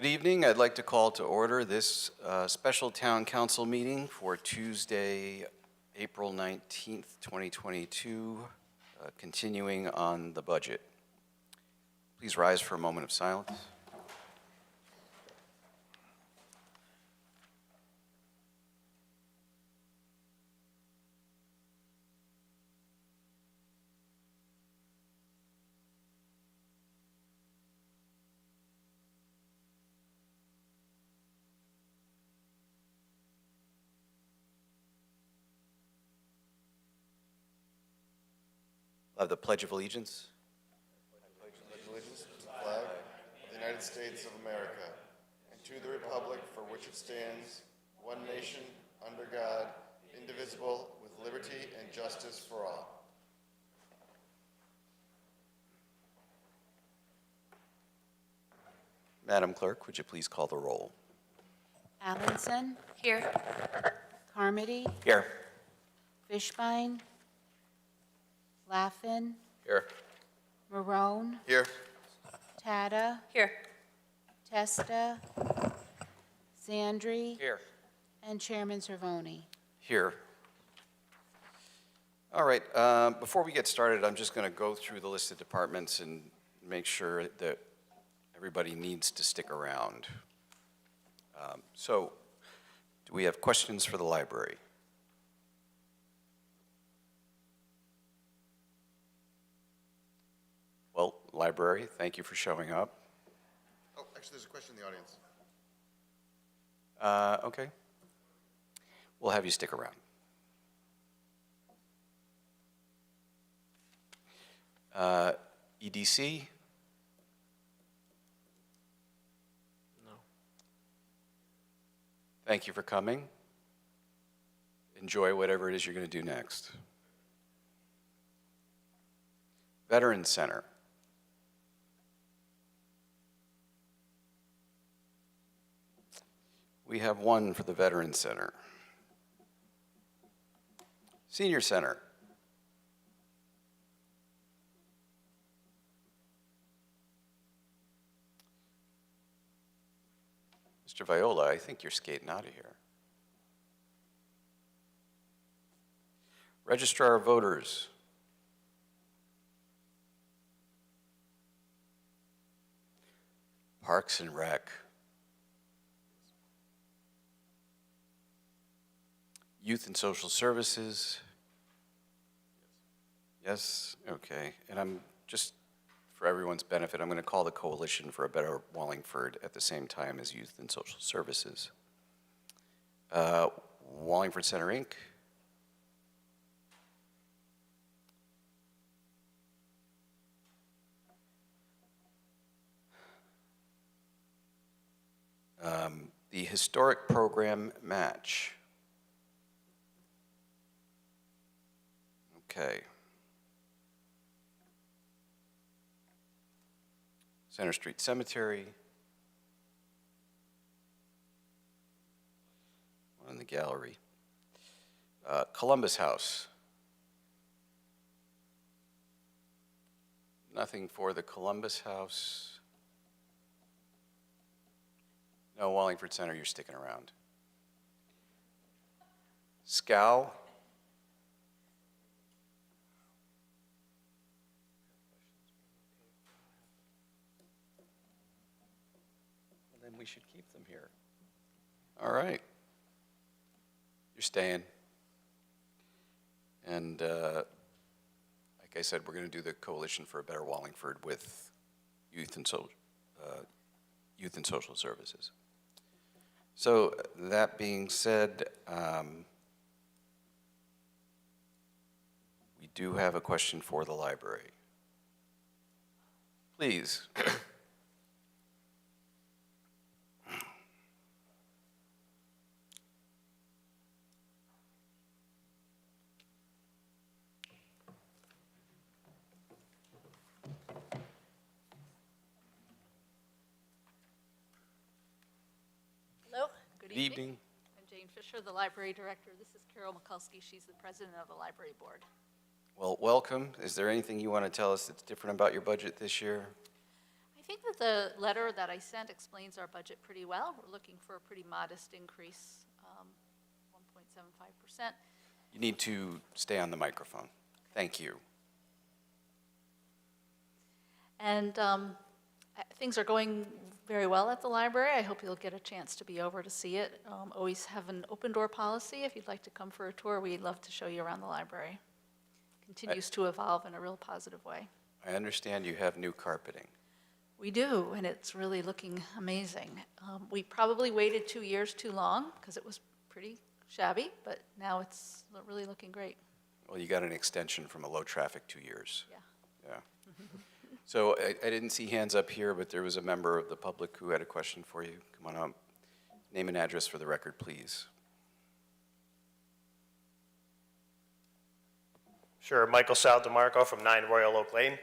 Good evening. I'd like to call to order this special town council meeting for Tuesday, April 19th, 2022, continuing on the budget. Please rise for a moment of silence. Of the Pledge of Allegiance. I pledge allegiance to the flag of the United States of America and to the republic for which it stands, one nation, under God, indivisible, with liberty and justice for all. Madam Clerk, would you please call the roll? Allenson. Here. Carmody. Here. Fishbein. Laffin. Here. Marone. Here. Tata. Here. Testa. Zandri. Here. And Chairman Cervoni. Here. All right, before we get started, I'm just going to go through the list of departments and make sure that everybody needs to stick around. So, do we have questions for the library? Well, library, thank you for showing up. Oh, actually, there's a question in the audience. Okay. We'll have you stick around. EDC? No. Thank you for coming. Enjoy whatever it is you're going to do next. Veterans Center. We have one for the Veterans Center. Senior Center. Mr. Viola, I think you're skating out of here. Registrar of Voters. Parks and Rec. Youth and Social Services. Yes, okay. And I'm just, for everyone's benefit, I'm going to call the Coalition for a Better Wallingford at the same time as Youth and Social Services. Wallingford Center, Inc. The Historic Program Match. Okay. Center Street Cemetery. One in the gallery. Columbus House. Nothing for the Columbus House. No, Wallingford Center, you're sticking around. SCOW. Then we should keep them here. All right. You're staying. And like I said, we're going to do the Coalition for a Better Wallingford with Youth and Social Services. So that being said, we do have a question for the library. Please. Hello. Good Good evening. I'm Jane Fisher, the library director. This is Carol Mikulski. She's the president of the library board. Well, welcome. Is there anything you want to tell us that's different about your budget this year? I I think that the letter that I sent explains our budget pretty well. We're looking for a pretty modest increase, 1.75%. You need to stay on the microphone. Thank you. And things are going very well at the library. I hope you'll get a chance to be over to see it. Always have an open door policy. If you'd like to come for a tour, we'd love to show you around the library. Continues to evolve in a real positive way. I understand you have new carpeting. We do, and it's really looking amazing. We probably waited 2 years too long because it was pretty shabby, but now it's really looking great. Well, you got an extension from a low traffic 2 years. Yeah. Yeah. So I didn't see hands up here, but there was a member of the public who had a question for you. Come on up. Name and address for the record, please. Sure, Michael Sal DeMarco from 9 Royal Oak Lane.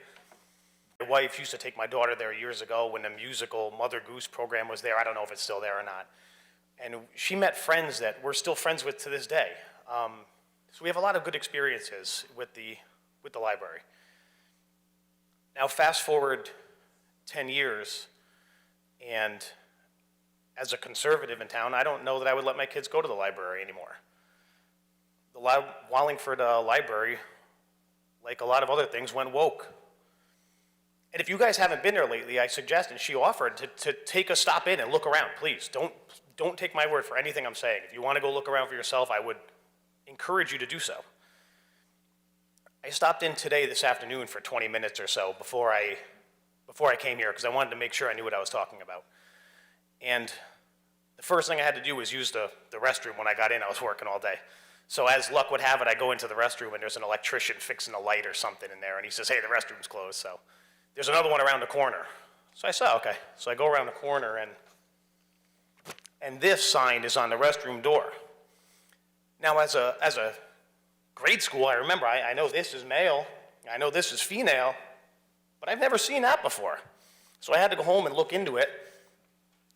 My wife used to take my daughter there years ago when the musical Mother Goose program was there. I don't know if it's still there or not. And she met friends that we're still friends with to this day. So we have a lot of good experiences with the library. Now fast forward 10 years, and as a conservative in town, I don't know that I would let my kids go to the library anymore. The Wallingford Library, like a lot of other things, went woke. And if you guys haven't been there lately, I suggest, and she offered, to take a stop in and look around, please. Don't take my word for anything I'm saying. If you want to go look around for yourself, I would encourage you to do so. I stopped in this afternoon for 20 minutes or so before I came here because I wanted to make sure I knew what I was talking about. And the first thing I had to do was use the restroom when I got in. I was working all day. So as luck would have it, I go into the restroom and there's an electrician fixing a light or something in there, and he says, hey, the restroom's closed. So there's another one around the corner. So I said, okay. So I go around the corner, and this sign is on the restroom door. Now, as a grade school, I remember, I know this is male, I know this is female, but I've never seen that before. So I had to go home and look into it,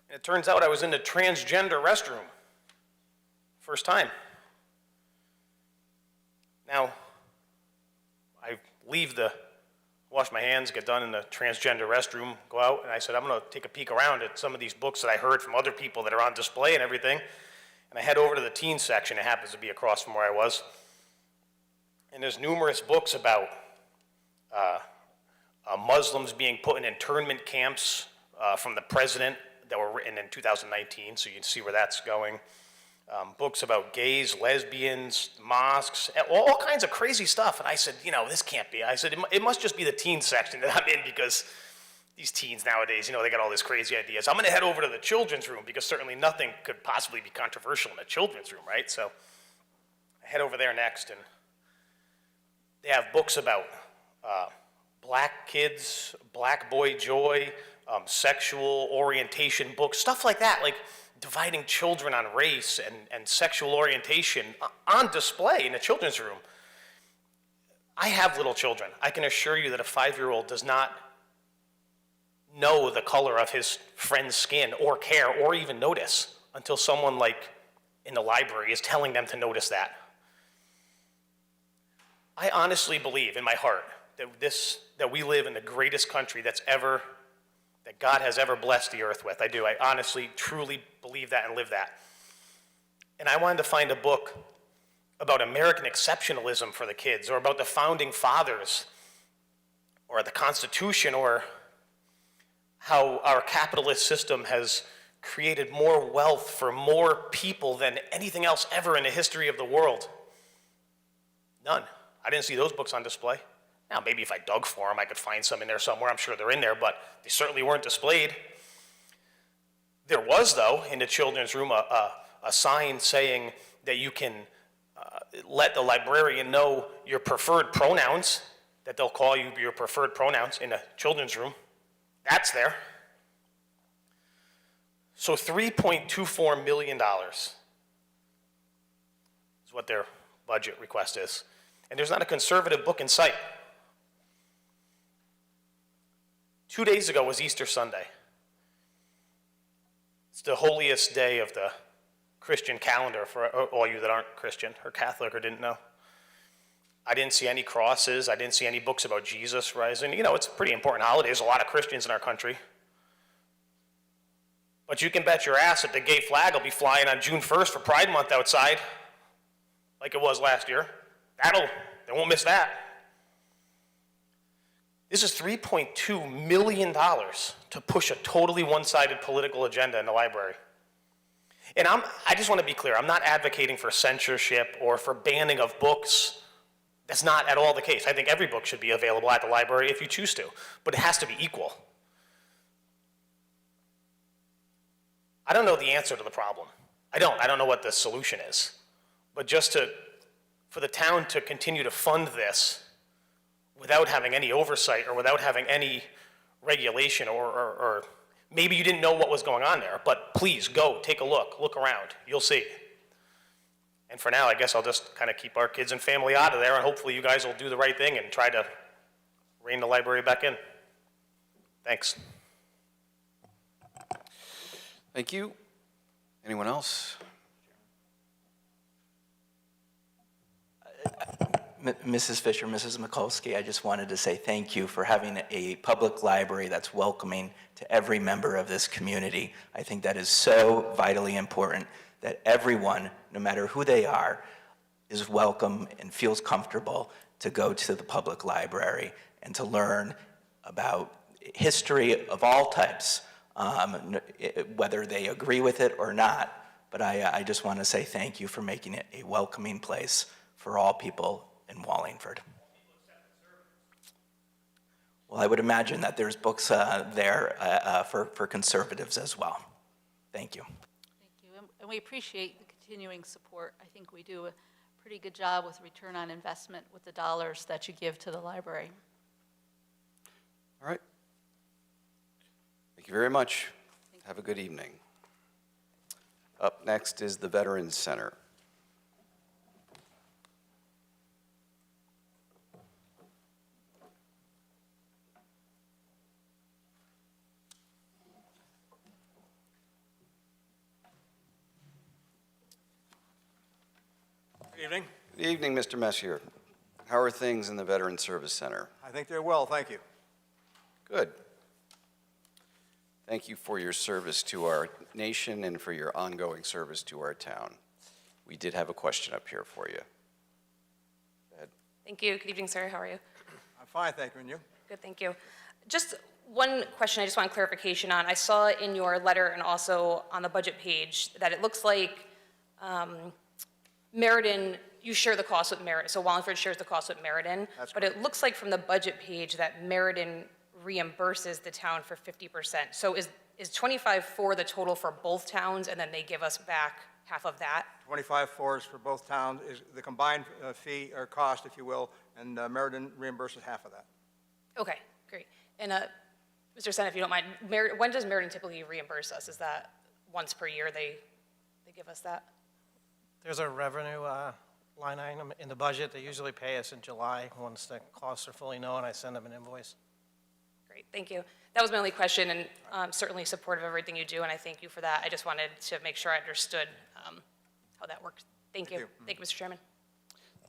and it turns out I was in the transgender restroom. First time. Now, I wash my hands, get done in the transgender restroom, go out, and I said, I'm gonna take a peek around at some of these books that I heard from other people that are on display and everything. And I head over to the teen section. It happens to be across from where I was. And there's numerous books about Muslims being put in internment camps from the president that were written in 2019, so you can see where that's going. Books about gays, lesbians, mosques, all kinds of crazy stuff. And I said, this can't be. I said, it must just be the teen section that I'm in because these teens nowadays, they got all these crazy ideas. I'm going to head over to the children's room because certainly nothing could possibly be controversial in the children's room, right? So I head over there next, and they have books about black kids, black boy joy, sexual orientation books, stuff like that, like dividing children on race and sexual orientation on display in the children's room. I have little children. I can assure you that a 5-year-old does not know the color of his friend's skin or care or even notice until someone like in the library is telling them to notice that. I honestly believe in my heart that we live in the greatest country that God has ever blessed the earth with. I do. I honestly, truly believe that and live that. And I wanted to find a book about American exceptionalism for the kids, or about the founding fathers, or the Constitution, or how our capitalist system has created more wealth for more people than anything else ever in the history of the world. None. I didn't see those books on display. Now, maybe if I dug for them, I could find some in there somewhere. I'm sure they're in there, but they certainly weren't displayed. There was, though, in the children's room, a sign saying that you can let the librarian know your preferred pronouns, that they'll call you your preferred pronouns in the children's room. That's there. So $3.24 million is what their budget request is. And there's not a conservative book in sight. 2 days ago was Easter Sunday. It's the holiest day of the Christian calendar for all you that aren't Christian or Catholic or didn't know. I didn't see any crosses. I didn't see any books about Jesus rising. It's a pretty important holiday. There's a lot of Christians in our country. But you can bet your ass that the gay flag will be flying on June 1st for Pride Month outside, like it was last year. They won't miss that. This is $3.2 million to push a totally one-sided political agenda in the library. And I just want to be clear, I'm not advocating for censorship or for banning of books. That's not at all the case. I think every book should be available at the library if you choose to, but it has to be equal. I don't know the answer to the problem. I don't know what the solution is. But for the town to continue to fund this without having any oversight or without having any regulation or maybe you didn't know what was going on there, but please go, take a look around, you'll see. And for now, I guess I'll just kind of keep our kids and family out of there, and hopefully you guys will do the right thing and try to rein the library back in. Thanks. Thank you. Anyone else? Mrs. Fisher, Mrs. Mikulski, I just wanted to say thank you for having a public library that's welcoming to every member of this community. I think that is so vitally important that everyone, no matter who they are, is welcome and feels comfortable to go to the public library and to learn about history of all types, whether they agree with it or not. But I just want to say thank you for making it a welcoming place for all people in Wallingford. Well, I would imagine that there's books there for conservatives as well. Thank you. Thank you, and we appreciate the continuing support. I think we do a pretty good job with return on investment with the dollars that you give to the library. All right. Thank you very much. Have a good evening. Up next is the Veterans Center. Good evening. Good evening, Mr. Messier. How are things in the Veterans Service Center? I think they're well, thank you. Good. Thank you for your service to our nation and for your ongoing service to our town. We did have a question up here for you. Go ahead. Thank you. Good evening, sir. How are you? I'm fine, thank you, and you? Good, thank you. Just one question I just want clarification on. I saw in your letter and also on the budget page that it looks like Meriden, you share the cost with Meriden, so Wallingford shares the cost with Meriden. That's but it looks like from the budget page that Meriden reimburses the town for 50%. So is 25 for the total for both towns, and then they give us back half of that? 25.4 is for both towns, is the combined fee or cost, if you will, and Meriden reimburses half of that. Okay, great. And Mr. Sen, if you don't mind, when does Meriden typically reimburse us? Is that once per year they give us that? There's a revenue line item in the budget. They usually pay us in July. Once the costs are fully known, I send them an invoice. Great, thank you. That was my only question, and I'm certainly supportive of everything you do, and I thank you for that. I just wanted to make sure I understood how that works. Thank you. Thank you, Mr. Chairman.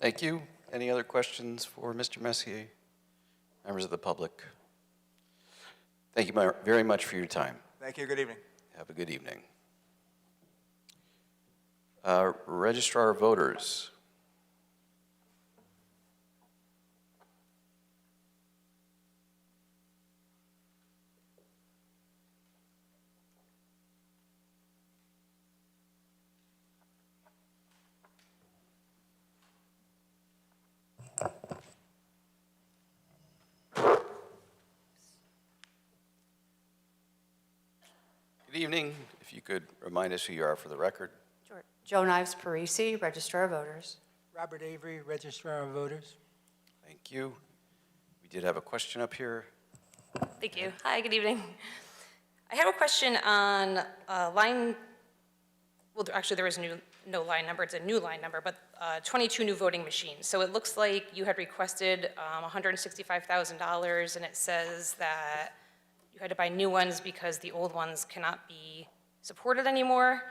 Thank you. Any other questions for Mr. Messier? Members of the public? Thank you very much for your time. Thank you, good evening. Have a good evening. Registrar of Voters. Good evening. If you could remind us who you are for the record. Sure. Joan Ives Parisi, Registrar of Voters. Robert Avery, Registrar of Voters. Thank you. We did have a question up here. Thank you. Hi, good evening. I have a question on line, well, actually there was no line number, it's a new line number, but 22 new voting machines. So it looks like you had requested $165,000, and it says that you had to buy new ones because the old ones cannot be supported anymore,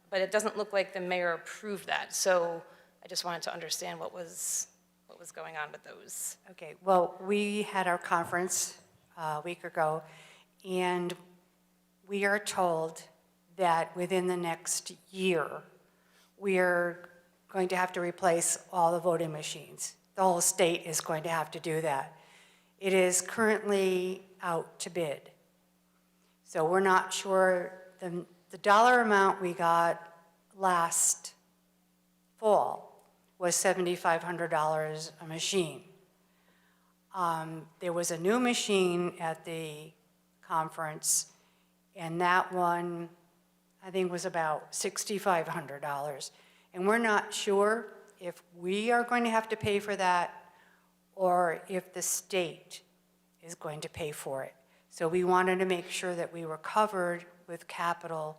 but it doesn't look like the mayor approved that. So I just wanted to understand what was going on with those. Okay, well, we had our conference a week ago, and we are told that within the next year, we are going to have to replace all the voting machines. The whole state is going to have to do that. It is currently out to bid. So we're not sure, the dollar amount we got last fall was $7,500 a machine. There was a new machine at the conference, and that one, I think, was about $6,500. And we're not sure if we are going to have to pay for that or if the state is going to pay for it. So we wanted to make sure that we were covered with capital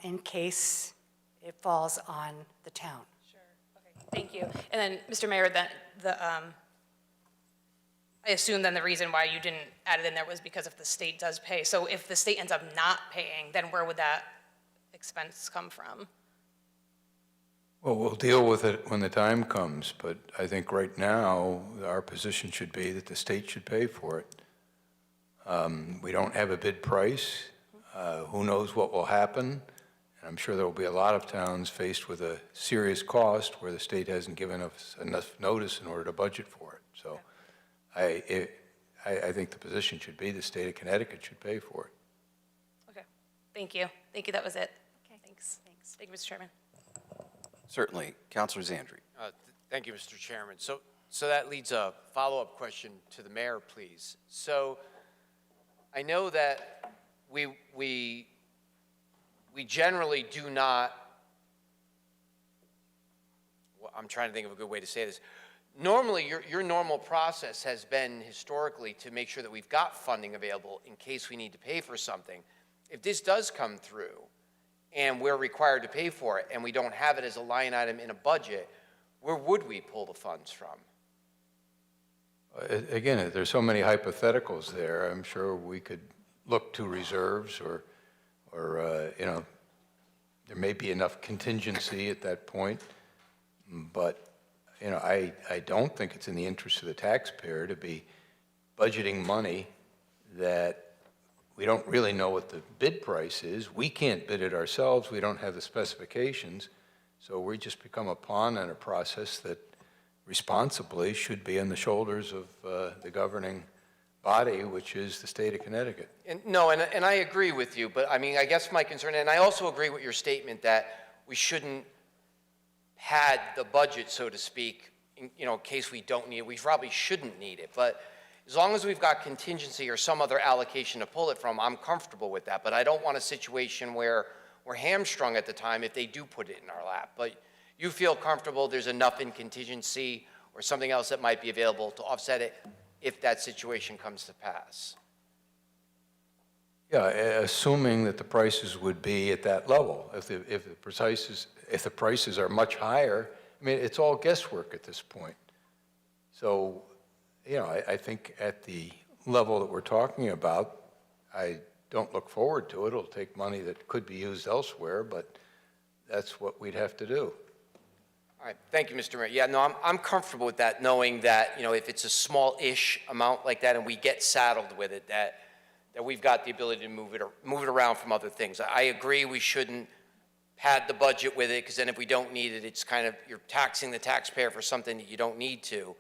in case it falls on the town. Sure, okay, thank you. And then, Mr. Mayor, I assume then the reason why you didn't add it in there was because if the state does pay. So if the state ends up not paying, then where would that expense come from? Well, we'll deal with it when the time comes, but I think right now, our position should be that the state should pay for it. We don't have a bid price. Who knows what will happen? And I'm sure there will be a lot of towns faced with a serious cost where the state hasn't given us enough notice in order to budget for it. So I think the position should be the state of Connecticut should pay for it. Okay, thank you. Thank you, that was it. Okay, Thanks. Thank you, Mr. Chairman. Certainly. Councilor Zandri. Thank you, Mr. Chairman. So that leads a follow-up question to the mayor, please. So I know that we generally do not, well, I'm trying to think of a good way to say this. Normally, your normal process has been historically to make sure that we've got funding available in case we need to pay for something. If this does come through and we're required to pay for it and we don't have it as a line item in a budget, where would we pull the funds from? Again, there's so many hypotheticals there. I'm sure we could look to reserves or there may be enough contingency at that point, but I don't think it's in the interest of the taxpayer to be budgeting money that we don't really know what the bid price is. We can't bid it ourselves. We don't have the specifications. So we just become a pawn in a process that responsibly should be on the shoulders of the governing body, which is the state of Connecticut. And I agree with you, but I mean, I guess my concern, and I also agree with your statement that we shouldn't pad the budget, so to speak, in case we don't need it. We probably shouldn't need it, but as long as we've got contingency or some other allocation to pull it from, I'm comfortable with that. But I don't want a situation where we're hamstrung at the time if they do put it in our lap. But you feel comfortable there's enough in contingency or something else that might be available to offset it if that situation comes to pass? Yeah, assuming that the prices would be at that level. If the prices are much higher, I mean, it's all guesswork at this point. So, I think at the level that we're talking about, I don't look forward to it. It'll take money that could be used elsewhere, but that's what we'd have to do. All right, thank you, Mr. Mayor. Yeah, no, I'm comfortable with that, knowing that, if it's a small-ish amount like that and we get saddled with it, that we've got the ability to move it around from other things. I agree we shouldn't pad the budget with it, because then if we don't need it, it's kind of, you're taxing the taxpayer for something that you don't need to.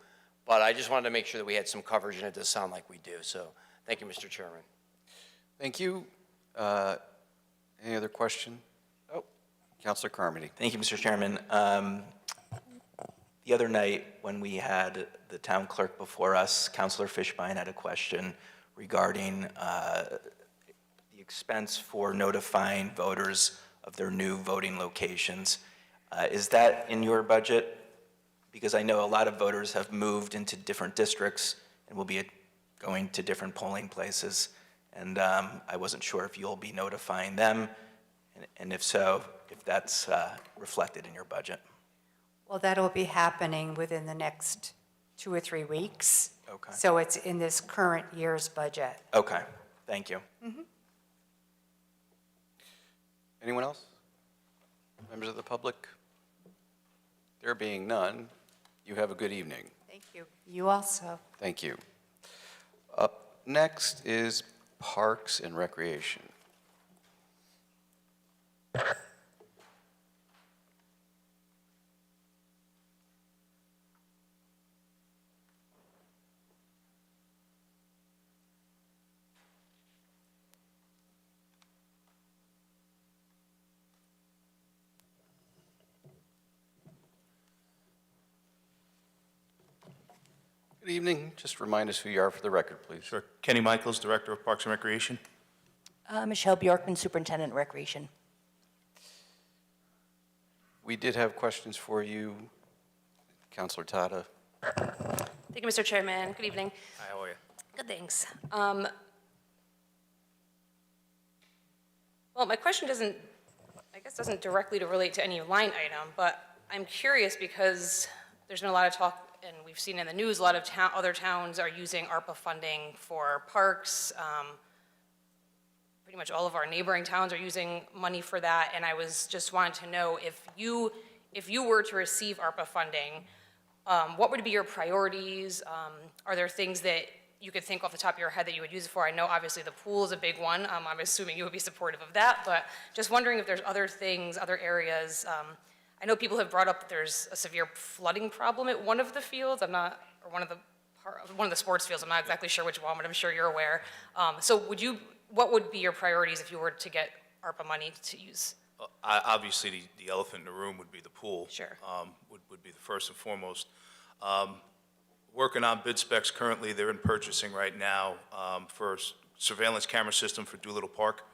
But I just wanted to make sure that we had some coverage, and it does sound like we do. So thank you, Mr. Chairman. Thank you. Any other question? Oh, Councilor Carmody. Thank you, Mr. Chairman. The other night, when we had the town clerk before us, Councilor Fishbein had a question regarding the expense for notifying voters of their new voting locations. Is that in your budget? Because I know a lot of voters have moved into different districts and will be going to different polling places. And I wasn't sure if you'll be notifying them, and if so, if that's reflected in your budget. Well, that'll be happening within the next 2 or 3 weeks. Okay. So it's in this current year's budget. Okay, thank you. Anyone else? Members of the public? There being none, you have a good evening. Thank you. You also. Thank you. Up next is Parks and Recreation. Good evening. Just remind us who you are for the record, please. Sure. Kenny Michaels, Director of Parks and Recreation. Michelle Bjorkman, Superintendent Recreation. We did have questions for you. Counselor Tata. Thank you, Mr. Chairman. Good evening. Hi, how are you? Good, thanks. Well, my question doesn't directly relate to any line item, but I'm curious because there's been a lot of talk, and we've seen in the news, a lot of other towns are using ARPA funding for parks. Pretty much all of our neighboring towns are using money for that, and I was just wanting to know if you were to receive ARPA funding, what would be your priorities? Are there things that you could think off the top of your head that you would use it for? I know obviously the pool is a big one. I'm assuming you would be supportive of that, but just wondering if there's other things, other areas. I know people have brought up that there's a severe flooding problem at one of the fields. One of the sports fields. I'm not exactly sure which one, but I'm sure you're aware. So what would be your priorities if you were to get ARPA money to use? Obviously, the elephant in the room would be the pool. Sure. Would be the first and foremost. Working on bid specs currently, they're in purchasing right now for surveillance camera system for Doolittle Park.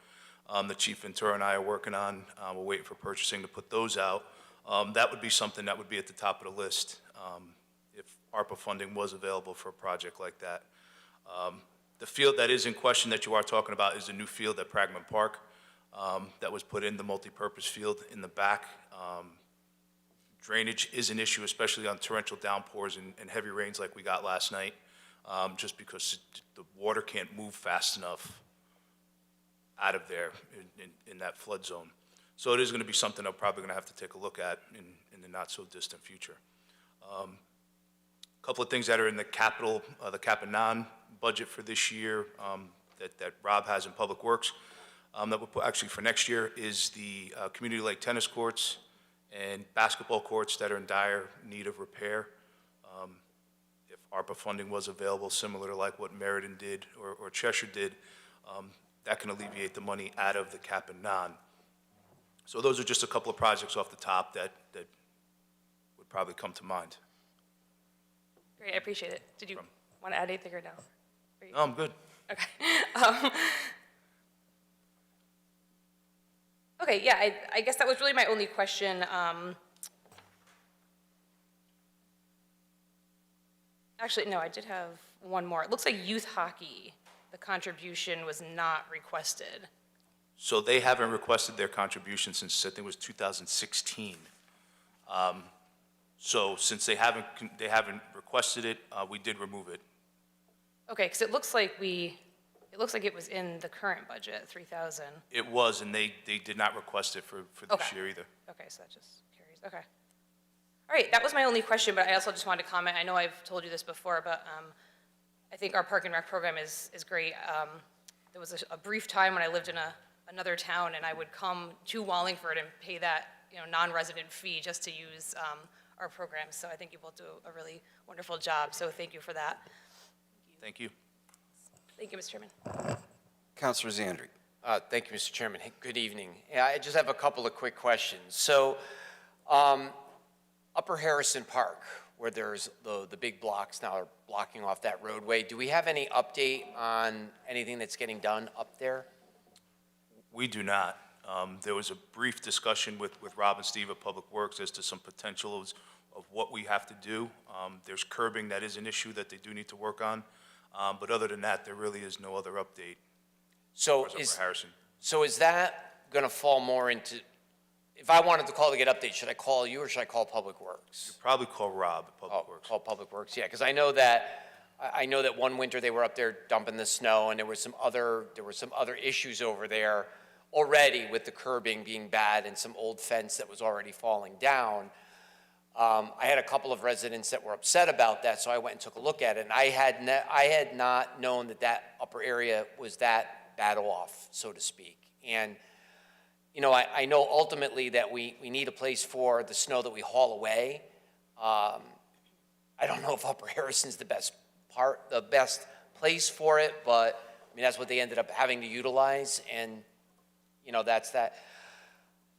The Chief Ventura and I are working on. We're waiting for purchasing to put those out. That would be something that would be at the top of the list if ARPA funding was available for a project like that. The field that is in question that you are talking about is a new field at Pragman Park that was put in, the multi-purpose field in the back. Drainage is an issue, especially on torrential downpours and heavy rains like we got last night, just because the water can't move fast enough out of there in that flood zone. So it is going to be something I'm probably going to have to take a look at in the not-so-distant future. A couple of things that are in the capital, the cap and non budget for this year that Rob has in Public Works, that we'll put actually for next year is the community lake tennis courts and basketball courts that are in dire need of repair. If ARPA funding was available, similar to like what Meriden did or Cheshire did, that can alleviate the money out of the cap and non. So those are just a couple of projects off the top that would probably come to mind. Great, I appreciate it. Did you want to add anything or no? No, I'm good. Okay. Okay, yeah, I guess that was really my only question. Actually, no, I did have one more. It looks like youth hockey, the contribution was not requested. So they haven't requested their contribution since I think it was 2016. So since they haven't requested it, we did remove it. Okay, because it looks like it was in the current budget, 3,000. It was, and they did not request it for this year either. Okay, so that just carries, okay. All right, that was my only question, but I also just wanted to comment. I know I've told you this before, but I think our Park and Rec program is great. There was a brief time when I lived in another town, and I would come to Wallingford and pay that non-resident fee just to use our program. So I think you both do a really wonderful job, so thank you for that. Thank you. Thank you, Mr. Chairman. Counselor Zandri. Thank you, Mr. Chairman. Hey, good evening. Yeah, I just have a couple of quick questions. So, Upper Harrison Park, where there's the big blocks now are blocking off that roadway, do we have any update on anything that's getting done up there? We do not. There was a brief discussion with Rob and Steve at Public Works as to some potentials of what we have to do. There's curbing that is an issue that they do need to work on. But other than that, there really is no other update. So is that going to fall more into, if I wanted to call to get updates, should I call you or should I call Public Works? You probably call Rob at Public Works. Call Public Works, yeah, because I know that one winter they were up there dumping the snow, and there were some other issues over there already with the curbing being bad and some old fence that was already falling down. I had a couple of residents that were upset about that, so I went and took a look at it, and I had not known that upper area was that bad off, so to speak. And you know, I know ultimately that we need a place for the snow that we haul away. I don't know if Upper Harrison's the best place for it, but I mean, that's what they ended up having to utilize, and, you know, that's that.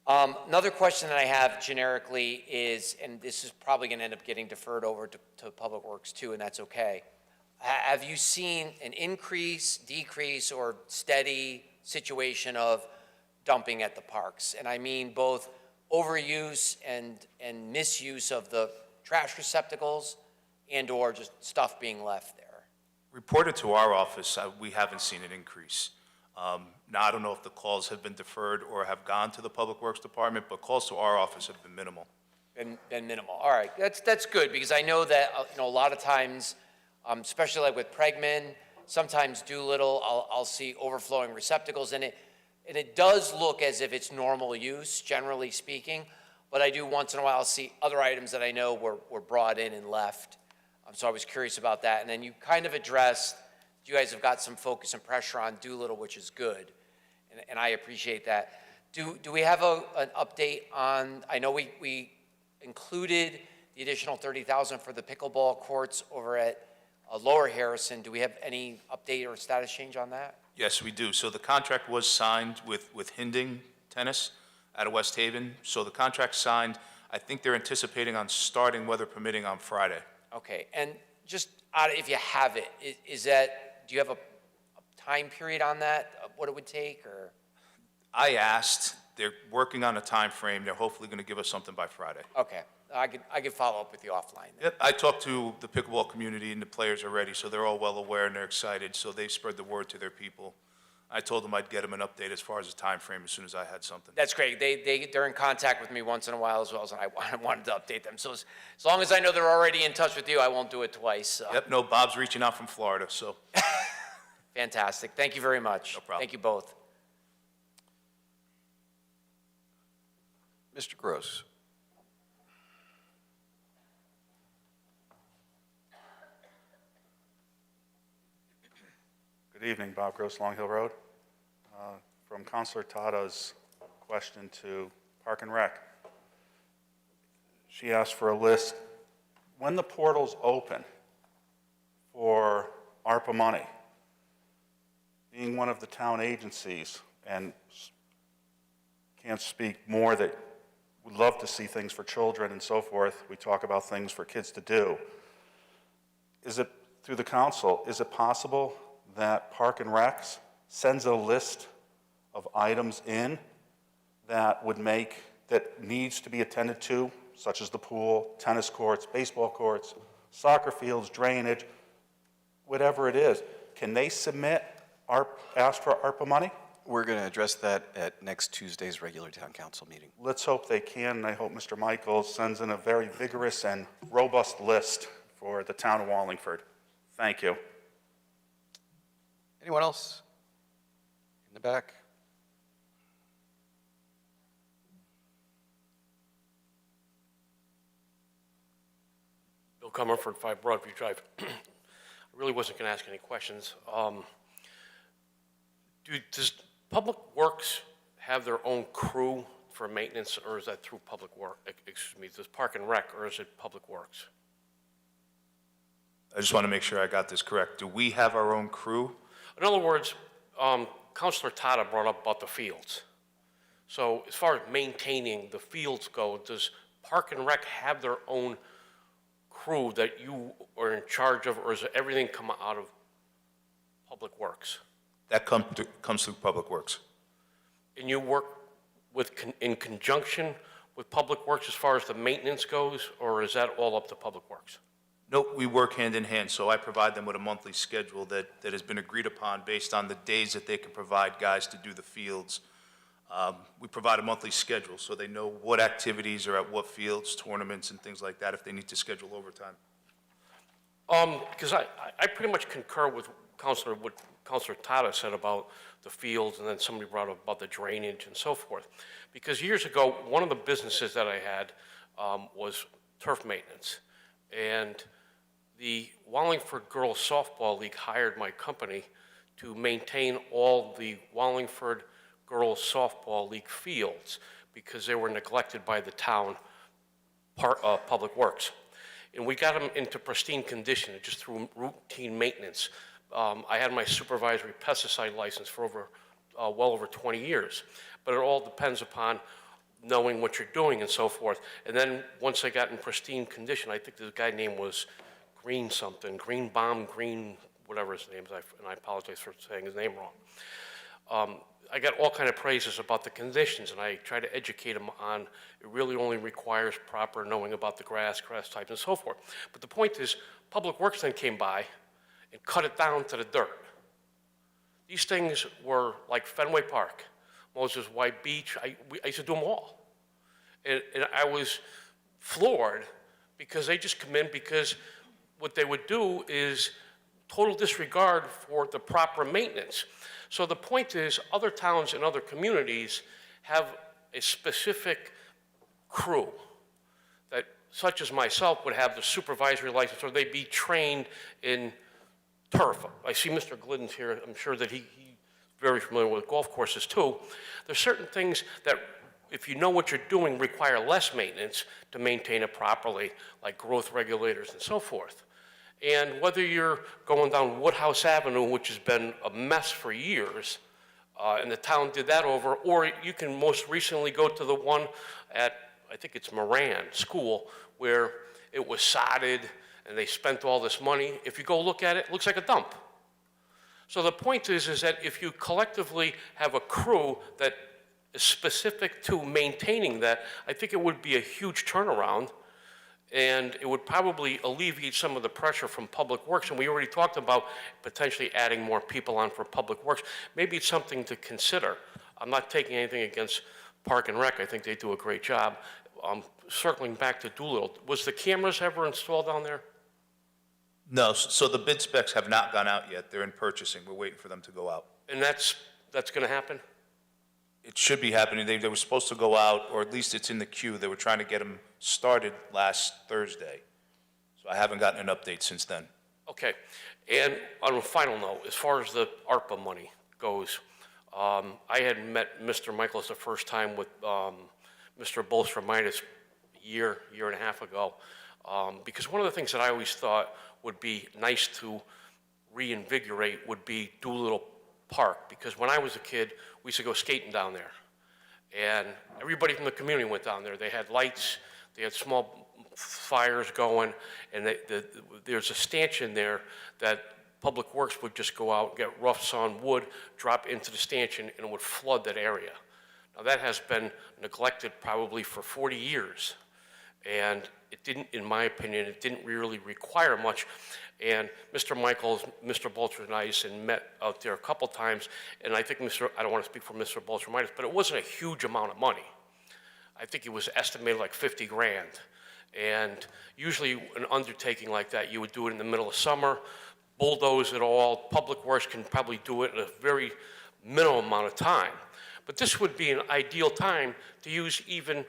Another question that I have generically is, and this is probably going to end up getting deferred over to Public Works too, and that's okay. Have you seen an increase, decrease, or steady situation of dumping at the parks? And I mean both overuse and misuse of the trash receptacles and or just stuff being left there. Reported to our office, we haven't seen an increase. Now, I don't know if the calls have been deferred or have gone to the Public Works Department, but calls to our office have been minimal. Been minimal. All right, that's good, because I know that, you know, a lot of times, especially like with Pregman, sometimes Doolittle, I'll see overflowing receptacles in it, and it does look as if it's normal use, generally speaking, but I do once in a while see other items that I know were brought in and left. So I was curious about that. And then you kind of addressed, you guys have got some focus and pressure on Doolittle, which is good, and I appreciate that. Do we have an update on, I know we included the additional $30,000 for the pickleball courts over at Lower Harrison. Do we have any update or status change on that? Yes, we do. So the contract was signed with Hinding Tennis out of West Haven. So the contract signed, I think they're anticipating on starting, weather permitting, on Friday. Okay, and just if you have it, do you have a time period on that, what it would take, or? I asked, they're working on a time frame. They're hopefully going to give us something by Friday. Okay, I could follow up with you offline then. Yep, I talked to the pickleball community and the players already, so they're all well aware and they're excited, so they've spread the word to their people. I told them I'd get them an update as far as the time frame as soon as I had something. That's great. They're in contact with me once in a while as well, and I wanted to update them. So as long as I know they're already in touch with you, I won't do it twice. So. Yep, no, Bob's reaching out from Florida, so. Fantastic. Thank you very much. No problem. Thank you both. Mr. Gross. Good evening, Bob Gross, Long Hill Road. From Councilor Tada's question to Park and Rec. She asked for a list. When the portals open for ARPA money, being one of the town agencies, and can't speak more that would love to see things for children and so forth, we talk about things for kids to do. Is it, through the council, is it possible that Park and Recs sends a list of items in that needs to be attended to, such as the pool, tennis courts, baseball courts, soccer fields, drainage, whatever it is? Can they ask for ARPA money? We're going to address that at next Tuesday's regular town council meeting. Let's hope they can, and I hope Mr. Michaels sends in a very vigorous and robust list for the town of Wallingford. Thank you. Anyone else? In the back? Bill Comerford, 5 Broadview Drive. I really wasn't going to ask any questions. Does Public Works have their own crew for maintenance, or is that through does Park and Rec, or is it Public Works? I just want to make sure I got this correct. Do we have our own crew? In other words, Councilor Tada brought up about the fields. So as far as maintaining the fields go, does Park and Rec have their own crew that you are in charge of, or does everything come out of Public Works? That comes through Public Works. And you work in conjunction with Public Works as far as the maintenance goes, or is that all up to Public Works? No, we work hand in hand, so I provide them with a monthly schedule that has been agreed upon based on the days that they can provide guys to do the fields. We provide a monthly schedule so they know what activities are at what fields, tournaments, and things like that if they need to schedule overtime. Because I pretty much concur with what Councilor Tada said about the fields, and then somebody brought up about the drainage and so forth. Because years ago, one of the businesses that I had was turf maintenance. And the Wallingford Girls Softball League hired my company to maintain all the Wallingford girls softball league fields because they were neglected by the town Public Works. And we got them into pristine condition just through routine maintenance. I had my supervisory pesticide license for well over 20 years, but it all depends upon knowing what you're doing and so forth. And then once they got in pristine condition, I think the guy's name was Green something, Green Bomb, Green, whatever his name is, and I apologize for saying his name wrong. I got all kind of praises about the conditions, and I try to educate them on it really only requires proper knowing about the grass types, and so forth. But the point is, Public Works then came by and cut it down to the dirt. These things were like Fenway Park, Moses White Beach. I used to do them all. And I was floored because they just come in because what they would do is total disregard for the proper maintenance. So the point is, other towns and other communities have a specific crew that, such as myself, would have the supervisory license, or they'd be trained in turf. I see Mr. Glidden's here. I'm sure that he's very familiar with golf courses too. There's certain things that, if you know what you're doing, require less maintenance to maintain it properly, like growth regulators and so forth. And whether you're going down Woodhouse Avenue, which has been a mess for years, and the town did that over, or you can most recently go to the one at, I think it's Moran School, where it was sodded and they spent all this money. If you go look at it, it looks like a dump. So the point is that if you collectively have a crew that is specific to maintaining that, I think it would be a huge turnaround. And it would probably alleviate some of the pressure from Public Works. And we already talked about potentially adding more people on for Public Works. Maybe it's something to consider. I'm not taking anything against Park and Rec. I think they do a great job. Circling back to Doolittle, was the cameras ever installed down there? No, so the bid specs have not gone out yet. They're in purchasing. We're waiting for them to go out. And that's going to happen? It should be happening. They were supposed to go out, or at least it's in the queue. They were trying to get them started last Thursday. So I haven't gotten an update since then. Okay. And on a final note, as far as the ARPA money goes, I had met Mr. Michaels the first time with Mr. Bolstramitis a year and a half ago, because one of the things that I always thought would be nice to reinvigorate would be Doolittle Park, because when I was a kid, we used to go skating down there. And everybody from the community went down there. They had lights, they had small fires going, and there's a stanchion there that Public Works would just go out, get rough sawn wood, drop into the stanchion, and it would flood that area. Now that has been neglected probably for 40 years. And it didn't, in my opinion, it didn't really require much. And Mr. Michaels, Mr. Boltramitis, and met out there a couple times, and I think I don't want to speak for Mr. Boltramitis, but it wasn't a huge amount of money. I think it was estimated like 50 grand. And usually an undertaking like that, you would do it in the middle of summer, bulldoze it all. Public Works can probably do it in a very minimum amount of time. But this would be an ideal time to use even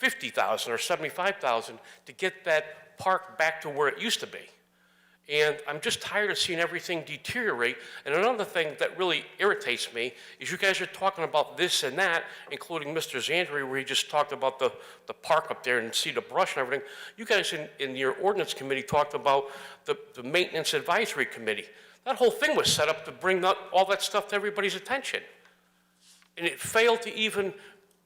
$50,000 or $75,000 to get that park back to where it used to be. And I'm just tired of seeing everything deteriorate. And another thing that really irritates me is you guys are talking about this and that, including Mr. Zandri, where he just talked about the park up there and see the brush and everything. You guys in your ordinance committee talked about the maintenance advisory committee. That whole thing was set up to bring all that stuff to everybody's attention. And it failed to even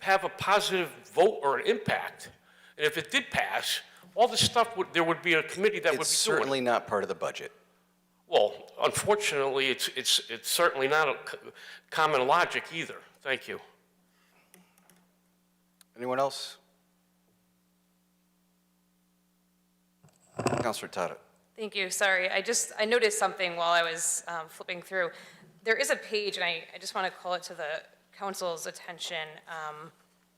have a positive vote or an impact. And if it did pass, all this stuff, there would be a committee that would be doing it. It's certainly not part of the budget. Well, unfortunately, it's certainly not a common logic either. Thank you. Anyone else? Councilor Tata. Thank you. Sorry, I noticed something while I was flipping through. There is a page, and I just want to call it to the council's attention,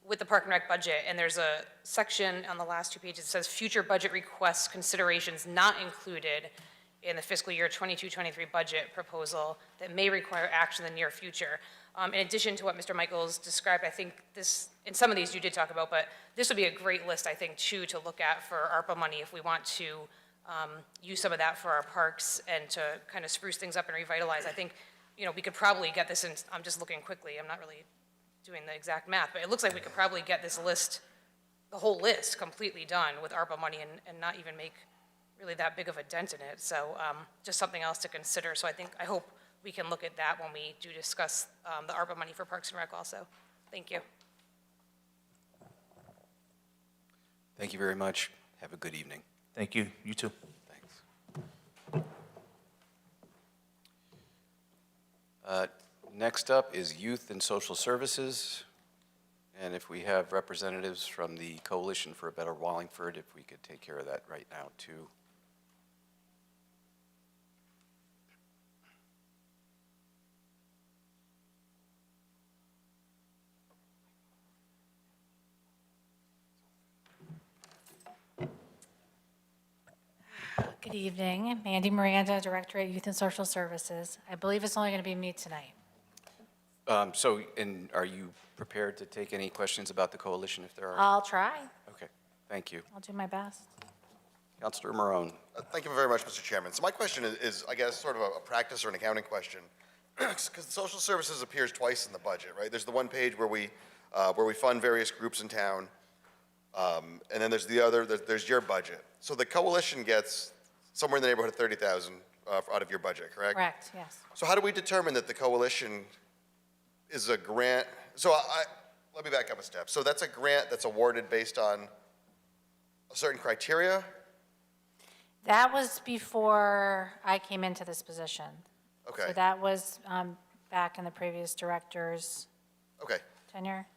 with the Park and Rec budget, and there's a section on the last two pages that says future budget requests considerations not included in the fiscal year 22-23 budget proposal that may require action in the near future. In addition to what Mr. Michaels described, I think this, and some of these you did talk about, but this would be a great list, I think, too, to look at for ARPA money if we want to use some of that for our parks and to kind of spruce things up and revitalize. I think, you know, we could probably get this in, I'm just looking quickly, I'm not really doing the exact math, but it looks like we could probably get this list, the whole list completely done with ARPA money and not even make really that big of a dent in it. So just something else to consider. So I hope we can look at that when we do discuss the ARPA money for Parks and Rec also. Thank you. Thank you very much. Have a good evening. Thank you. You too. Thanks. Next up is Youth and Social Services. And if we have representatives from the Coalition for a Better Wallingford, if we could take care of that right now, too. Good evening. Mandy Miranda, Director at Youth and Social Services. I believe it's only going to be me tonight. And are you prepared to take any questions about the coalition if there are? I'll try. Okay, thank you. I'll do my best. Councilor Marone. Thank you very much, Mr. Chairman. So my question is I guess, sort of a practice or an accounting question. Because social services appears twice in the budget, right? There's the one page where we fund various groups in town, and then there's the other, there's your budget. So the coalition gets somewhere in the neighborhood of 30,000 out of your budget, correct? Correct, yes. So how do we determine that the coalition is a grant? So let me back up a step. So that's a grant that's awarded based on a certain criteria? That was before I came into this position. Okay. So that was back in the previous director's Okay. tenure.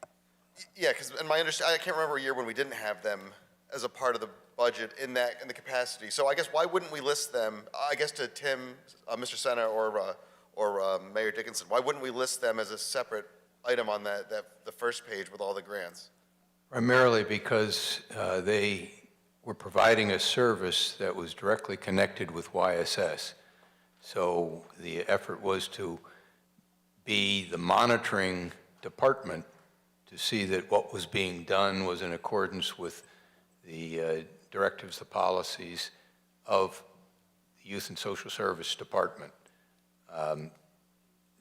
Yeah, because in my understanding, I can't remember a year when we didn't have them as a part of the budget in the capacity. So I guess why wouldn't we list them? I guess to Tim, Mr. Sena, or Mayor Dickinson, why wouldn't we list them as a separate item on the first page with all the grants? Primarily because they were providing a service that was directly connected with YSS. So the effort was to be the monitoring department to see that what was being done was in accordance with the directives, the policies of the Youth and Social Service Department.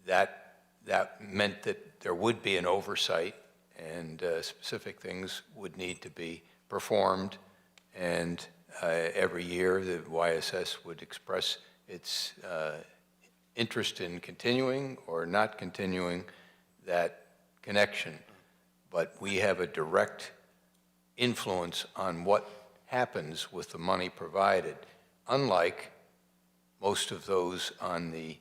That meant that there would be an oversight and specific things would need to be performed. And every year the YSS would express its interest in continuing or not continuing that connection. But we have a direct influence on what happens with the money provided, unlike most of those on the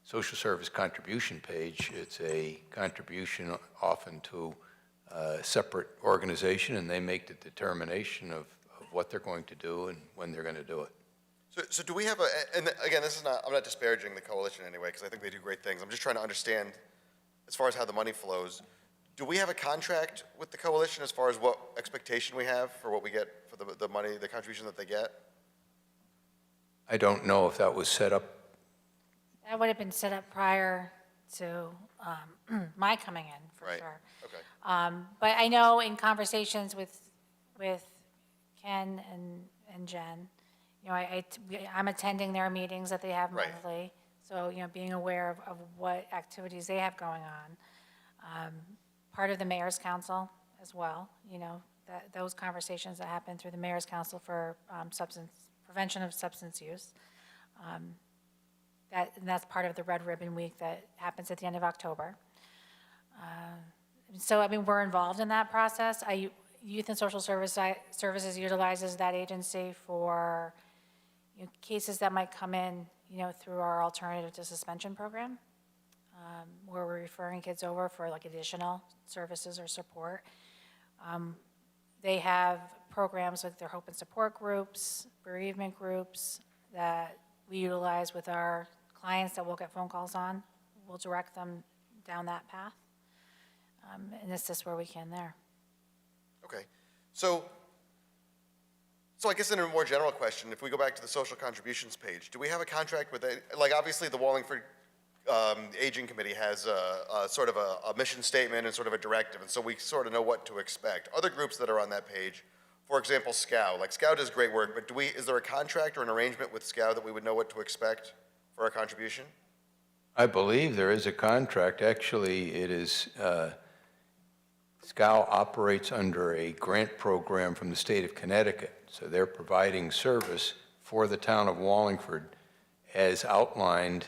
social service contribution page. It's a contribution often to a separate organization, and they make the determination of what they're going to do and when they're going to do it. So do we have and again, I'm not disparaging the coalition anyway, because I think they do great things. I'm just trying to understand, as far as how the money flows, do we have a contract with the coalition as far as what expectation we have for what we get for the money, the contribution that they get? I don't know if that was set up. That would have been set up prior to my coming in, for sure. Okay. But I know in conversations with Ken and Jen, you know, I'm attending their meetings that they have monthly. So, you know, being aware of what activities they have going on. Part of the Mayor's Council as well, you know, those conversations that happen through the Mayor's Council for prevention of substance use. And that's part of the Red Ribbon Week that happens at the end of October. So, I mean, we're involved in that process. Youth and Social Services utilizes that agency for cases that might come in, you know, through our alternative to suspension program, where we're referring kids over for like additional services or support. They have programs with their hope and support groups, bereavement groups that we utilize with our clients that we'll get phone calls on. We'll direct them down that path and assist where we can there. Okay. So I guess in a more general question, if we go back to the social contributions page, do we have a contract with, like obviously the Wallingford Aging Committee has a sort of a mission statement and sort of a directive, and so we sort of know what to expect. Other groups that are on that page, for example, SCOW, like SCOW does great work, but is there a contract or an arrangement with SCOW that we would know what to expect for our contribution? I believe there is a contract. Actually, it is SCOW operates under a grant program from the state of Connecticut, so they're providing service for the town of Wallingford as outlined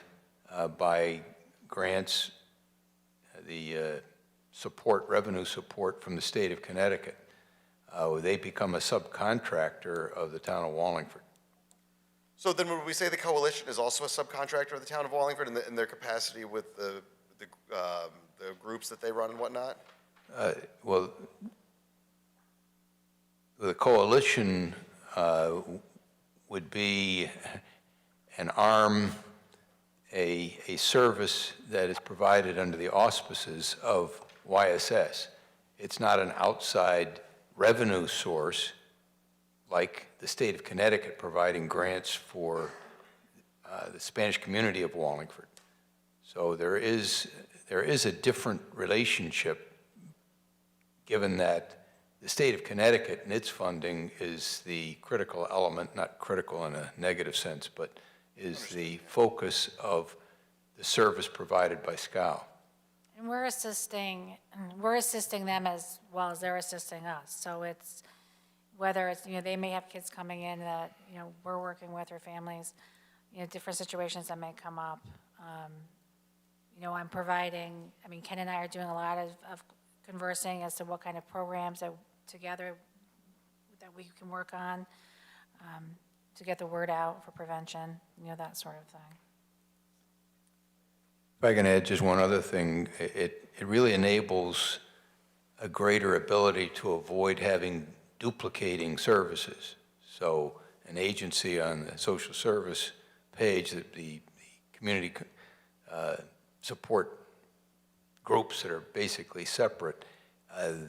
by grants, the support, revenue support from the state of Connecticut. They become a subcontractor of the town of Wallingford. So then would we say the coalition is also a subcontractor of the town of Wallingford in their capacity with the groups that they run and whatnot? Well, the coalition would be an arm, a service that is provided under the auspices of YSS. It's not an outside revenue source like the state of Connecticut providing grants for the Spanish community of Wallingford. So there is a different relationship, given that the state of Connecticut and its funding is the critical element, not critical in a negative sense, but is the focus of the service provided by SCOW. And we're assisting them as well as they're assisting us. So it's, whether it's, they may have kids coming in that, we're working with, or families, different situations that may come up. I'm providing, Ken and I are doing a lot of conversing as to what kind of programs that together that we can work on to get the word out for prevention, that sort of thing. If I can add just one other thing, it really enables a greater ability to avoid having duplicating services. So an agency on the social service page, the community support groups that are basically separate,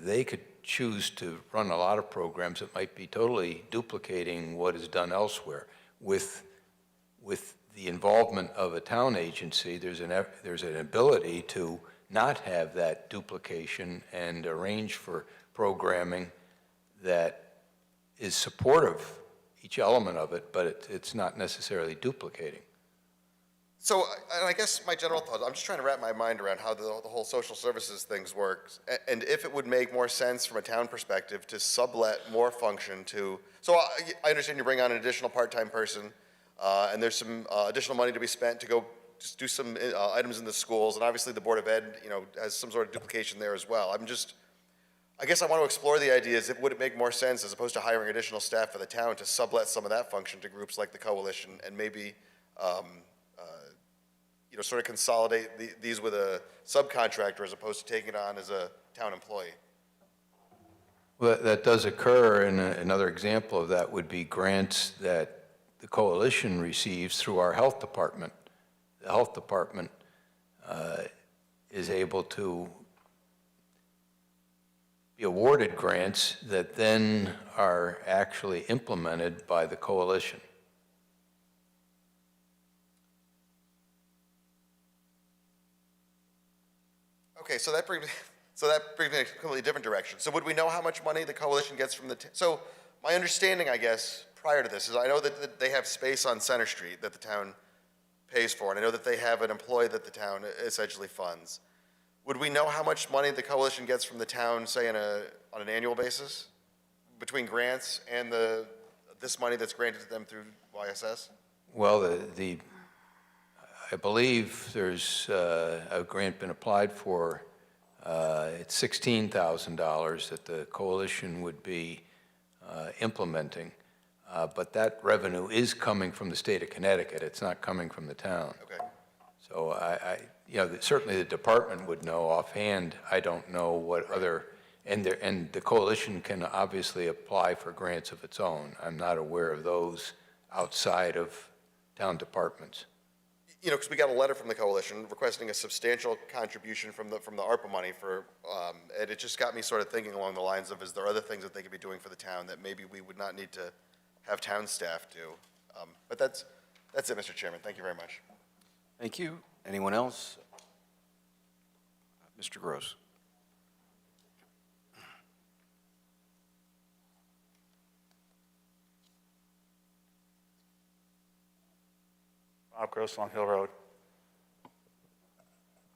they could choose to run a lot of programs that might be totally duplicating what is done elsewhere. With the involvement of a town agency, there's an ability to not have that duplication and arrange for programming that is supportive, each element of it, but it's not necessarily duplicating. So, and I guess my general thought, I'm just trying to wrap my mind around how the whole social services things works, and if it would make more sense from a town perspective to sublet more function to, so I understand you bring on an additional part-time person, and there's some additional money to be spent to go just do some items in the schools, and obviously the Board of Ed, has some sort of duplication there as well. I guess I want to explore the ideas, would it make more sense, as opposed to hiring additional staff for the town, to sublet some of that function to groups like the Coalition, and maybe sort of consolidate these with a subcontractor as opposed to taking it on as a town employee? Well, that does occur, and another example of that would be grants that the Coalition receives through our health department. The health department is able to be awarded grants that then are actually implemented by the Coalition. Okay, so that brings me in a completely different direction. So would we know how much money the Coalition gets from the, so my understanding, I guess, prior to this is I know that they have space on Center Street that the town pays for, and I know that they have an employee that the town essentially funds. Would we know how much money the Coalition gets from the town, say, on an annual basis, between grants and this money that's granted to them through YSS? Well, I believe there's a grant been applied for. It's $16,000 that the Coalition would be implementing, but that revenue is coming from the state of Connecticut. It's not coming from the town. Okay. So certainly the department would know offhand. I don't know what other, and the Coalition can obviously apply for grants of its own. I'm not aware of those outside of town departments. Because we got a letter from the Coalition requesting a substantial contribution from the ARPA money for, and it just got me sort of thinking along the lines of, is there other things that they could be doing for the town that maybe we would not need to have town staff do? But that's it, Mr. Chairman. Thank you very much. Thank you. Anyone else? Mr. Gross. Bob Gross, Long Hill Road.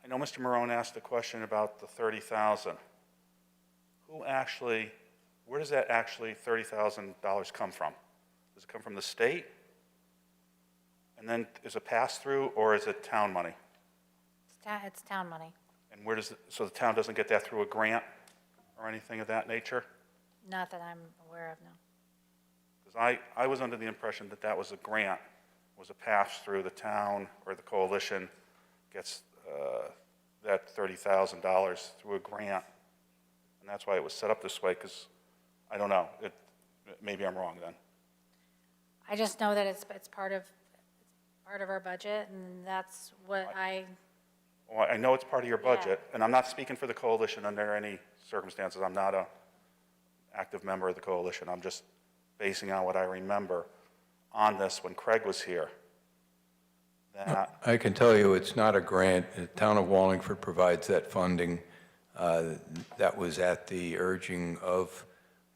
I know Mr. Marone asked a question about the 30,000. where does that actually $30,000 come from? Does it come from the state? And then is it pass-through, or is it town money? It's town money. And so the town doesn't get that through a grant or anything of that nature? Not that I'm aware of, no. Because I was under the impression that that was a grant, was a pass-through, the town or the coalition gets that $30,000 through a grant. And that's why it was set up this way, because, I don't know, maybe I'm wrong then. I just know that it's part of our budget, and that's what Well, I know it's part of your budget, and I'm not speaking for the coalition under any circumstances. I'm not an active member of the coalition. I'm just basing on what I remember on this when Craig was here. That I can tell you it's not a grant. The town of Wallingford provides that funding. That was at the urging of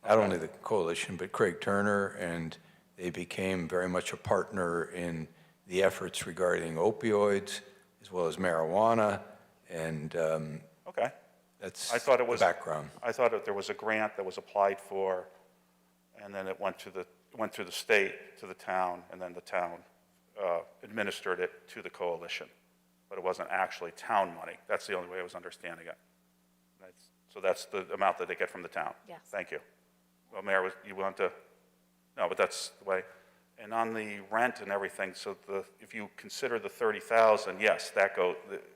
not only the coalition, but Craig Turner, and they became very much a partner in the efforts regarding opioids as well as marijuana, and okay. That's the background. I thought that there was a grant that was applied for, and then it went through the state to the town, and then the town administered it to the coalition. But it wasn't actually town money. That's the only way I was understanding it. So that's the amount that they get from the town? Yes. Thank you. Well, Mayor, you want to? No, but that's the way. And on the rent and everything, so if you consider the $30,000, yes,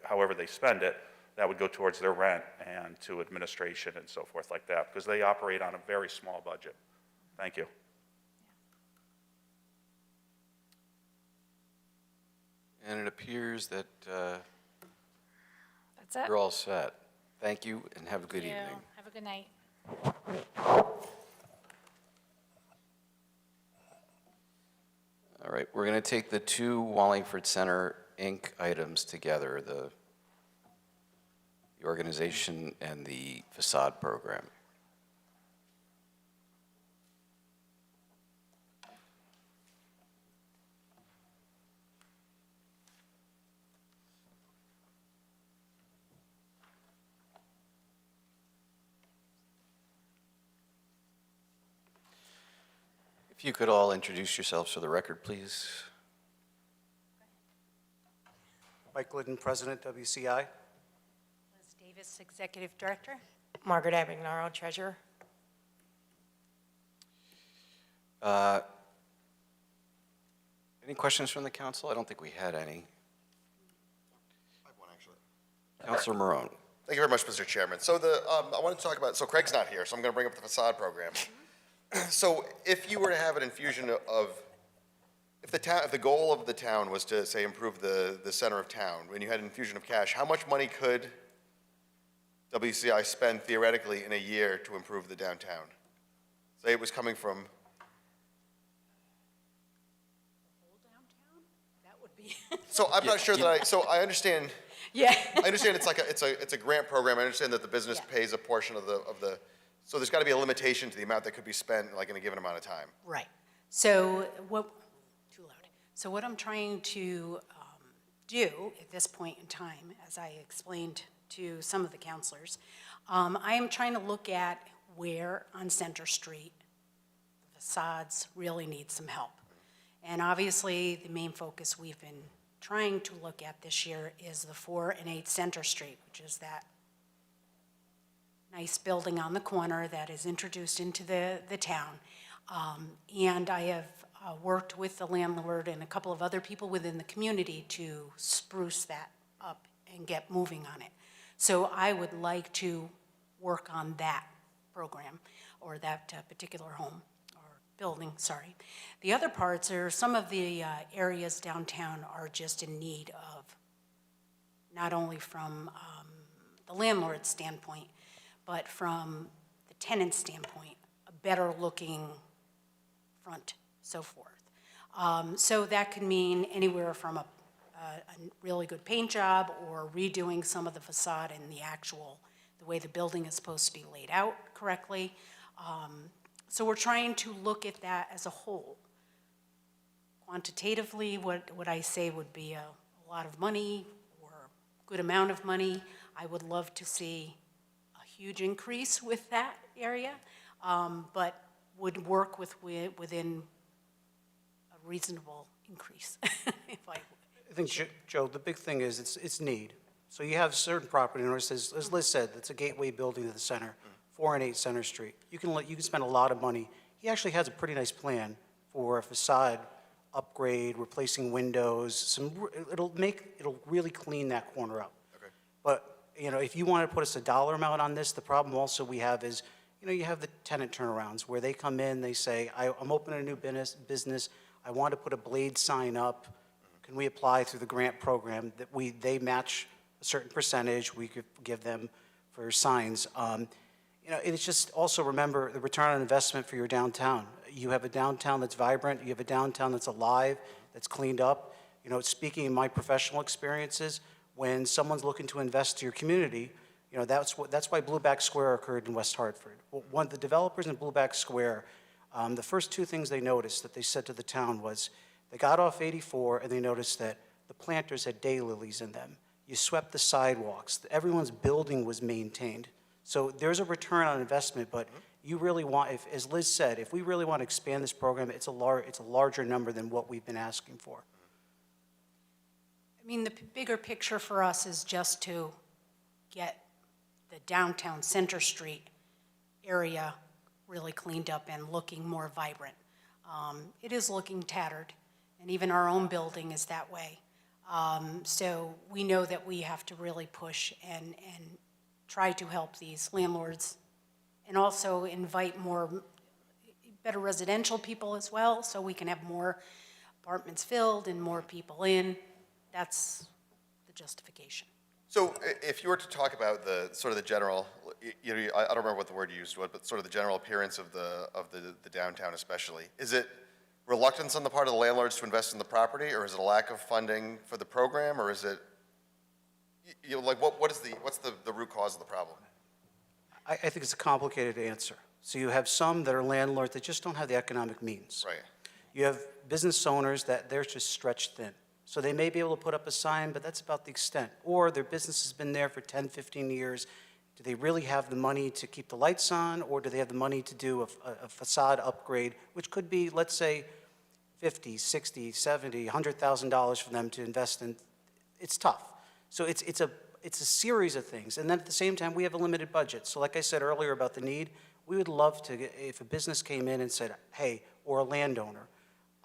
however they spend it, that would go towards their rent and to administration and so forth like that, because they operate on a very small budget. Thank you. And it appears that That's it. you're all set. Thank you, and have a good Thank you. evening. Have a good night. All right, we're going to take the two Wallingford Center, Inc. items together, the organization and the facade program. If you could all introduce yourselves for the record, please. Mike Glidden, President, WCI. Liz Davis, Executive Director. Margaret Abagnaro, Treasurer. Any questions from the council? I don't think we had any. I have one, actually. Councilor Marone. Thank you very much, Mr. Chairman. So I want to talk about, so Craig's not here, so I'm going to bring up the facade program. So if you were to have an infusion of, if the goal of the town was to, say, improve the center of town, when you had an infusion of cash, how much money could WCI spend theoretically in a year to improve the downtown? Say it was coming from. So I'm not sure that so I understand. Yeah. I understand it's a grant program. I understand that the business pays a portion of the, so there's got to be a limitation to the amount that could be spent like in a given amount of time. Right. So what I'm trying to do at this point in time, as I explained to some of the counselors, I am trying to look at where on Center Street the facades really need some help. And obviously, the main focus we've been trying to look at this year is the 4 and 8 Center Street, which is that nice building on the corner that is introduced into the town. And I have worked with the landlord and a couple of other people within the community to spruce that up and get moving on it. So I would like to work on that program or that particular home or building, sorry. The other parts are some of the areas downtown are just in need of, not only from the landlord's standpoint, but from the tenant's standpoint, a better looking front, so forth. So that could mean anywhere from a really good paint job or redoing some of the facade and the way the building is supposed to be laid out correctly. So we're trying to look at that as a whole. Quantitatively, what I say would be a lot of money or a good amount of money. I would love to see a huge increase with that area, but would work within a reasonable increase, if I I think, Joe, the big thing is it's need. So you have certain property owners, as Liz said, it's a gateway building to the center, 4 and 8 Center Street. You can spend a lot of money. He actually has a pretty nice plan for a facade upgrade, replacing windows, it'll really clean that corner up. Okay. But, if you want to put us a dollar amount on this, the problem also we have is, you have the tenant turnarounds where they come in, they say, I'm opening a new business, I want to put a blade sign up. Can we apply through the grant program that they match a certain percentage we could give them for signs? It's just also remember the return on investment for your downtown. You have a downtown that's vibrant, you have a downtown that's alive, that's cleaned up. Speaking of my professional experiences, when someone's looking to invest to your community, that's why Blueback Square occurred in West Hartford. One of the developers in Blueback Square, the first 2 things they noticed that they said to the town was, they got off 84 and they noticed that the planters had daylilies in them. You swept the sidewalks. Everyone's building was maintained. So there's a return on investment, but you really want, as Liz said, if we really want to expand this program, it's a larger number than what we've been asking for. I mean, the bigger picture for us is just to get the downtown Center Street area really cleaned up and looking more vibrant. It is looking tattered, and even our own building is that way. So we know that we have to really push and try to help these landlords and also invite better residential people as well, so we can have more apartments filled and more people in. That's the justification. So if you were to talk about the sort of the general, I don't remember what the word you used was, but sort of the general appearance of the downtown especially, is it reluctance on the part of the landlords to invest in the property, or is it a lack of funding for the program, or is it, what's the root cause of the problem? I think it's a complicated answer. So you have some that are landlords that just don't have the economic means. Right. You have business owners that they're just stretched thin. So they may be able to put up a sign, but that's about the extent. Or their business has been there for 10, 15 years. Do they really have the money to keep the lights on, or do they have the money to do a facade upgrade, which could be, let's say, $50, $60, $70, $100,000 for them to invest in? It's tough. So it's a series of things. And then at the same time, we have a limited budget. So like I said earlier about the need, we would love to, if a business came in and said, hey, or a landowner,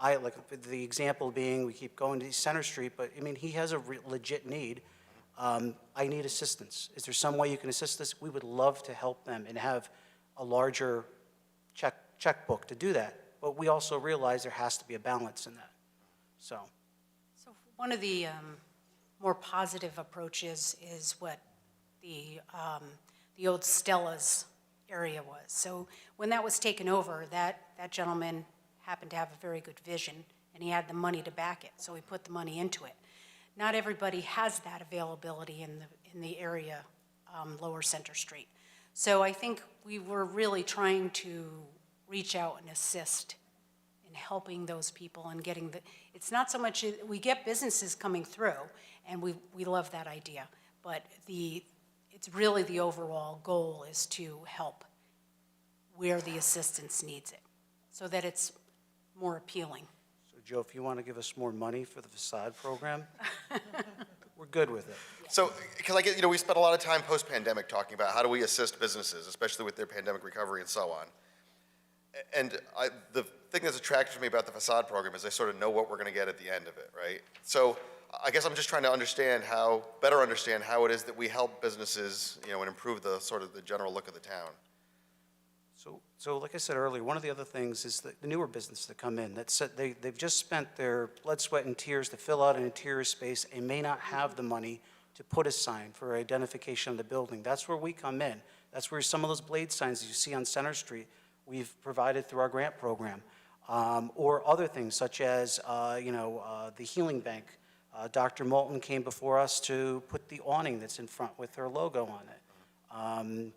like the example being, we keep going to Center Street, but I mean, he has a legit need. I need assistance. Is there some way you can assist us? We would love to help them and have a larger checkbook to do that. But we also realize there has to be a balance in that. So one of the more positive approaches is what the old Stella's area was. So when that was taken over, that gentleman happened to have a very good vision, and he had the money to back it, so he put the money into it. Not everybody has that availability in the area, Lower Center Street. So I think we were really trying to reach out and assist in helping those people and getting it's not so much, we get businesses coming through, and we love that idea, but it's really the overall goal is to help where the assistance needs it, so that it's more appealing. So Joe, if you want to give us more money for the facade program, we're good with it. So, because I get, we spent a lot of time post-pandemic talking about how do we assist businesses, especially with their pandemic recovery and so on. And the thing that's attractive to me about the facade program is I sort of know what we're going to get at the end of it, right? So I guess I'm just trying to better understand how it is that we help businesses, and improve the sort of the general look of the town. So like I said earlier, one of the other things is that the newer businesses that come in, they've just spent their blood, sweat, and tears to fill out an interior space and may not have the money to put a sign for identification of the building. That's where we come in. That's where some of those blade signs that you see on Center Street, we've provided through our grant program. Or other things such as, the Healing Bank. Dr. Moulton came before us to put the awning that's in front with her logo on it.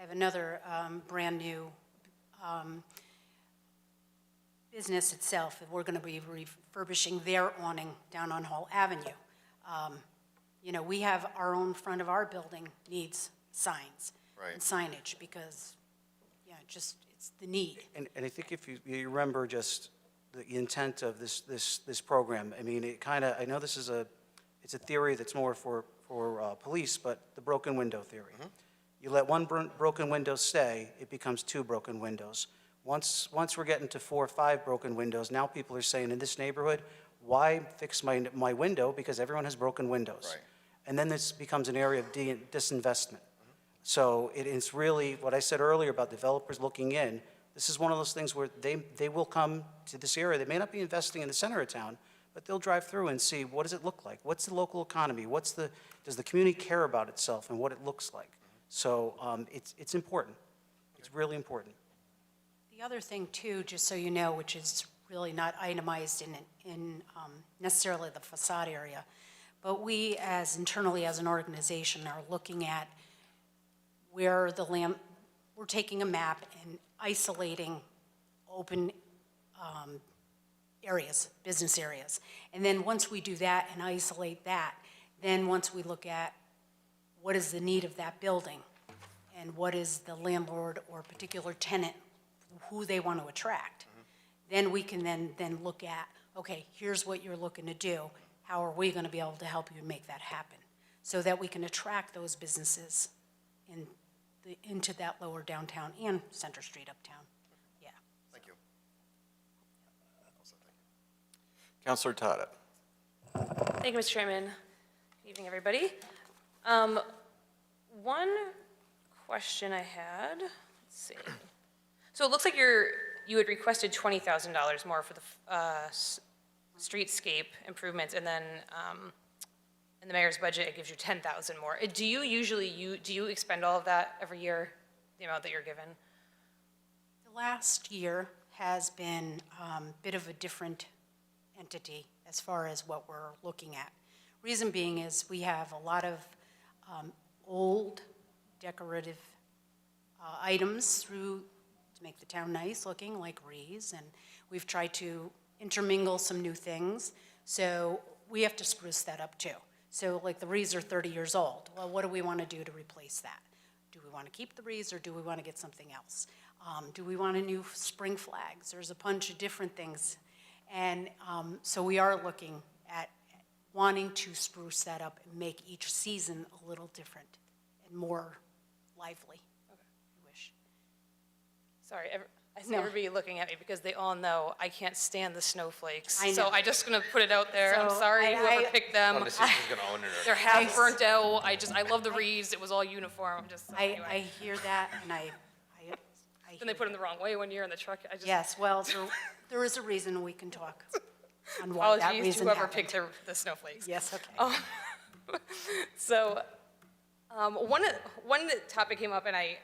I have another brand new business itself. We're going to be refurbishing their awning down on Hall Avenue. We have our own front of our building needs signs and signage because it's the need. And I think if you remember just the intent of this program, I mean, it kind of, I know this is it's a theory that's more for police, but the broken window theory. You let one broken window stay, it becomes 2 broken windows. Once we're getting to 4 or 5 broken windows, now people are saying, in this neighborhood, why fix my window? Because everyone has broken windows. Right. And then this becomes an area of disinvestment. So it's really, what I said earlier about developers looking in, this is one of those things where they will come to this area. They may not be investing in the center of town, but they'll drive through and see, what does it look like? What's the local economy? Does the community care about itself and what it looks like? So it's important. It's really important. The other thing too, just so you know, which is really not itemized in necessarily the facade area, but we internally as an organization are looking at where we're taking a map and isolating open areas, business areas. And then once we do that and isolate that, then once we look at what is the need of that building and what is the landlord or particular tenant, who they want to attract, then we can then look at, okay, here's what you're looking to do. How are we going to be able to help you make that happen? So that we can attract those businesses into that lower downtown and Center Street uptown. Yeah. Thank you. Councilor Tata. Thank you, Mr. Chairman. Good evening, everybody. One question I had, let's see. So it looks like you had requested $20,000 more for the streetscape improvements, and then in the mayor's budget, it gives you $10,000 more. Do you usually, do you expend all of that every year, the amount that you're given? The last year has been a bit of a different entity as far as what we're looking at. Reason being is we have a lot of old decorative items to make the town nice looking, like wreaths, and we've tried to intermingle some new things. So we have to spruce that up too. So like the wreaths are 30 years old. Well, what do we want to do to replace that? Do we want to keep the wreaths or do we want to get something else? Do we want a new spring flags? There's a bunch of different things. And so we are looking at wanting to spruce that up and make each season a little different and more lively. Okay. I wish. Sorry, I see No. everybody looking at me because they all know I can't stand the snowflakes. I So know. I'm just gonna put it out there. I'm So sorry, whoever picked them. Oh, the city's gonna own it. They're half burnt out. I love the wreaths. It was all uniform. Anyway. I hear that and I Then they put it in the wrong way one year in the truck. yes, well, there is a reason we can talk on why that Apologies to reason whoever happened. picked the snowflakes. Yes, okay. So, one topic came up, and I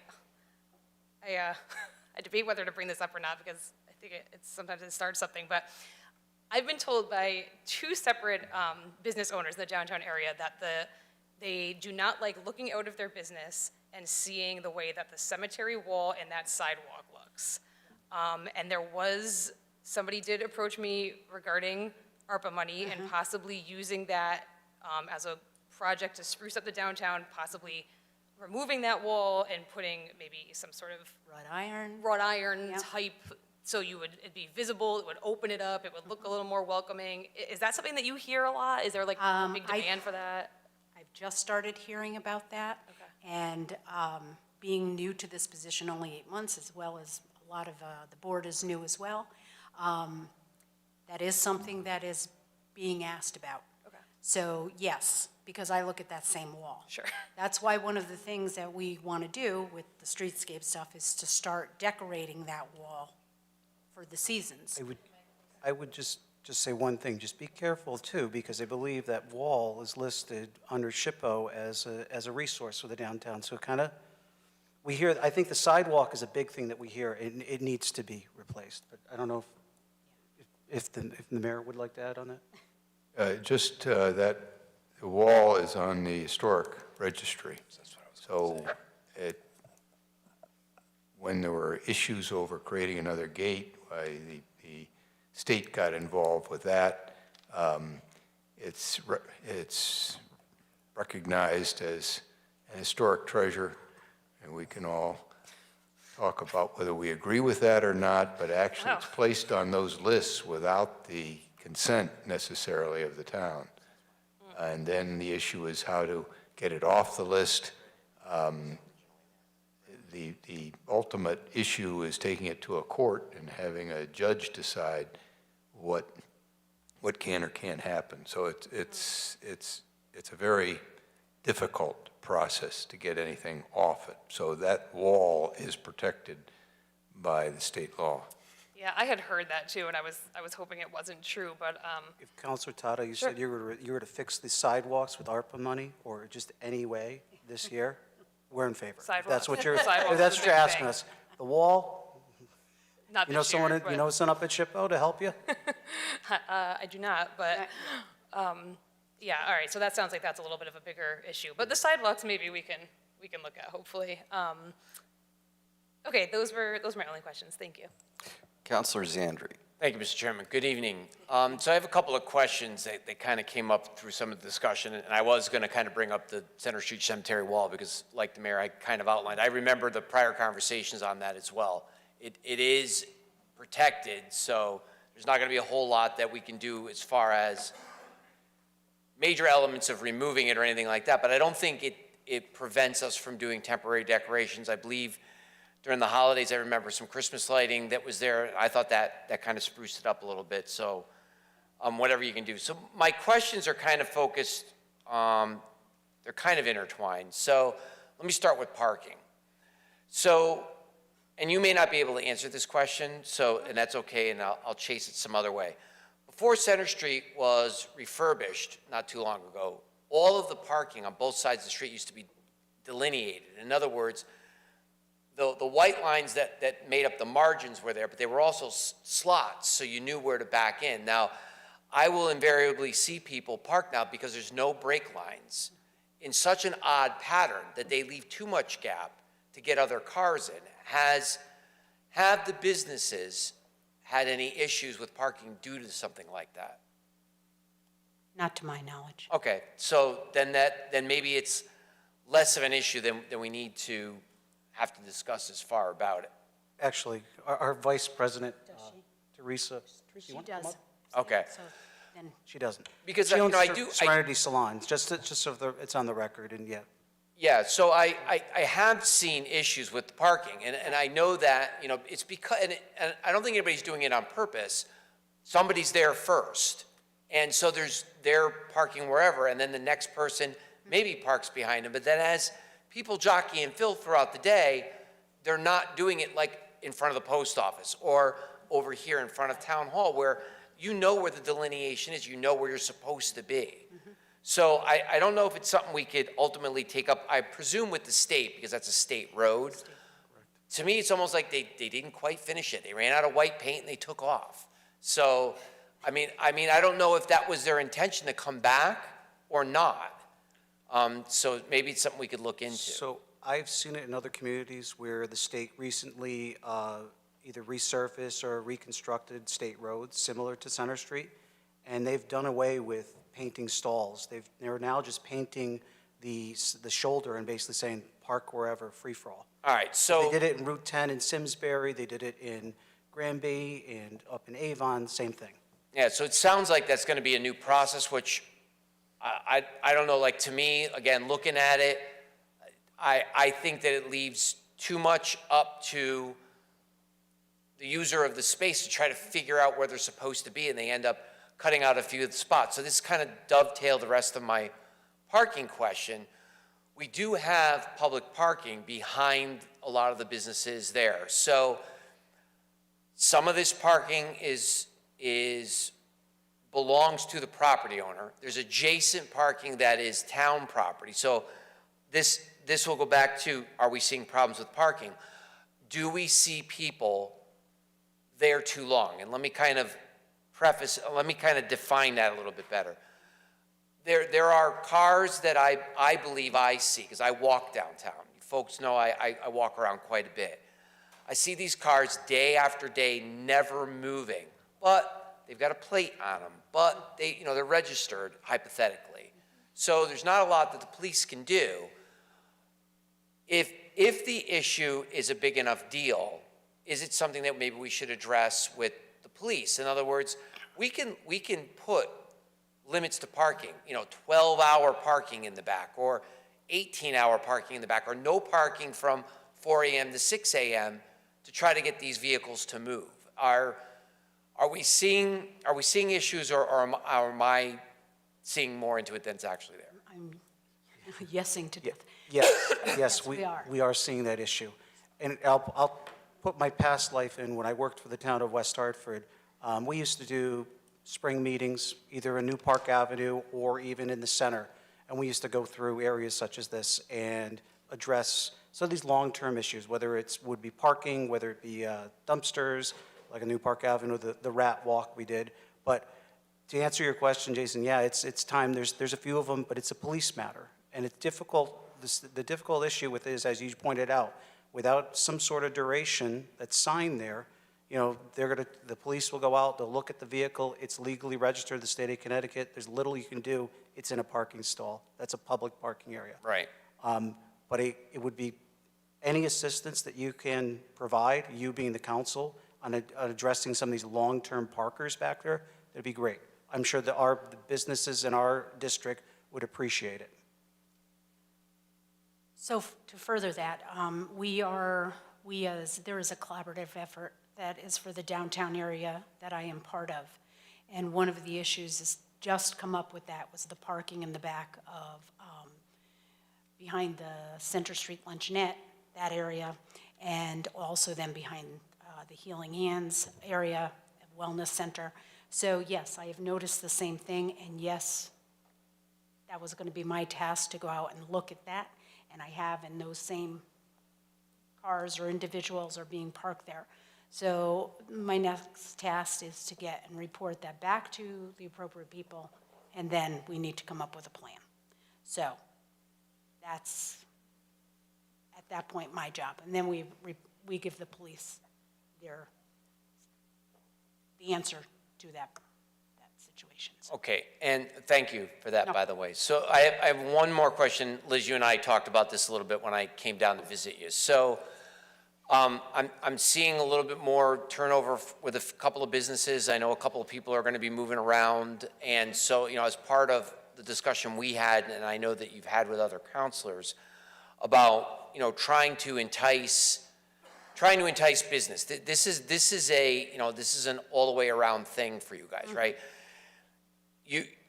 debate whether to bring this up or not because I think it's sometimes it starts something. But I've been told by 2 separate business owners in the downtown area that they do not like looking out of their business and seeing the way that the cemetery wall and that sidewalk looks. And somebody did approach me regarding ARPA money and possibly using that as a project to spruce up the downtown, possibly removing that wall and putting maybe some sort of wrought iron Yep. type, so it'd be visible, it would open it up, it would look a little more welcoming. Is that something that you hear a lot? Is there like a big demand for that? I've just started hearing about that. Okay. And being new to this position only 8 months, as well as a lot of the board is new as well, that is something that is being asked about. Okay. So yes, because I look at that same wall. Sure. That's why one of the things that we want to do with the streetscape stuff is to start decorating that wall for the seasons. I would just say one thing, just be careful too, because I believe that wall is listed under SHPO as a resource for the downtown. So kind of, we hear, I think the sidewalk is a big thing that we hear, it needs to be replaced. But I don't know if the mayor would like to add on that? That the wall is on the historic registry. So when there were issues over creating another gate, the state got involved with that. It's recognized as a historic treasure, and we can all talk about whether we agree with that or not, but actually it's placed on those lists without the consent necessarily of the town. And then the issue is how to get it off the list. The ultimate issue is taking it to a court and having a judge decide what can or can't happen. So it's a very difficult process to get anything off it. So that wall is protected by the state law. Yeah, I had heard that too, and I was hoping it wasn't true, but, If Counselor Tata, you Sure. said you were to fix the sidewalks with ARPA money, or just any way this year, we're in favor. If Sidewalks. That's what you're, Sidewalks if that's is what a you're big asking thing. us. The wall, not you know this year, someone, but- you know someone up at SHPO to help you? I do not, but, yeah, all right, so that sounds like that's a little bit of a bigger issue. But the sidewalks, maybe we can look at, hopefully. Okay, those were my only questions, thank you. Counselor Zandri. Thank you, Mr. Chairman. Good evening. So I have a couple of questions that kind of came up through some of the discussion, and I was going to kind of bring up the Center Street Cemetery wall because, like the mayor, I kind of outlined. I remember the prior conversations on that as well. It is protected, so there's not going to be a whole lot that we can do as far as major elements of removing it or anything like that, but I don't think it prevents us from doing temporary decorations. I believe during the holidays, I remember some Christmas lighting that was there. I thought that kind of spruced it up a little bit, so whatever you can do. So my questions are kind of focused, they're kind of intertwined. So let me start with parking. So, and you may not be able to answer this question, and that's okay, and I'll chase it some other way. Before Center Street was refurbished not too long ago, all of the parking on both sides of the street used to be delineated. In other words, the white lines that made up the margins were there, but they were also slots, so you knew where to back in. Now, I will invariably see people park now because there's no brake lines in such an odd pattern that they leave too much gap to get other cars in. Have the businesses had any issues with parking due to something like that? Not to my knowledge. Okay, so then maybe it's less of an issue than we need to have to discuss as far about it. Actually, our Vice President, Teresa. She you want to come does. up? Okay. So then, She doesn't. Because, She you owns know, I do- Serenity Salon, just so it's on the record, and yeah. Yeah, so I have seen issues with the parking, and I know that, you know, it's because, and I don't think anybody's doing it on purpose. Somebody's there first, and so they're parking wherever, and then the next person maybe parks behind them, but then as people jockey and fill throughout the day, they're not doing it like in front of the post office or over here in front of Town Hall where you know where the delineation is, you know where you're supposed to be. So I don't know if it's something we could ultimately take up, I presume with the state, because that's a state road. To me, it's almost like they didn't quite finish it. They ran out of white paint and they took off. So, I mean, I don't know if that was their intention to come back or not. So maybe it's something we could look into. So I've seen it in other communities where the state recently either resurfaced or reconstructed state roads similar to Center Street, and they've done away with painting stalls. They're now just painting the shoulder and basically saying park wherever, free for all. All right, so. They did it in Route 10 in Simsbury, they did it in Granby, and up in Avon, same thing. Yeah, so it sounds like that's going to be a new process, which I don't know, like to me, again, looking at it, I think that it leaves too much up to the user of the space to try to figure out where they're supposed to be, and they end up cutting out a few of the spots. So this kind of dovetailed the rest of my parking question. We do have public parking behind a lot of the businesses there. So some of this parking belongs to the property owner. There's adjacent parking that is town property. So this will go back to, are we seeing problems with parking? Do we see people there too long? And let me kind of define that a little bit better. There are cars that I believe I see, because I walk downtown. You folks know I walk around quite a bit. I see these cars day after day never moving, but they've got a plate on them, but they're registered, hypothetically. So there's not a lot that the police can do. If if the issue is a big enough deal, is it something that maybe we should address with the police? In other words, we can put limits to parking, 12-hour parking in the back, or 18-hour parking in the back, or no parking from 4 a.m. to 6 a.m. to try to get these vehicles to move. Are we seeing issues, or am I seeing more into it than it's actually there? I'm yesing to death. Yes, we are. we are seeing that issue. And I'll put my past life in. When I worked for the town of West Hartford, we used to do spring meetings, either in New Park Avenue or even in the center. And we used to go through areas such as this and address some of these long-term issues, whether it would be parking, whether it be dumpsters, like a New Park Avenue, the rat walk we did. But to answer your question, Jason, yeah, it's time. There's a few of them, but it's a police matter. And it's difficult. The difficult issue with it is, as you pointed out, without some sort of duration that's signed there, the police will go out, they'll look at the vehicle, it's legally registered in the state of Connecticut, there's little you can do, it's in a parking stall. That's a public parking area. Right. But it would be any assistance that you can provide, you being the council, on addressing some of these long-term parkers back there, that'd be great. I'm sure that the businesses in our district would appreciate it. So to further that, there is a collaborative effort that is for the downtown area that I am part of. And one of the issues that's just come up with that was the parking in the back of, behind the Center Street Luncheonette, that area, and also then behind the Healing Hands area, Wellness Center. So yes, I have noticed the same thing, and yes, that was going to be my task to go out and look at that, and I have, and those same cars or individuals are being parked there. So my next task is to get and report that back to the appropriate people, and then we need to come up with a plan. So that's, at that point, my job. And then we give the police the answer to that situation. So. Okay, and thank you for that, by the way. So I have one more question. Liz, you and I talked about this a little bit when I came down to visit you. So I'm seeing a little bit more turnover with a couple of businesses. I know a couple of people are going to be moving around. And so, as part of the discussion we had, and I know that you've had with other counselors, about, trying to entice business. This is an all the way around thing for you guys, right?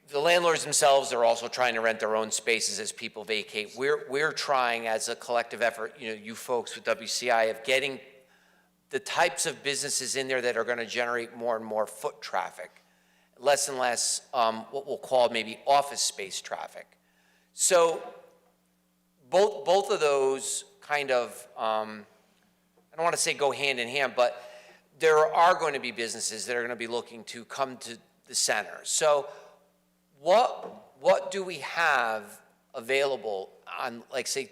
The landlords themselves are also trying to rent their own spaces as people vacate. We're trying as a collective effort, you folks with WCI, of getting the types of businesses in there that are going to generate more and more foot traffic, less and less what we'll call maybe office space traffic. So both of those kind of, I don't want to say go hand in hand, but there are going to be businesses that are going to be looking to come to the center. So what do we have available on, like, say,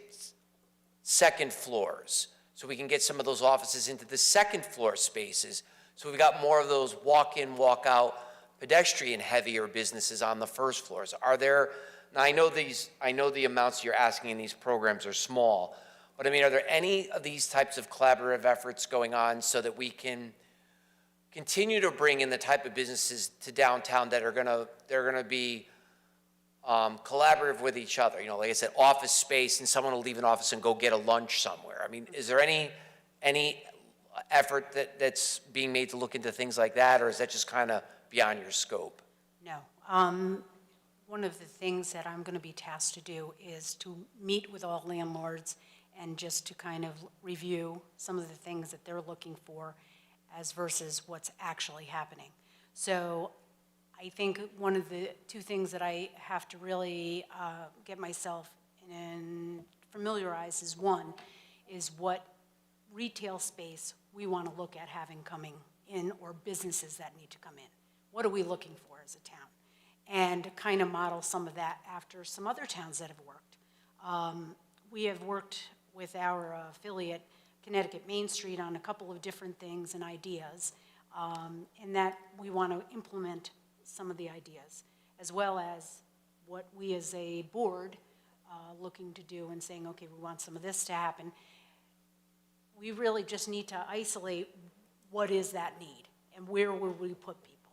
second floors, so we can get some of those offices into the second floor spaces, so we've got more of those walk-in, walk-out, pedestrian heavier businesses on the first floors? Are there, now I know the amounts you're asking in these programs are small, but I mean, are there any of these types of collaborative efforts going on so that we can continue to bring in the type of businesses to downtown that are gonna be collaborative with each other? Like I said, office space, and someone will leave an office and go get a lunch somewhere. I mean, is there any effort that's being made to look into things like that, or is that just kind of beyond your scope? No. One of the things that I'm going to be tasked to do is to meet with all landlords and just to kind of review some of the things that they're looking for as versus what's actually happening. So I think one of the two things that I have to really get myself and familiarize is, one, is what retail space we want to look at having coming in, or businesses that need to come in. What are we looking for as a town? And kind of model some of that after some other towns that have worked. We have worked with our affiliate, Connecticut Main Street, on a couple of different things and ideas, and that we want to implement some of the ideas, as well as what we as a board looking to do and saying, okay, we want some of this to happen. we really just need to isolate what is that need and where would we put people,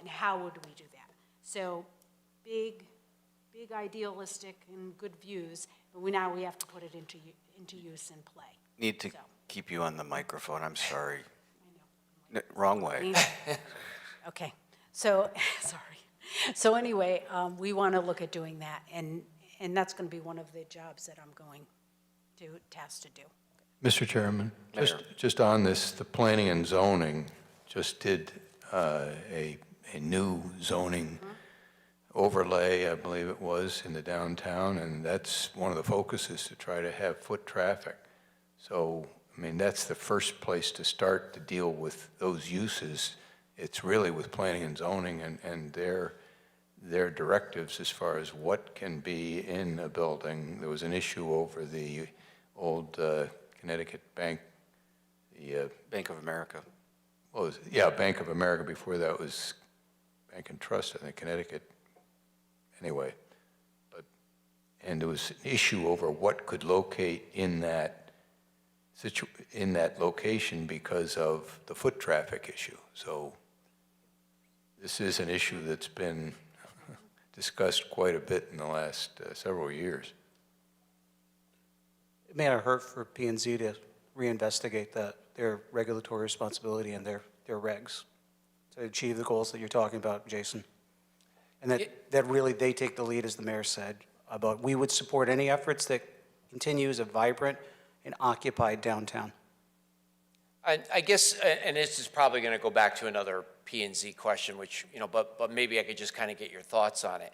and how would we do that. So big idealistic and good views, but now we have to put it into use and play. Need to keep you on the microphone, I'm sorry. Wrong way. Okay, so, sorry. So anyway, we want to look at doing that, and that's going to be one of the jobs that I'm going to task to do. Mr. Chairman, Mayor. just on this, the planning and zoning just did a new zoning overlay, I believe it was, in the downtown, and that's one of the focuses, to try to have foot traffic. So, I mean, that's the first place to start to deal with those uses. It's really with planning and zoning and their directives as far as what can be in a building. There was an issue over the old Connecticut Bank, the Bank of America. Well, yeah, Bank of America. Before that was Bank and Trust, I think, Connecticut. Anyway, and there was an issue over what could locate in that location because of the foot traffic issue. So this is an issue that's been discussed quite a bit in the last several years. It may not hurt for P&Z to reinvestigate that, their regulatory responsibility and their regs to achieve the goals that you're talking about, Jason. And that really, they take the lead, as the mayor said, about we would support any efforts that continues a vibrant and occupied downtown. I guess, and this is probably going to go back to another P&Z question, which, but maybe I could just kind of get your thoughts on it.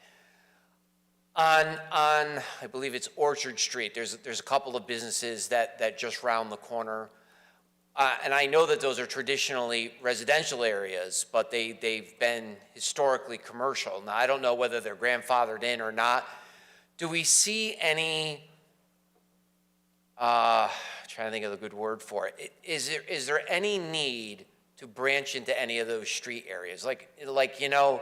On I believe it's Orchard Street, there's a couple of businesses that just round the corner. And I know that those are traditionally residential areas, but they've been historically commercial. Now, I don't know whether they're grandfathered in or not. Do we see any, trying to think of the good word for it, is there any need to branch into any of those street areas? Like I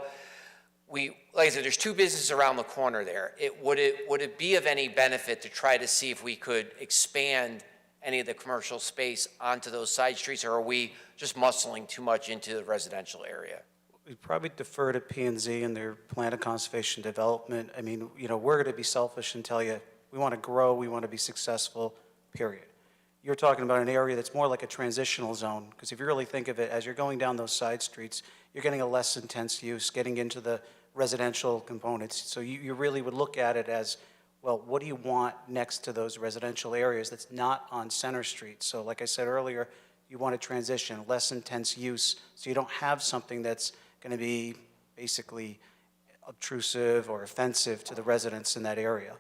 said, there's two businesses around the corner there. Would it be of any benefit to try to see if we could expand any of the commercial space onto those side streets, or are we just muscling too much into the residential area? We probably defer to P&Z and their plan of conservation development. I mean, we're going to be selfish and tell you, we want to grow, we want to be successful, period. You're talking about an area that's more like a transitional zone, because if you really think of it, as you're going down those side streets, you're getting a less intense use, getting into the residential components. So you really would look at it as, well, what do you want next to those residential areas that's not on Center Street? So like I said earlier, you want to transition, less intense use, so you don't have something that's going to be basically obtrusive or offensive to the residents in that area.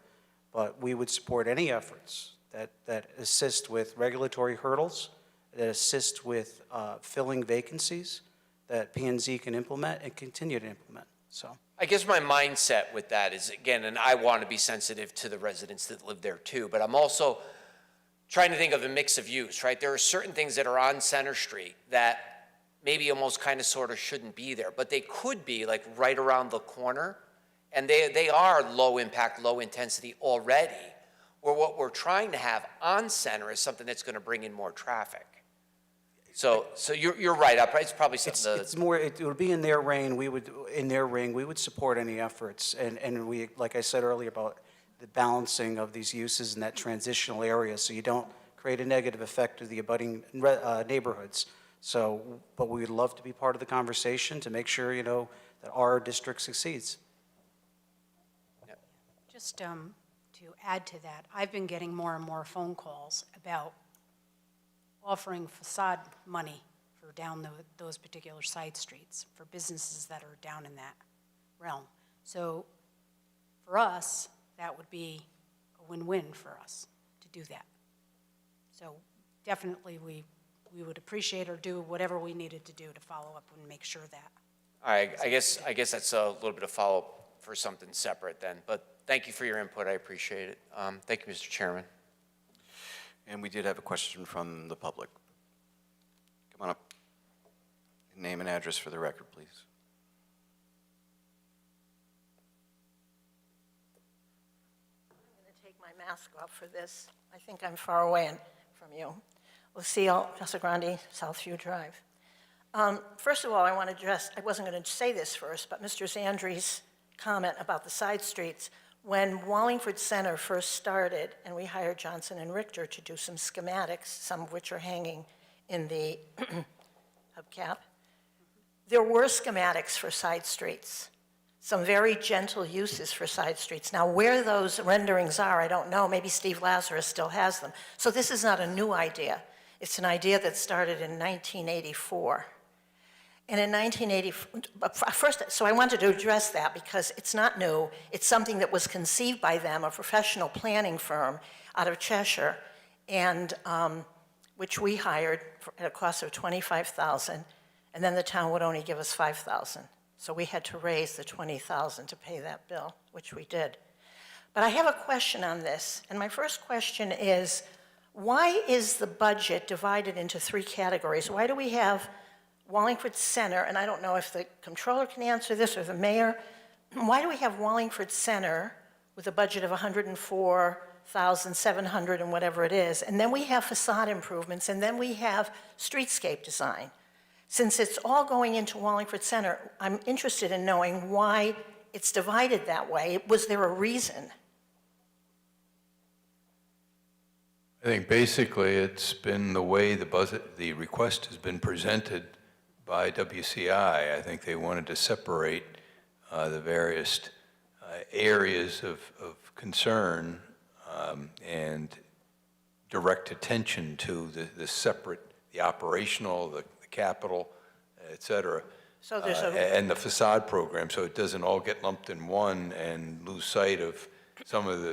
But we would support any efforts that assist with regulatory hurdles, that assist with filling vacancies that P&Z can implement and continue to implement. So I guess my mindset with that is, again, and I want to be sensitive to the residents that live there too, but I'm also trying to think of a mix of use, right? There are certain things that are on Center Street that maybe almost kind of sort of shouldn't be there, but they could be like right around the corner, and they are low impact, low intensity already, where what we're trying to have on Center is something that's going to bring in more traffic. So you're right. It's probably something. It's more. It would be in their ring. We would support any efforts, and we, like I said earlier, about the balancing of these uses in that transitional area, so you don't create a negative effect to the abutting neighborhoods. So, but we would love to be part of the conversation to make sure that our district succeeds. Yep. Just to add to that, I've been getting more and more phone calls about offering facade money for down those particular side streets for businesses that are down in that realm. So for us, that would be a win-win for us to do that. So definitely we would appreciate or do whatever we needed to do to follow up and make sure that. All right, I guess that's a little bit of follow-up for something separate then, but thank you for your input. I appreciate it. Thank you, Mr. Chairman. And we did have a question from the public. Come on up. Name and address for the record, please. I'm going to take my mask off for this. I think I'm far away from you. Lucille Casagrande, Southview Drive. First of all, I want to address, I wasn't going to say this first, but Mr. Zandri's comment about the side streets. When Wallingford Center first started, and we hired Johnson and Richter to do some schematics, some of which are hanging in the hubcap, there were schematics for side streets, some very gentle uses for side streets. Now, where those renderings are, I don't know. Maybe Steve Lazarus still has them. So this is not a new idea. It's an idea that started in 1984. And in 1984, first, so I wanted to address that because it's not new. It's something that was conceived by them, a professional planning firm out of Cheshire, and which we hired at a cost of $25,000, and then the town would only give us $5,000. So we had to raise the $20,000 to pay that bill, which we did. But I have a question on this, and my first question is, why is the budget divided into three categories? Why do we have Wallingford Center, and I don't know if the controller can answer this or the mayor, why do we have Wallingford Center with a budget of $104,700 and whatever it is, and then we have facade improvements, and then we have streetscape design? Since it's all going into Wallingford Center, I'm interested in knowing why it's divided that way. Was there a reason? I think basically it's been the way the request has been presented by WCI. I think they wanted to separate the various areas of concern and direct attention to the separate, the operational, the capital, et cetera, So there's and the facade program, so it doesn't all get lumped in one and lose sight of some of the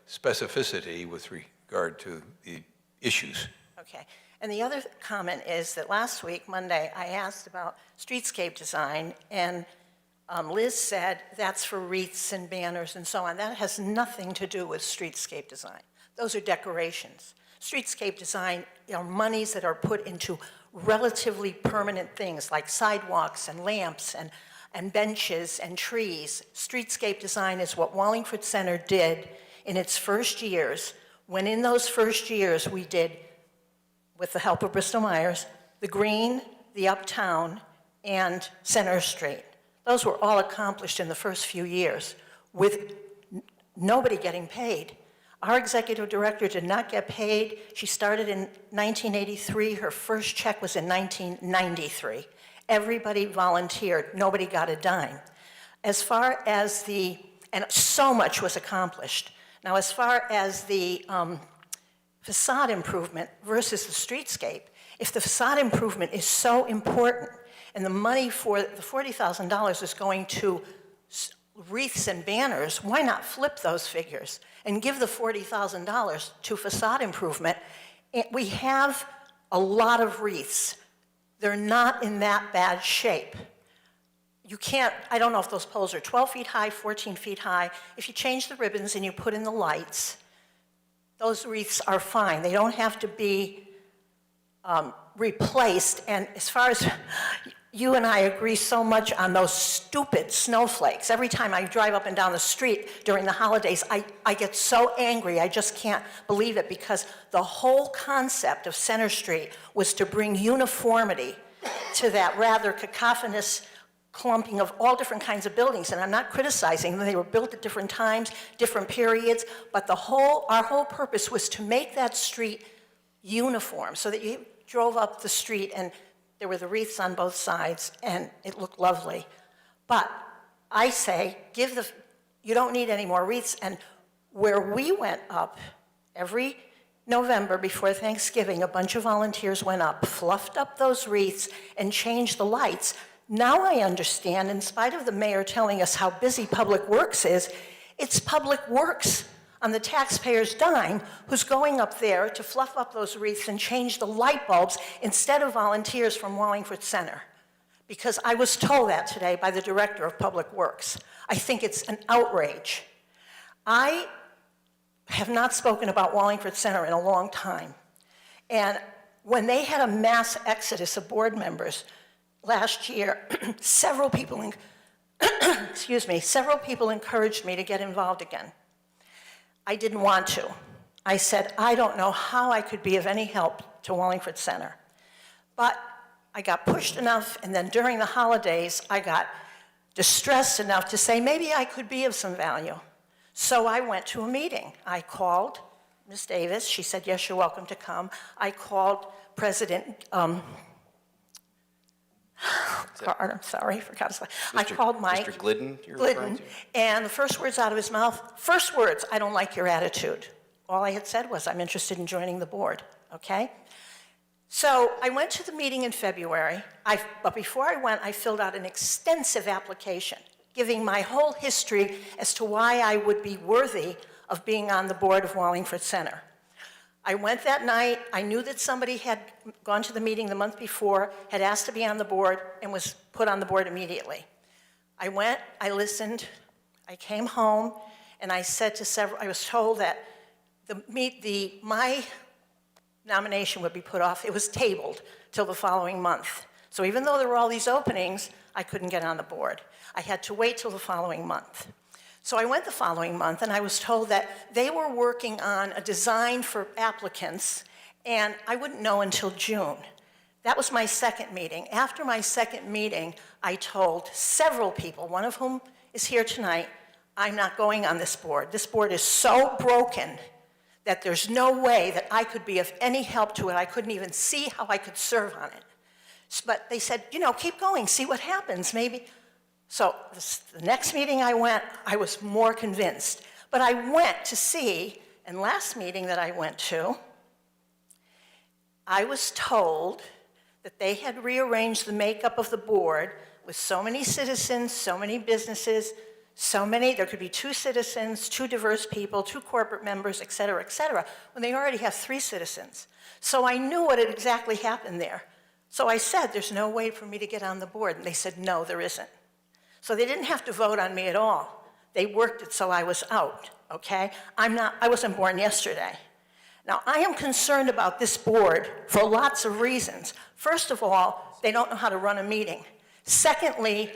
specificity with regard to the issues. Okay. And the other comment is that last week, Monday, I asked about streetscape design, and Liz said that's for wreaths and banners and so on. That has nothing to do with streetscape design. Those are decorations. Streetscape design are monies that are put into relatively permanent things like sidewalks and lamps and benches and trees. Streetscape design is what Wallingford Center did in its first years, when in those first years we did, with the help of Bristol Myers, the Green, the Uptown, and Center Street. Those were all accomplished in the first few years with nobody getting paid. Our executive director did not get paid. She started in 1983. Her first check was in 1993. Everybody volunteered. Nobody got a dime. As far as and so much was accomplished. Now, as far as the facade improvement versus the streetscape, if the facade improvement is so important and the money for the $40,000 is going to wreaths and banners, why not flip those figures and give the $40,000 to facade improvement? We have a lot of wreaths. They're not in that bad shape. You can't, I don't know if those poles are 12 feet high, 14 feet high. If you change the ribbons and you put in the lights, those wreaths are fine. They don't have to be replaced. And as far as you and I agree so much on those stupid snowflakes. Every time I drive up and down the street during the holidays, I get so angry. I just can't believe it, because the whole concept of Center Street was to bring uniformity to that rather cacophonous clumping of all different kinds of buildings. And I'm not criticizing them. They were built at different times, different periods, but our whole purpose was to make that street uniform so that you drove up the street and there were the wreaths on both sides, and it looked lovely. But I say, you don't need any more wreaths. And where we went up, every November before Thanksgiving, a bunch of volunteers went up, fluffed up those wreaths, and changed the lights. Now I understand, in spite of the mayor telling us how busy Public Works is, it's Public Works on the taxpayer's dime who's going up there to fluff up those wreaths and change the light bulbs instead of volunteers from Wallingford Center. Because I was told that today by the director of Public Works. I think it's an outrage. I have not spoken about Wallingford Center in a long time. And when they had a mass exodus of board members last year, several people encouraged me to get involved again. I didn't want to. I said, I don't know how I could be of any help to Wallingford Center. But I got pushed enough, and then during the holidays, I got distressed enough to say maybe I could be of some value. So I went to a meeting. I called Ms. Davis. She said, yes, you're welcome to come. I called President Carter, I'm sorry, forgot his name. I called Mike. Mr. Glidden, you're referring to? And the first words out of his mouth, first words, I don't like your attitude. All I had said was, I'm interested in joining the board, okay? So I went to the meeting in February, but before I went, I filled out an extensive application, giving my whole history as to why I would be worthy of being on the board of Wallingford Center. I went that night. I knew that somebody had gone to the meeting the month before, had asked to be on the board, and was put on the board immediately. I went, I listened, I came home, and I said to several, I was told that my nomination would be put off. It was tabled till the following month. So even though there were all these openings, I couldn't get on the board. I had to wait till the following month. So I went the following month, and I was told that they were working on a design for applicants, and I wouldn't know until June. That was my second meeting. After my second meeting, I told several people, one of whom is here tonight, I'm not going on this board. This board is so broken that there's no way that I could be of any help to it. I couldn't even see how I could serve on it. But they said, you know, keep going, see what happens, maybe. So the next meeting I went, I was more convinced. But I went to see, and last meeting that I went to, I was told that they had rearranged the makeup of the board with so many citizens, so many businesses, there could be 2 citizens, 2 diverse people, 2 corporate members, et cetera, when they already have 3 citizens. So I knew what had exactly happened there. So I said, there's no way for me to get on the board. And they said, no, there isn't. So they didn't have to vote on me at all. They worked it so I was out, okay? I wasn't born yesterday. Now, I am concerned about this board for lots of reasons. First of all, they don't know how to run a meeting. Secondly,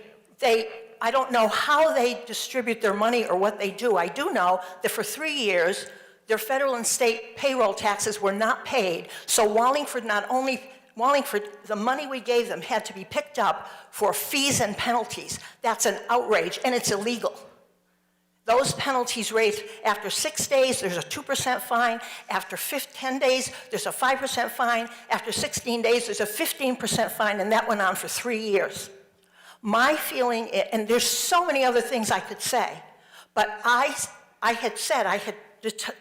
I don't know how they distribute their money or what they do. I do know that for 3 years, their federal and state payroll taxes were not paid. So Wallingford, the money we gave them had to be picked up for fees and penalties. That's an outrage, and it's illegal. Those penalties raised after 6 days, there's a 2% fine. After 10 days, there's a 5% fine. After 16 days, there's a 15% fine, and that went on for 3 years. My feeling, and there's so many other things I could say, but I had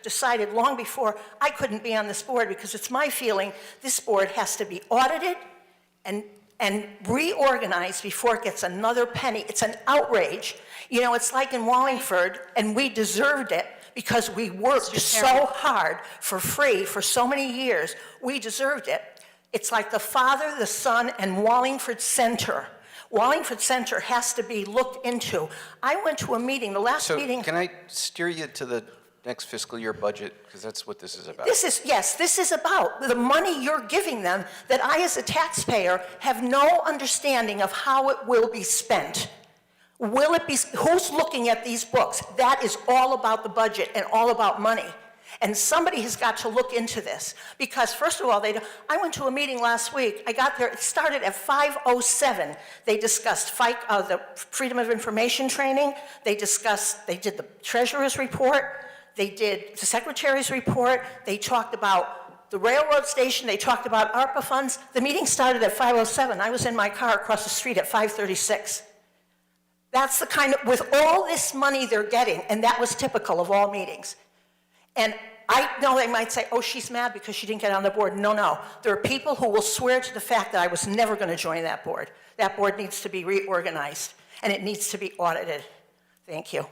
decided long before I couldn't be on this board because it's my feeling this board has to be audited and reorganized before it gets another penny. It's an outrage. You know, it's like in Wallingford, and we deserved it because we worked so hard for free for so many years. We deserved it. It's like the Father, the Son, and Wallingford Center. Wallingford Center has to be looked into. I went to a meeting, the last meeting. Can I steer you to the next fiscal year budget? Because that's what this is about. This is about the money you're giving them that I, as a taxpayer, have no understanding of how it will be spent. Will it be, who's looking at these books? That is all about the budget and all about money. And somebody has got to look into this. Because first of all, I went to a meeting last week. I got there, it started at 5:07. They discussed the Freedom of Information training. They did the Treasurer's report. They did the Secretary's report. They talked about the railroad station. They talked about ARPA funds. The meeting started at 5:07. I was in my car across the street at 5:36. That's the kind of, with all this money they're getting, and that was typical of all meetings. And I know they might say, oh, she's mad because she didn't get on the board. No. There are people who will swear to the fact that I was never going to join that board. That board needs to be reorganized, and it needs to be audited. Thank you.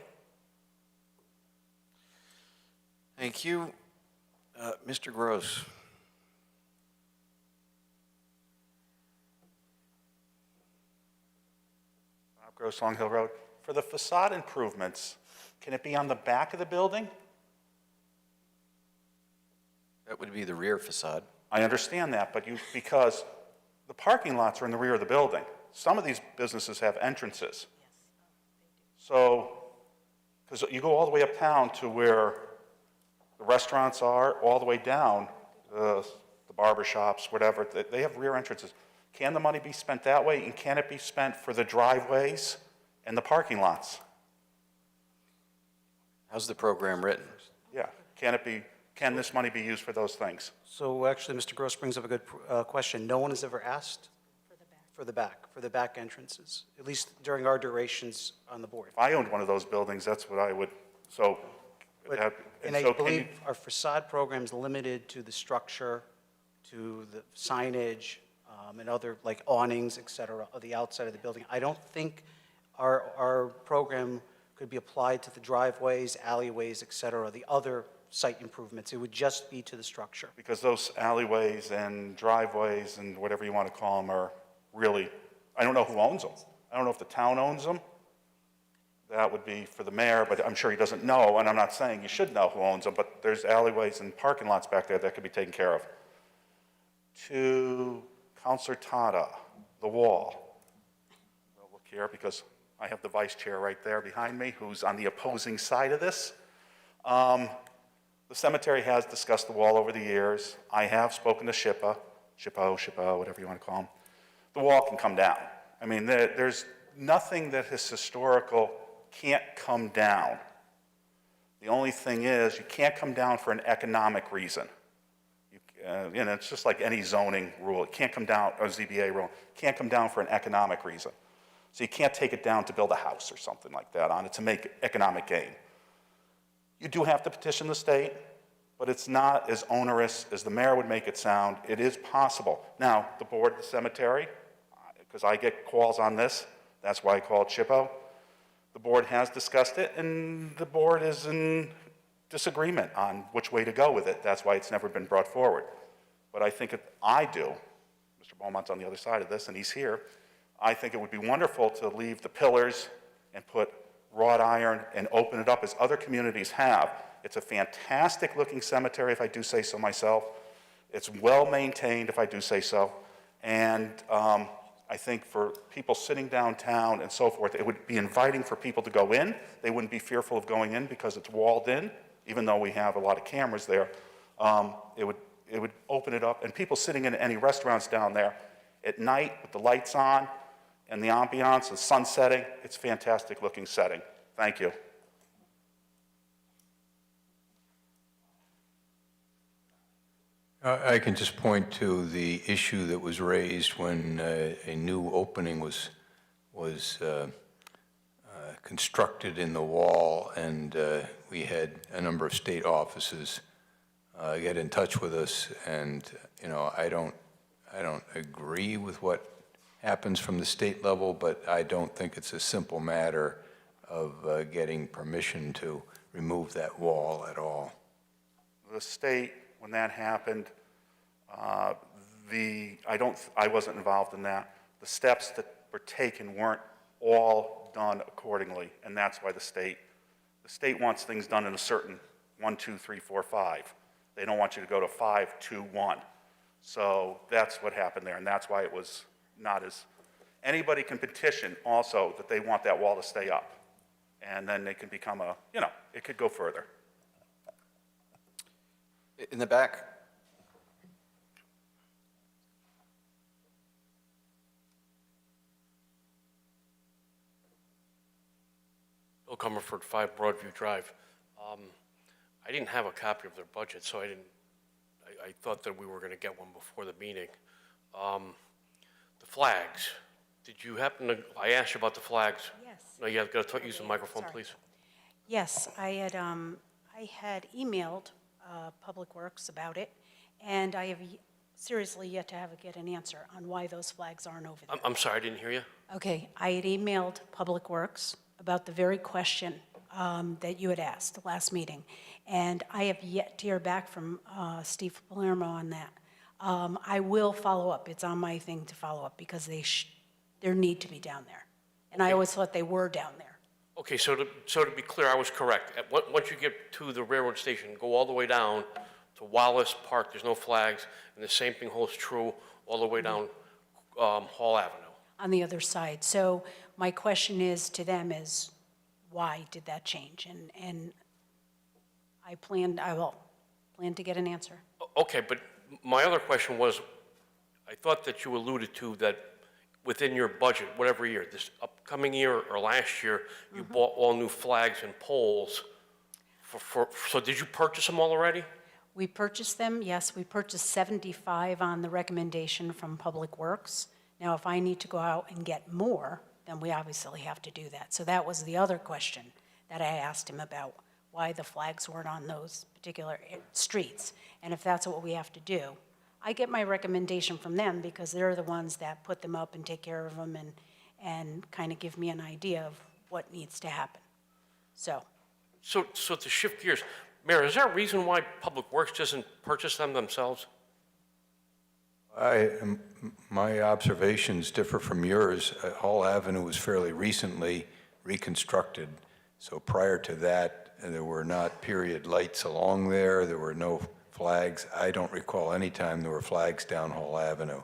Thank you. Mr. Gross. Bob Gross, Long Hill Road. For the facade improvements, can it be on the back of the building? That would be the rear facade. I understand that, but because the parking lots are in the rear of the building. Some of these businesses have entrances. So, because you go all the way uptown to where the restaurants are, all the way down, the barber shops, whatever, they have rear entrances. Can the money be spent that way, and can it be spent for the driveways and the parking lots? How's the program written? Yeah, can this money be used for those things? So actually, Mr. Gross brings up a good question. No one has ever asked? For the back entrances, at least during our durations on the board. If I owned one of those buildings, that's what I would, so. And I believe our facade program is limited to the structure, to the signage, and other, like awnings, et cetera, of the outside of the building. I don't think our program could be applied to the driveways, alleyways, et cetera, the other site improvements. It would just be to the structure. Because those alleyways and driveways and whatever you want to call them are really, I don't know who owns them. I don't know if the town owns them. That would be for the mayor, but I'm sure he doesn't know, and I'm not saying you should know who owns them, but there's alleyways and parking lots back there that could be taken care of. To Councilor Tata, the wall. Well, look here, because I have the vice chair right there behind me, who's on the opposing side of this. The cemetery has discussed the wall over the years. I have spoken to Shippo, whatever you want to call him. The wall can come down. I mean, there's nothing that is historical can't come down. The only thing is, you can't come down for an economic reason. You know, it's just like any zoning rule. It can't come down, or ZBA rule, can't come down for an economic reason. So you can't take it down to build a house or something like that on it to make economic gain. You do have to petition the state, but it's not as onerous as the mayor would make it sound. It is possible. Now, the board of the cemetery, because I get calls on this, that's why I called Shippo. The board has discussed it, and the board is in disagreement on which way to go with it. That's why it's never been brought forward. But I think if I do, Mr. Beaumont's on the other side of this, and he's here, I think it would be wonderful to leave the pillars and put wrought iron and open it up as other communities have. It's a fantastic looking cemetery, if I do say so myself. It's well maintained, if I do say so. And I think for people sitting downtown and so forth, it would be inviting for people to go in. They wouldn't be fearful of going in because it's walled in, even though we have a lot of cameras there. It would open it up, and people sitting in any restaurants down there at night with the lights on and the ambiance and sun setting, it's a fantastic looking setting. Thank you. I can just point to the issue that was raised when a new opening was constructed in the wall, and we had a number of state offices get in touch with us, and I don't agree with what happens from the state level, but I don't think it's a simple matter of getting permission to remove that wall at all. The state, when that happened, I wasn't involved in that. The steps that were taken weren't all done accordingly, and that's why the state wants things done in a certain 1, 2, 3, 4, 5. They don't want you to go to 5, 2, 1. So that's what happened there, and that's why it was not as, anybody can petition also that they want that wall to stay up. And then they can become it could go further. In the back. Bill Comerford, 5 Broadview Drive. I didn't have a copy of their budget, so I thought that we were going to get one before the meeting. The flags, did you happen to, I asked you about the flags. Yes. No, you have got to use the microphone, Sorry. please. Yes, I had emailed Public Works about it, and I have seriously yet to get an answer on why those flags aren't over there. I'm sorry, I didn't hear you. Okay, I had emailed Public Works about the very question that you had asked the last meeting, and I have yet to hear back from Steve Palermo on that. I will follow up. It's on my thing to follow up because they need to be down there, and I always thought they were down there. Okay, so to be clear, I was correct. Once you get to the railroad station, go all the way down to Wallace Park, there's no flags, and the same thing holds true all the way down Hall Avenue. On the other side. So my question is to them is, why did that change? And I will plan to get an answer. Okay, but my other question was, I thought that you alluded to that within your budget, whatever year, this upcoming year or last year, you bought all new flags and poles. So did you purchase them all already? We purchased them, yes, we purchased 75 on the recommendation from Public Works. Now, if I need to go out and get more, then we obviously have to do that. So that was the other question that I asked him about, why the flags weren't on those particular streets. And if that's what we have to do, I get my recommendation from them because they're the ones that put them up and take care of them and kind of give me an idea of what needs to happen. So to shift gears, Mayor, is there a reason why Public Works doesn't purchase them themselves? My observations differ from yours. Hall Avenue was fairly recently reconstructed, so prior to that, there were not period lights along there. There were no flags. I don't recall any time there were flags down Hall Avenue.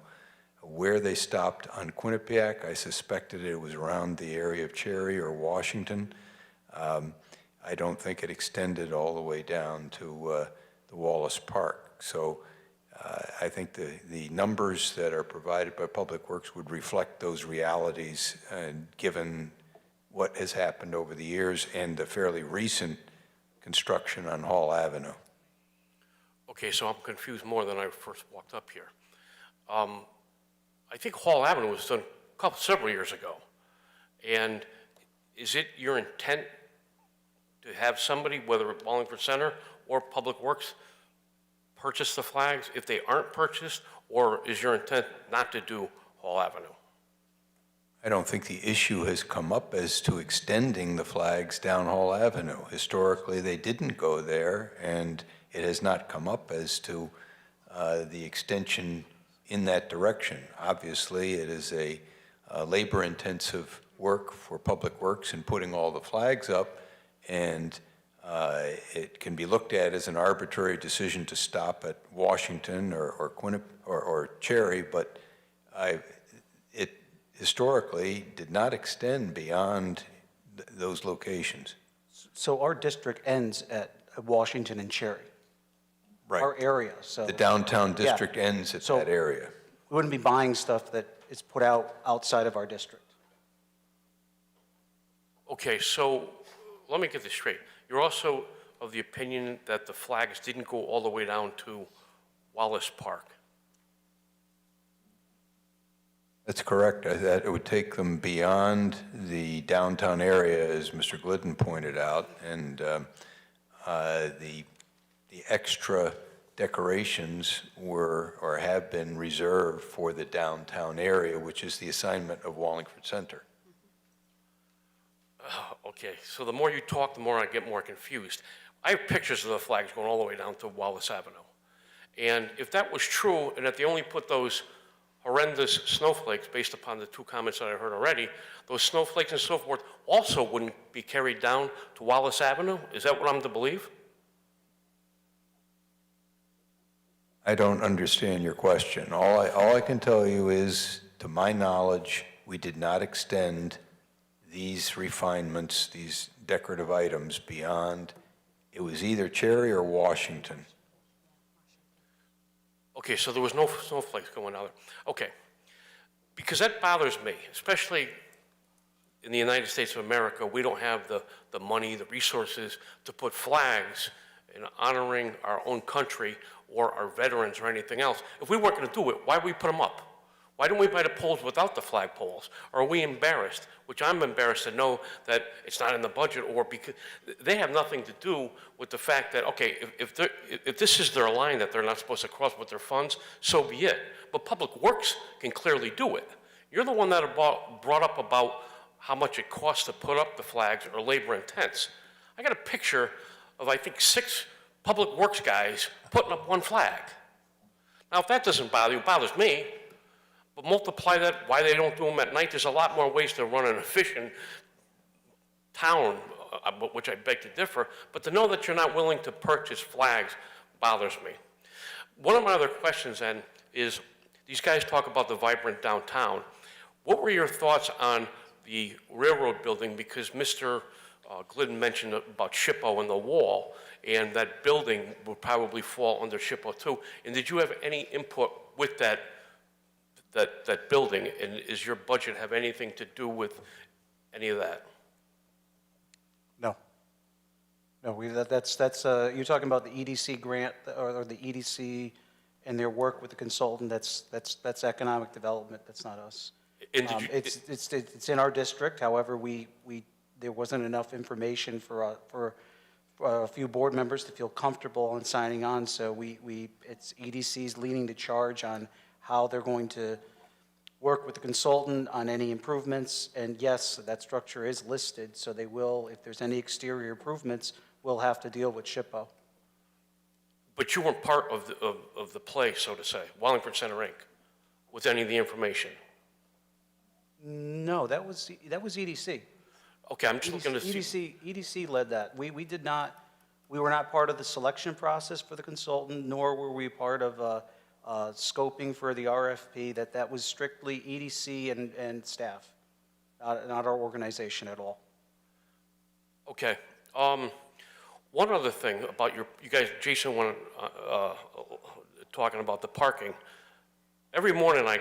Where they stopped on Quinnipiac, I suspected it was around the area of Cherry or Washington. I don't think it extended all the way down to the Wallace Park. So I think the numbers that are provided by Public Works would reflect those realities, given what has happened over the years and the fairly recent construction on Hall Avenue. Okay, so I'm confused more than I first walked up here. I think Hall Avenue was done several years ago. And is it your intent to have somebody, whether at Wallingford Center or Public Works, purchase the flags if they aren't purchased, or is your intent not to do Hall Avenue? I don't think the issue has come up as to extending the flags down Hall Avenue. Historically, they didn't go there, and it has not come up as to the extension in that direction. Obviously, it is a labor-intensive work for Public Works in putting all the flags up, and it can be looked at as an arbitrary decision to stop at Washington or Cherry, but it historically did not extend beyond those locations. So our district ends at Washington and Cherry. Right. Our area, so. The downtown district ends at that area. We wouldn't be buying stuff that is put out outside of our district. Okay, so let me get this straight. You're also of the opinion that the flags didn't go all the way down to Wallace Park? That's correct. That it would take them beyond the downtown area, as Mr. Glidden pointed out, and the extra decorations were or have been reserved for the downtown area, which is the assignment of Wallingford Center. Okay, so the more you talk, the more I get more confused. I have pictures of the flags going all the way down to Wallace Avenue. And if that was true, and that they only put those horrendous snowflakes, based upon the two comments that I heard already, those snowflakes and so forth also wouldn't be carried down to Wallace Avenue? Is that what I'm to believe? I don't understand your question. All I can tell you is, to my knowledge, we did not extend these refinements, these decorative items beyond, it was either Cherry or Washington. Okay, so there was no snowflakes going out there. Okay, because that bothers me, especially in the United States of America. We don't have the money, the resources to put flags in honoring our own country or our veterans or anything else. If we weren't going to do it, why would we put them up? Why don't we buy the poles without the flag poles? Or are we embarrassed? Which I'm embarrassed to know that it's not in the budget, or because they have nothing to do with the fact that, okay, if this is their line that they're not supposed to cross with their funds, so be it. But Public Works can clearly do it. You're the one that brought up about how much it costs to put up the flags or labor intense. I got a picture of, I think, 6 Public Works guys putting up one flag. Now, if that doesn't bother you, it bothers me. But multiply that, why they don't do them at night. There's a lot more ways to run an efficient town, which I beg to differ. But to know that you're not willing to purchase flags bothers me. One of my other questions then is, these guys talk about the vibrant downtown. What were your thoughts on the railroad building, because Mr. Glidden mentioned about SHPO and the wall, and that building would probably fall under SHPO too. And did you have any input with that building? And is your budget have anything to do with any of that? No. No, you're talking about the EDC grant or the EDC and their work with the consultant. That's economic development. That's not us. And did you- It's in our district. However, there wasn't enough information for a few board members to feel comfortable in signing on. So it's EDC's leading the charge on how they're going to work with the consultant on any improvements. And yes, that structure is listed, so they will, if there's any exterior improvements, we'll have to deal with SHPO. But you weren't part of the play, so to say, Wallingford Center, Inc., with any of the information? No, that was EDC. Okay, I'm just looking to see. EDC led that. We were not part of the selection process for the consultant, nor were we part of scoping for the RFP. That was strictly EDC and staff, not our organization at all. Okay. One other thing about you guys, Jason, talking about the parking. Every morning I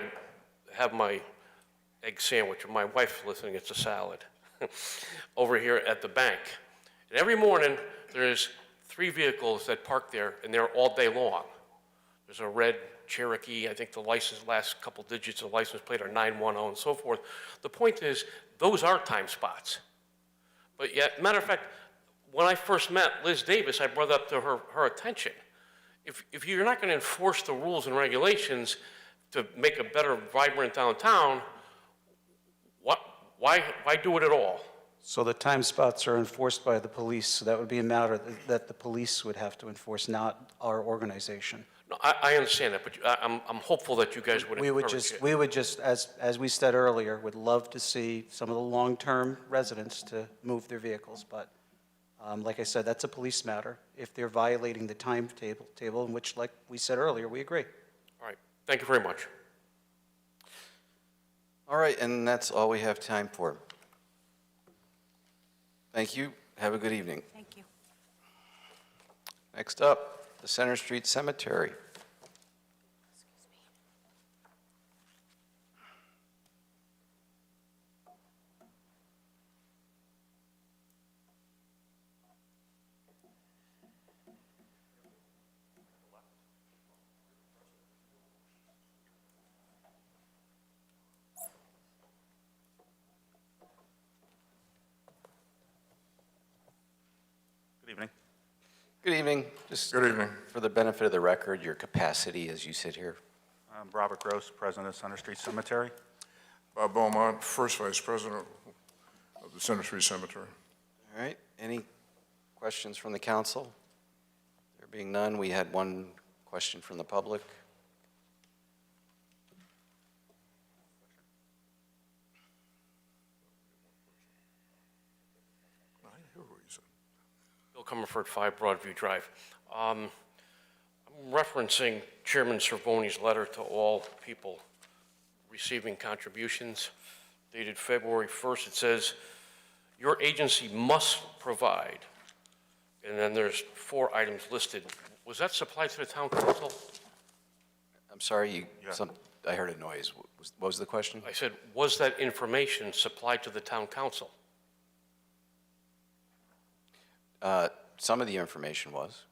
have my egg sandwich, and my wife's listening, it's a salad, over here at the bank. And every morning there's 3 vehicles that park there, and they're all day long. There's a red Cherokee, I think the last couple digits of the license plate are 910 and so forth. The point is, those are time spots. But yet, matter of fact, when I first met Liz Davis, I brought up to her attention. If you're not going to enforce the rules and regulations to make a better, vibrant downtown, why do it at all? So the time spots are enforced by the police, so that would be a matter that the police would have to enforce, not our organization. No, I understand that, but I'm hopeful that you guys would encourage it. We would just, as we said earlier, would love to see some of the long-term residents to move their vehicles, but like I said, that's a police matter. If they're violating the timetable, in which, like we said earlier, we agree. All right, thank you very much. All right, and that's all we have time for. Thank you. Have a good evening. Thank you. Next up, the Center Street Cemetery. Good evening. Good evening. Just Good evening. for the benefit of the record, your capacity as you sit here. I'm Robert Gross, President of Center Street Cemetery. Bob Beaumont, First Vice President of the Center Street Cemetery. All right. Any questions from the council? There being none, we had one question from the public. Bill Comerford, 5 Broadview Drive. I'm referencing Chairman Cervoni's letter to all people receiving contributions dated February 1st. It says, your agency must provide, and then there's 4 items listed. Was that supplied to the town council? I'm sorry, I heard a noise. What was the question? I said, was that information supplied to the town council? Some of the information was.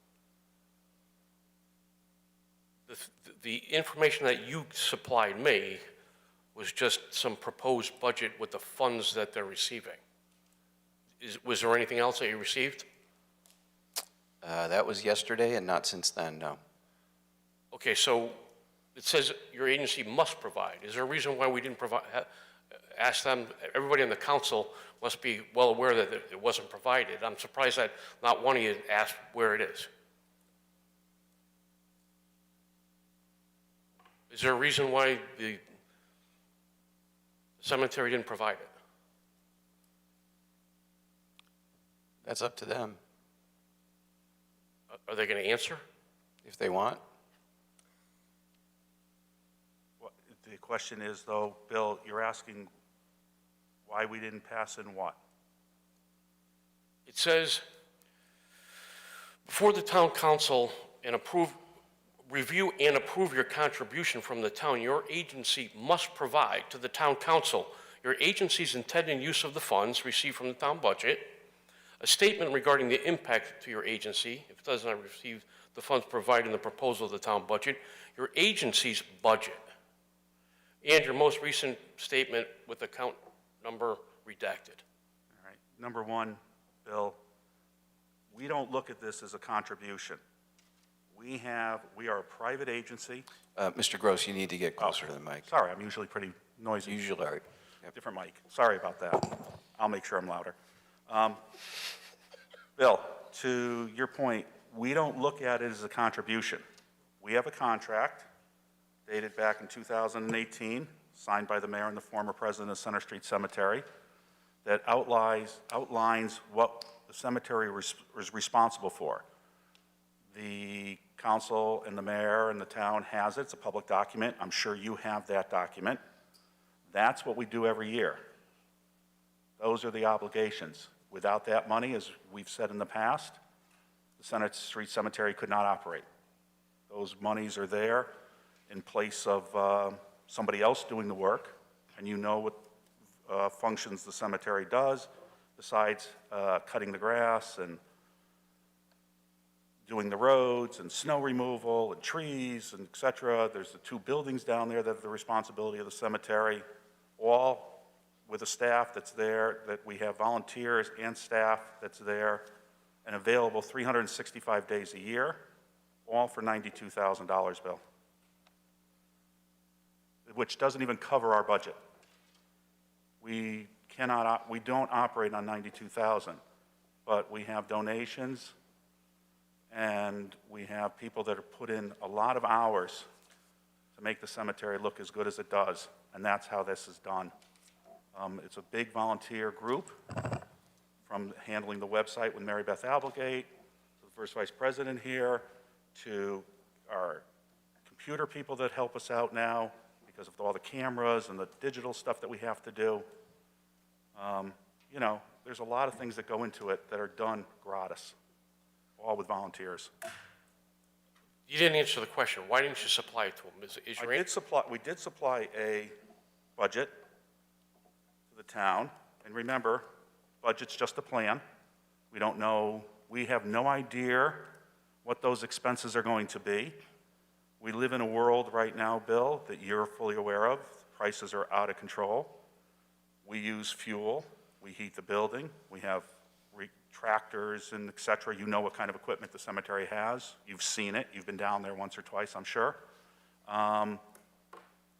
The information that you supplied me was just some proposed budget with the funds that they're receiving. Was there anything else that you received? That was yesterday and not since then, no. Okay, so it says your agency must provide. Is there a reason why we didn't provide, ask them? Everybody on the council must be well aware that it wasn't provided. I'm surprised that not one of you asked where it is. Is there a reason why the cemetery didn't provide it? That's up to them. Are they going to answer? If they want. The question is, though, Bill, you're asking Why we didn't pass in what? It says, before the town council review and approve your contribution from the town, your agency must provide to the town council your agency's intended use of the funds received from the town budget, a statement regarding the impact to your agency if it does not receive the funds provided in the proposal of the town budget, your agency's budget, and your most recent statement with account number redacted. All right. Number one, Bill, we don't look at this as a contribution. We are a private agency. Mr. Gross, you need to get closer to the mic. Sorry, I'm usually pretty noisy. Usually are. Different mic. Sorry about that. I'll make sure I'm louder. Bill, to your point, we don't look at it as a contribution. We have a contract dated back in 2018, signed by the mayor and the former president of Center Street Cemetery, that outlines what the cemetery is responsible for. The council and the mayor and the town has it. It's a public document. I'm sure you have that document. That's what we do every year. Those are the obligations. Without that money, as we've said in the past, the Center Street Cemetery could not operate. Those monies are there in place of somebody else doing the work, and you know what functions the cemetery does besides cutting the grass and doing the roads and snow removal and trees and et cetera. There's the 2 buildings down there that are the responsibility of the cemetery, all with a staff that's there, that we have volunteers and staff that's there and available 365 days a year, all for $92,000, Bill, which doesn't even cover our budget. We don't operate on $92,000, but we have donations and we have people that have put in a lot of hours to make the cemetery look as good as it does, and that's how this is done. It's a big volunteer group, from handling the website with Mary Beth Applegate, to the first vice president here, to our computer people that help us out now because of all the cameras and the digital stuff that we have to do. You know, there's a lot of things that go into it that are done gratis, all with volunteers. You didn't answer the question. Why didn't you supply it to them? We did supply a budget to the town, and remember, budget's just a plan. We don't know, we have no idea what those expenses are going to be. We live in a world right now, Bill, that you're fully aware of. Prices are out of control. We use fuel. We heat the building. We have tractors and et cetera. You know what kind of equipment the cemetery has. You've seen it. You've been down there once or twice, I'm sure.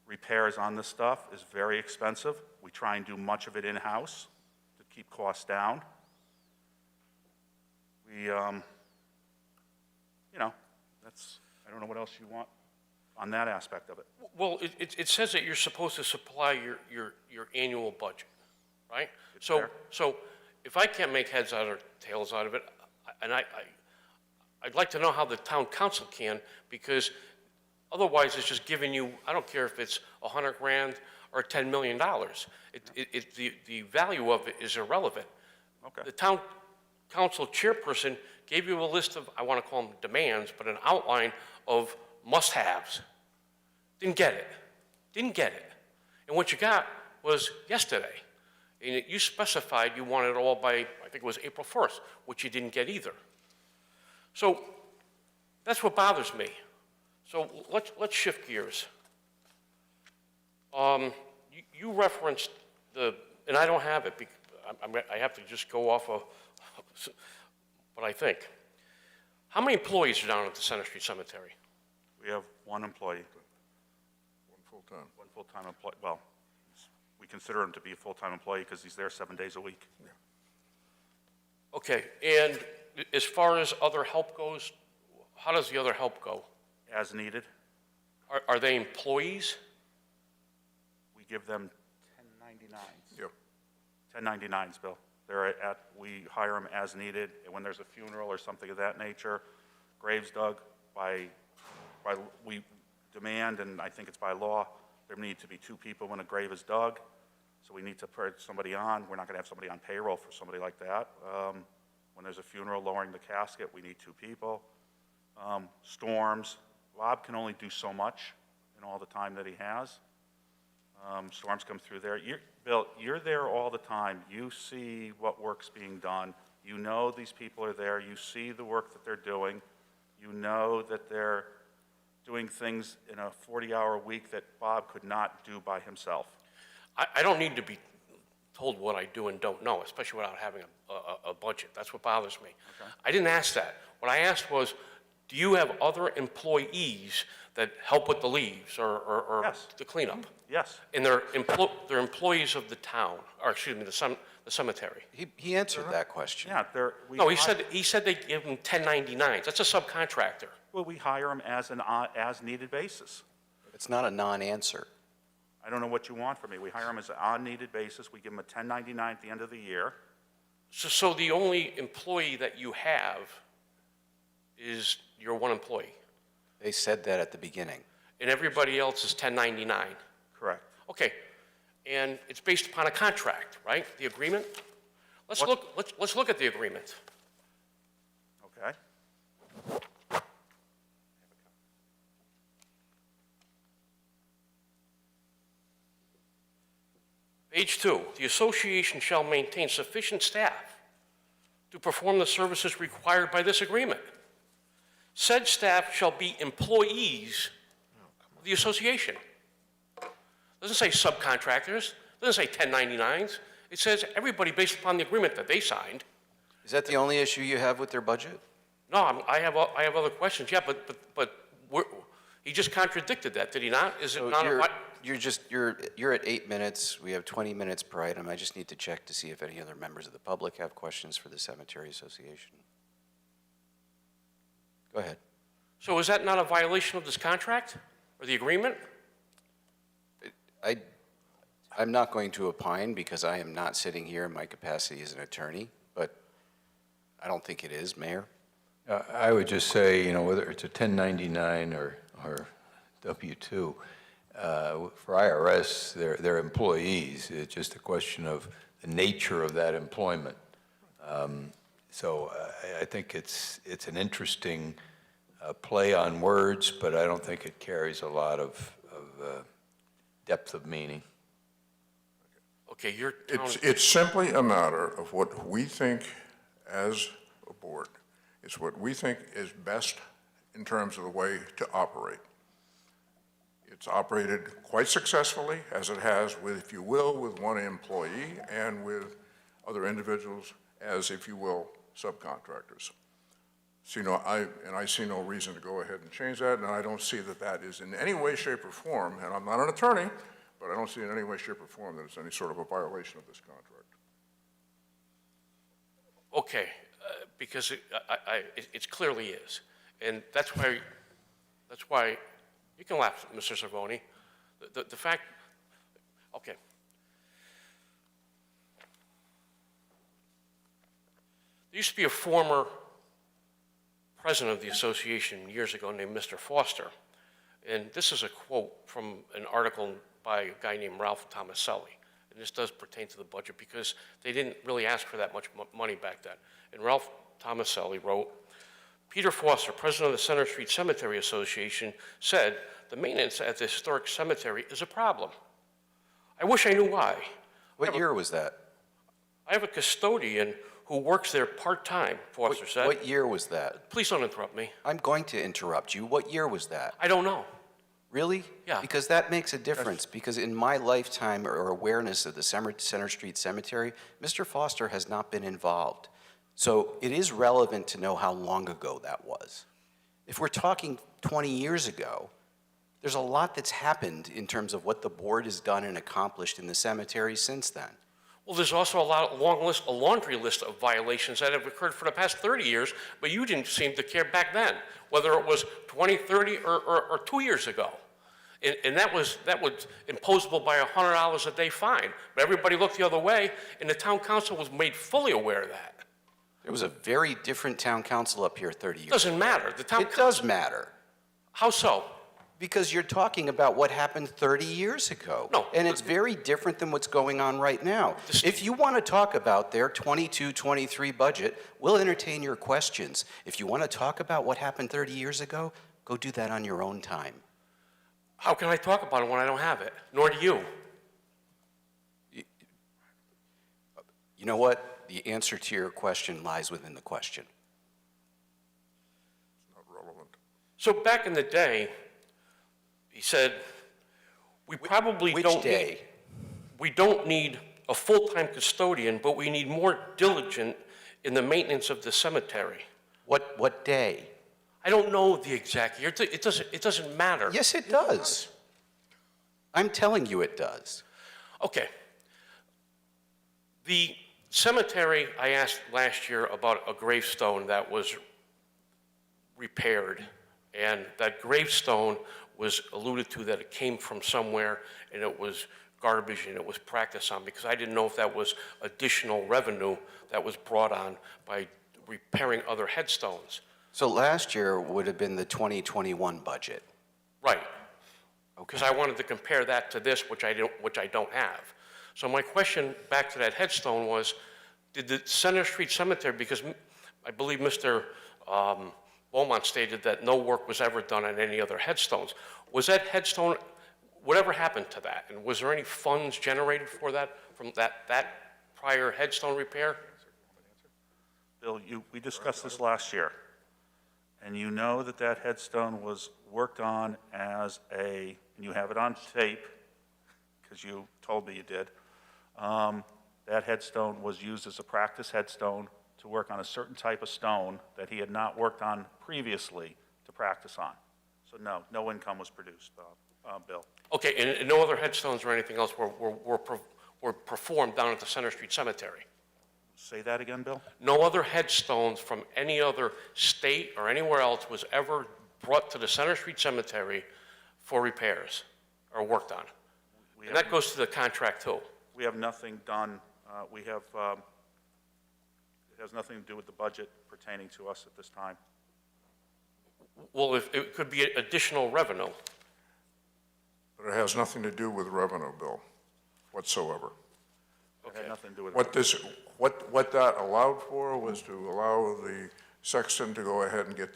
Repairs on this stuff is very expensive. We try and do much of it in-house to keep costs down. We, you know, I don't know what else you want on that aspect of it. Well, it says that you're supposed to supply your annual budget, right? So if I can't make heads out or tails out of it, and I'd like to know how the town council can, because otherwise it's just giving you, I don't care if it's $100 grand or $10 million. The value of it is irrelevant. Okay. The town council chairperson gave you a list of, I want to call them demands, but an outline of must-haves. Didn't get it. And what you got was yesterday. And you specified you wanted it all by, I think it was April 1st, which you didn't get either. So that's what bothers me. So let's shift gears. You referenced and I don't have it, I have to just go off of what I think. How many employees are down at the Center Street Cemetery? We have 1 employee. One full-time. One full-time employee. Well, we consider him to be a full-time employee because he's there 7 days a week. Yeah. Okay, and as far as other help goes, how does the other help go? As needed. Are they employees? We give them 1099s. Yep. 1099s, Bill. We hire them as needed. And when there's a funeral or something of that nature, graves dug we demand, and I think it's by law, there need to be 2 people when a grave is dug. So we need to put somebody on. We're not going to have somebody on payroll for somebody like that. When there's a funeral, lowering the casket, we need 2 people. Storms, Bob can only do so much in all the time that he has. Storms come through there. Bill, you're there all the time. You see what work's being done. You know these people are there. You see the work that they're doing. You know that they're doing things in a 40-hour week that Bob could not do by himself. I don't need to be told what I do and don't know, especially without having a budget. That's what bothers me. Okay. I didn't ask that. What I asked was, do you have other employees that help with the leaves or Yes. the cleanup? Yes. And they're employees of the town, or excuse me, the cemetery. He answered that question. Yeah, No, he said they give them 1099s. That's a subcontractor. Well, we hire them as an as-needed basis. It's not a non-answer. I don't know what you want from me. We hire them as an on-needed basis. We give them a 1099 at the end of the year. So the only employee that you have is your one employee, They said that at the beginning. and everybody else is 1099. Correct. Okay, and it's based upon a contract, right? The agreement? Let's look at the agreement. Okay. Page 2, the association shall maintain sufficient staff to perform the services required by this agreement. Said staff shall be employees of the association. Doesn't say subcontractors, doesn't say 1099s. It says everybody based upon the agreement that they signed. Is that the only issue you have with their budget? No, I have other questions, yeah, but he just contradicted that, did he not? Is it So not a... you're at 8 minutes. We have 20 minutes per item. I just need to check to see if any other members of the public have questions for the Cemetery Association. Go ahead. So is that not a violation of this contract or the agreement? I'm not going to opine because I am not sitting here in my capacity as an attorney, but I don't think it is, Mayor. I would just say, whether it's a 1099 or W-2, for IRS, they're employees. It's just a question of the nature of that employment. So I think it's an interesting play on words, but I don't think it carries a lot of depth of meaning. Okay, you're... It's simply a matter of what we think as a board. It's what we think is best in terms of the way to operate. It's operated quite successfully, as it has with, if you will, with one employee and with other individuals as, if you will, subcontractors. So, I see no reason to go ahead and change that, and I don't see that that is in any way, shape, or form, and I'm not an attorney, but I don't see in any way, shape, or form that it's any sort of a violation of this contract. Okay, because it clearly is. And that's why, you can laugh, Mr. Cervoni. The fact, okay. There used to be a former president of the association years ago named Mr. Foster. And this is a quote from an article by a guy named Ralph Tomaselli. And this does pertain to the budget because they didn't really ask for that much money back then. And Ralph Tomaselli wrote, Peter Foster, president of the Center Street Cemetery Association, said, the maintenance at the historic cemetery is a problem. I wish I knew why. What year was that? I have a custodian who works there part-time, Foster said. What year was that? Please don't interrupt me. I'm going to interrupt you. What year was that? I don't know. Really? Yeah. Because that makes a difference, because in my lifetime or awareness of the Center Street Cemetery, Mr. Foster has not been involved. So it is relevant to know how long ago that was. If we're talking 20 years ago, there's a lot that's happened in terms of what the board has done and accomplished in the cemetery since then. Well, there's also a laundry list of violations that have occurred for the past 30 years, but you didn't seem to care back then, whether it was 20, 30, or 2 years ago. And that was imposable by a $100 a day fine. But everybody looked the other way, and the town council was made fully aware of that. There was a very different town council up here 30 years ago. Doesn't matter. It does matter. How so? Because you're talking about what happened 30 years ago. No. And it's very different than what's going on right now. If you want to talk about their 22-23 budget, we'll entertain your questions. If you want to talk about what happened 30 years ago, go do that on your own time. How can I talk about it when I don't have it? Nor do you. You know what? The answer to your question lies within the question. It's not relevant. So back in the day, he said, we probably Which don't day? need, we don't need a full-time custodian, but we need more diligent in the maintenance of the cemetery. What day? I don't know the exact year. It doesn't matter. Yes, it does. I'm telling you it does. Okay. The cemetery, I asked last year about a gravestone that was repaired, and that gravestone was alluded to that it came from somewhere, and it was garbage, and it was practiced on, because I didn't know if that was additional revenue that was brought on by repairing other headstones. So last year would have been the 2021 budget. Right. Okay. Because I wanted to compare that to this, which I don't have. So my question back to that headstone was, did the Center Street Cemetery, because I believe Mr. Beaumont stated that no work was ever done on any other headstones. Was that headstone, whatever happened to that? And was there any funds generated for that, from that prior headstone repair? Bill, we discussed this last year, and you know that that headstone was worked on as and you have it on tape, because you told me you did. That headstone was used as a practice headstone to work on a certain type of stone that he had not worked on previously to practice on. So no income was produced, Bill. Okay, and no other headstones or anything else were performed down at the Center Street Cemetery? Say that again, Bill? No other headstones from any other state or anywhere else was ever brought to the Center Street Cemetery for repairs or worked on? And that goes to the contract too? We have nothing done. It has nothing to do with the budget pertaining to us at this time. Well, if it could be additional revenue. But it has nothing to do with revenue, Bill, whatsoever. It had nothing to do with What that allowed for was to allow the sexton to go ahead and get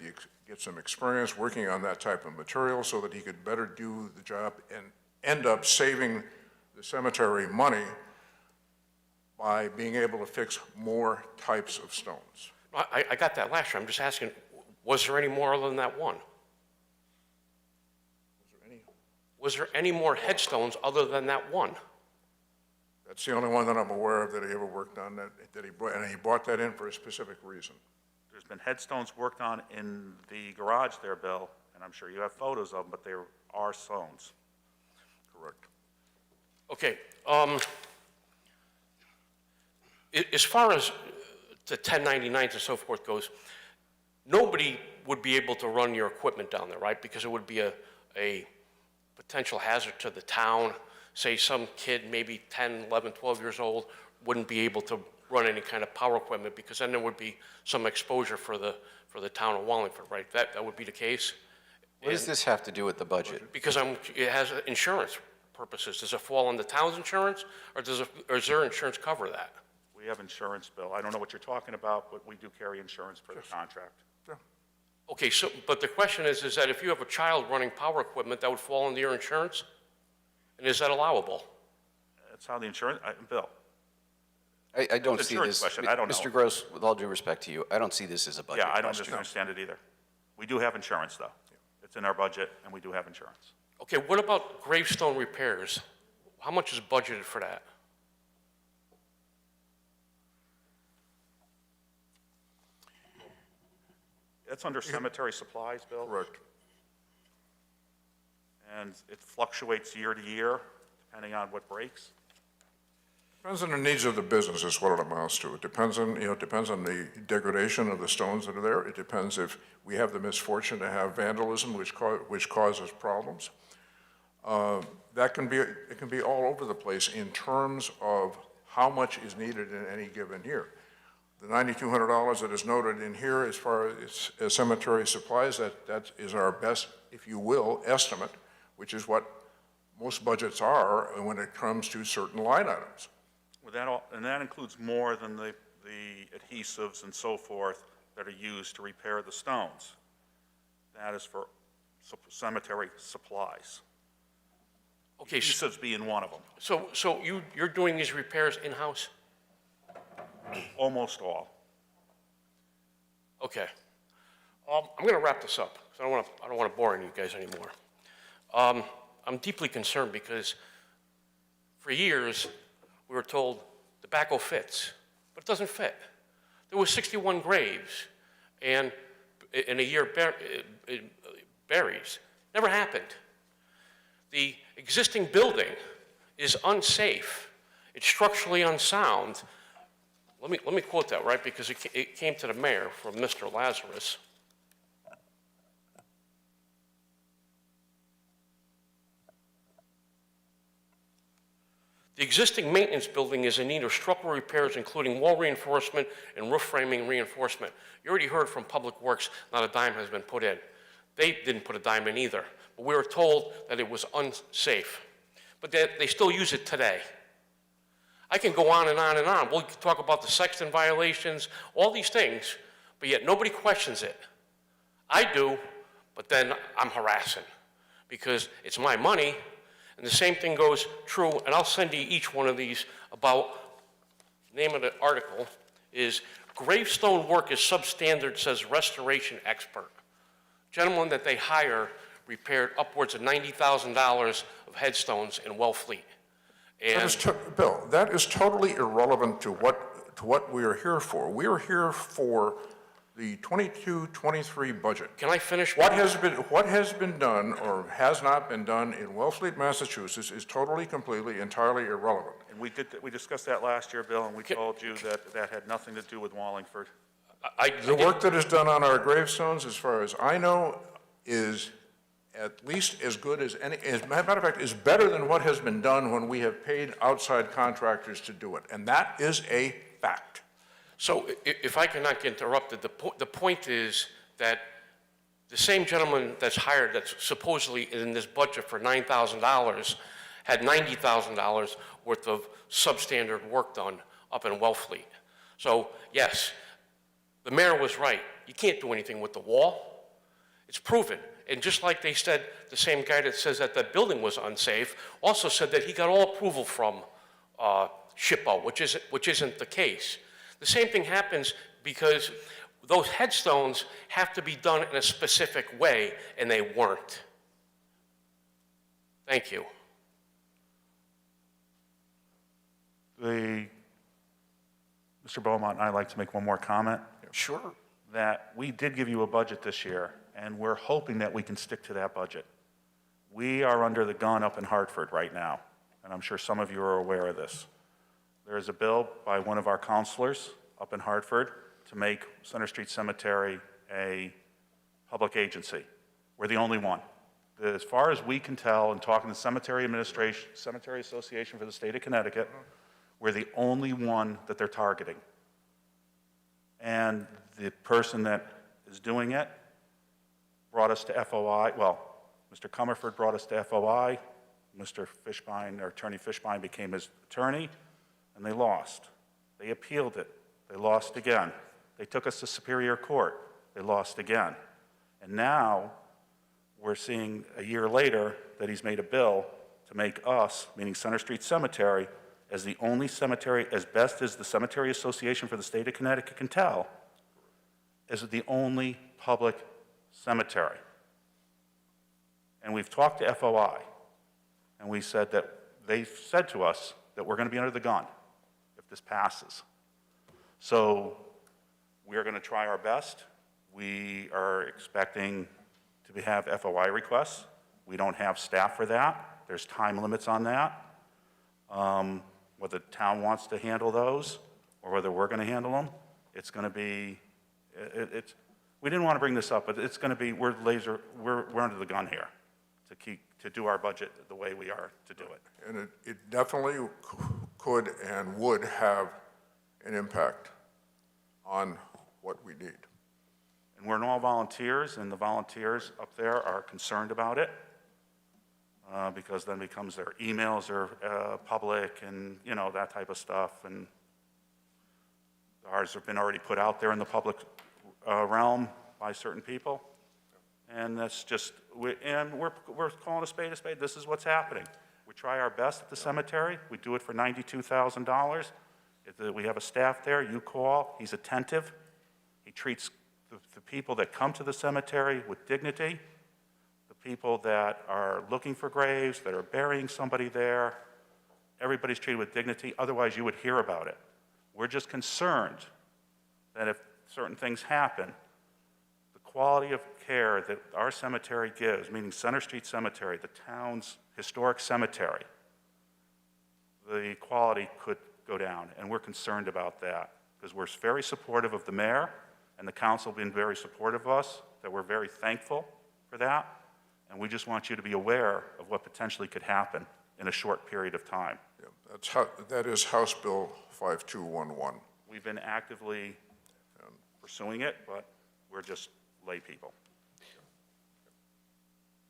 some experience working on that type of material so that he could better do the job and end up saving the cemetery money by being able to fix more types of stones. I got that last year. I'm just asking, was there any more other than that one? Was there any more headstones other than that one? That's the only one that I'm aware of that he ever worked on, and he brought that in for a specific reason. There's been headstones worked on in the garage there, Bill, and I'm sure you have photos of them, but there are stones. Correct. Okay. As far as the 1099s and so forth goes, nobody would be able to run your equipment down there, right? Because it would be a potential hazard to the town. Say some kid, maybe 10, 11, 12 years old, wouldn't be able to run any kind of power equipment, because then there would be some exposure for the town of Wallingford, right? That would be the case. What does this have to do with the budget? Because it has insurance purposes. Does it fall on the town's insurance, or does their insurance cover that? We have insurance, Bill. I don't know what you're talking about, but we do carry insurance for the contract. Okay, so, but the question is that if you have a child running power equipment, that would fall under your insurance? And is that allowable? That's how the insurance, Bill. I don't see insurance this. question. I don't know. Mr. Gross, with all due respect to you, I don't see this as a budget Yeah, I don't question. understand it either. We do have insurance, though. It's in our budget, and we do have insurance. Okay, what about gravestone repairs? How much is budgeted for that? It's under cemetery supplies, Bill. Correct. And it fluctuates year to year, depending on what breaks. Depends on the needs of the business is what it amounts to. It depends on, it depends on the degradation of the stones that are there. It depends if we have the misfortune to have vandalism, which causes problems. It can be all over the place in terms of how much is needed in any given year. the $9,200 that is noted in here as far as cemetery supplies, that is our best, if you will, estimate, which is what most budgets are when it comes to certain line items. With that all, and that includes more than the adhesives and so forth that are used to repair the stones. That is for cemetery supplies. Okay. Adhesives being one of them. So you're doing these repairs in-house? Almost all. Okay. I'm going to wrap this up, because I don't want to bore you guys anymore. I'm deeply concerned because for years we were told the backhoe fits, but it doesn't fit. There was 61 graves, and in a year it buries. Never happened. The existing building is unsafe. It's structurally unsound. Let me quote that, right, because it came to the mayor from Mr. Lazarus. The existing maintenance building is in need of structural repairs, including wall reinforcement and roof framing reinforcement. You already heard from Public Works, not a dime has been put in. They didn't put a dime in either, but we were told that it was unsafe. But they still use it today. I can go on and on and on. We'll talk about the sexton violations, all these things, but yet nobody questions it. I do, but then I'm harassing because it's my money. And the same thing goes true, and I'll send you each one of these about, name of the article is Gravestone Work is Substandard, says Restoration Expert. Gentlemen that they hire repaired upwards of $90,000 of headstones in Wellfleet. And Bill, that is totally irrelevant to what we are here for. We are here for the 22-23 budget. Can I finish? What has been done or has not been done in Wellfleet, Massachusetts is totally, completely, entirely irrelevant. And we discussed that last year, Bill, and we told you that that had nothing to do with Wallingford. The work that is done on our gravestones, as far as I know, is at least as good as any, as a matter of fact, is better than what has been done when we have paid outside contractors to do it. And that is a fact. so if I cannot get interrupted, the point is that the same gentleman that's hired, that's supposedly in this budget for $9,000, had $90,000 worth of substandard work done up in Wellfleet. So yes, the mayor was right. You can't do anything with the wall. It's proven. And just like they said, the same guy that says that the building was unsafe also said that he got all approval from SHPO, which isn't the case. The same thing happens because those headstones have to be done in a specific way, and they weren't. Thank you. Mr. Beaumont and I'd like to make one more comment. Sure. That we did give you a budget this year, and we're hoping that we can stick to that budget. We are under the gun up in Hartford right now, and I'm sure some of you are aware of this. There is a bill by one of our counselors up in Hartford to make Center Street Cemetery a public agency. We're the only one. As far as we can tell, and talking to Cemetery Administration, Cemetery Association for the state of Connecticut, we're the only one that they're targeting. And the person that is doing it brought us to FOI. Well, Mr. Comerford brought us to FOI. Mr. Fishbein, or Attorney Fishbein, became his attorney, and they lost. They appealed it. They lost again. They took us to Superior Court. They lost again. And now we're seeing a year later that he's made a bill to make us, meaning Center Street Cemetery, as the only cemetery, as best as the Cemetery Association for the state of Connecticut can tell, as the only public cemetery. And we've talked to FOI, and we said that they've said to us that we're going to be under the gun if this passes. So we're going to try our best. We are expecting to have FOI requests. We don't have staff for that. There's time limits on that. Whether the town wants to handle those or whether we're going to handle them, it's going to be, we didn't want to bring this up, but it's going to be, we're under the gun here to do our budget the way we are to do it. And it definitely could and would have an impact on what we need. And we're all volunteers, and the volunteers up there are concerned about it, because then becomes their emails are public and, you know, that type of stuff. And ours have been already put out there in the public realm by certain people. And that's just, we're calling a spade a spade. This is what's happening. We try our best at the cemetery. We do it for $92,000. If we have a staff there, you call, he's attentive. He treats the people that come to the cemetery with dignity, the people that are looking for graves, that are burying somebody there. Everybody's treated with dignity, otherwise you would hear about it. We're just concerned that if certain things happen, the quality of care that our cemetery gives, meaning Center Street Cemetery, the town's historic cemetery, the quality could go down, and we're concerned about that because we're very supportive of the mayor and the council being very supportive of us, that we're very thankful for that, and we just want you to be aware of what potentially could happen in a short period of time. Yeah, that is House Bill 5211. We've been actively pursuing it, but we're just lay people.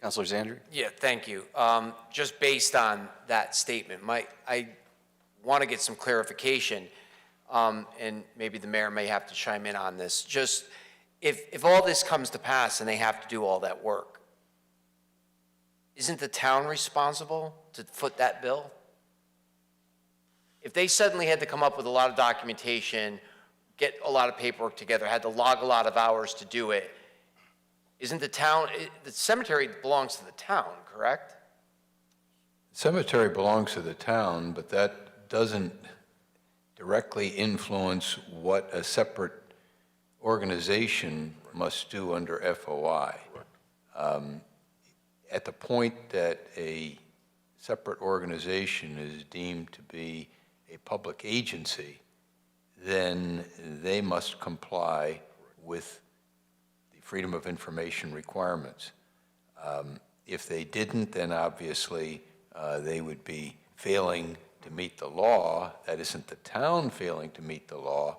Councilor Zandri? Yeah, thank you. Just based on that statement, I want to get some clarification, and maybe the mayor may have to chime in on this. Just, if all this comes to pass and they have to do all that work, isn't the town responsible to foot that bill? If they suddenly had to come up with a lot of documentation, get a lot of paperwork together, had to log a lot of hours to do it, isn't the town, the cemetery belongs to the town, correct? Cemetery belongs to the town, but that doesn't directly influence what a separate organization must do under FOI. At the point that a separate organization is deemed to be a public agency, then they must comply with the Freedom of Information requirements. If they didn't, then obviously they would be failing to meet the law. That isn't the town failing to meet the law,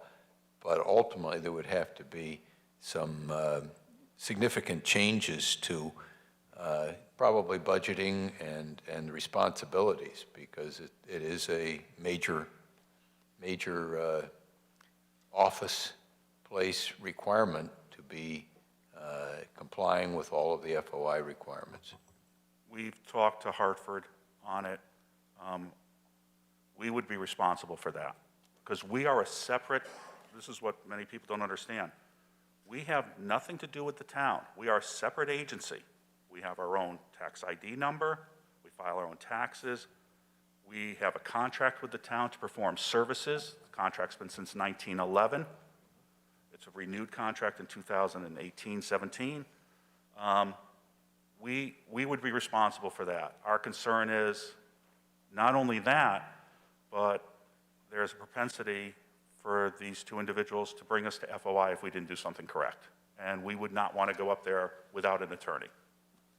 but ultimately there would have to be some significant changes to probably budgeting and responsibilities, because it is a major office place requirement to be complying with all of the FOI requirements. We've talked to Hartford on it. We would be responsible for that because we are a separate, this is what many people don't understand. We have nothing to do with the town. We are a separate agency. We have our own tax ID number. We file our own taxes. We have a contract with the town to perform services. The contract's been since 1911. It's a renewed contract in 2018-17. We would be responsible for that. Our concern is not only that, but there's a propensity for these two individuals to bring us to FOI if we didn't do something correct. And we would not want to go up there without an attorney.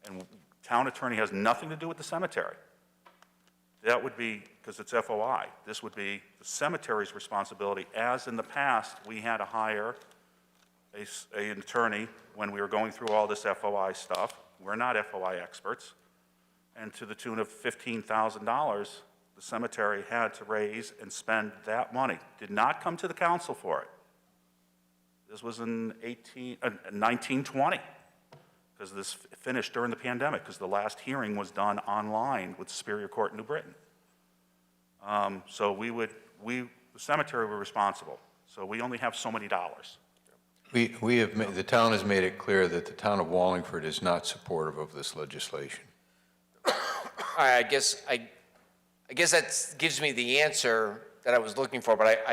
And town attorney has nothing to do with the cemetery. That would be, because it's FOI, this would be the cemetery's responsibility. As in the past, we had to hire an attorney when we were going through all this FOI stuff. We're not FOI experts. And to the tune of $15,000, the cemetery had to raise and spend that money. Did not come to the council for it. This was in 1920, because this finished during the pandemic, because the last hearing was done online with Superior Court in New Britain. So the cemetery were responsible. So we only have so many dollars. The town has made it clear that the town of Wallingford is not supportive of this legislation. All right, I guess that gives me the answer that I was looking for, but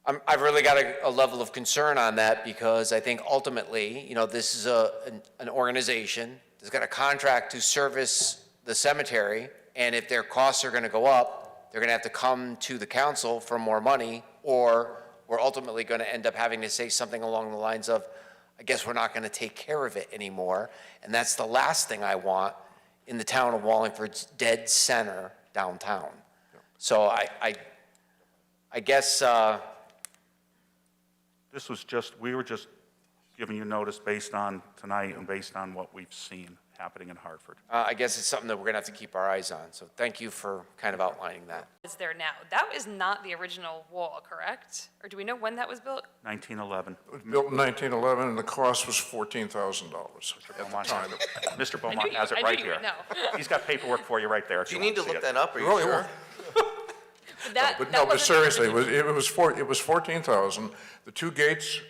I've really got a level of concern on that, because I think ultimately, you know, this is an organization that's got a contract to service the cemetery, and if their costs are going to go up, they're going to have to come to the council for more money, or we're ultimately going to end up having to say something along the lines of, I guess we're not going to take care of it anymore, and that's the last thing I want in the town of Wallingford's dead center downtown. So I guess This was just, we were just giving you notice based on tonight and based on what we've seen happening in Hartford. I guess it's something that we're going to have to keep our eyes on, so thank you for kind of outlining that. Is there now? That is not the original wall, correct? Or do we know when that was built? 1911. It was built in 1911, and the cost was $14,000 at the time. Mr. Beaumont has it I knew right you here. would know. He's got paperwork for you right there. Do you need to look that up, are you Really? sure? But seriously, it was 14,000. The two gates,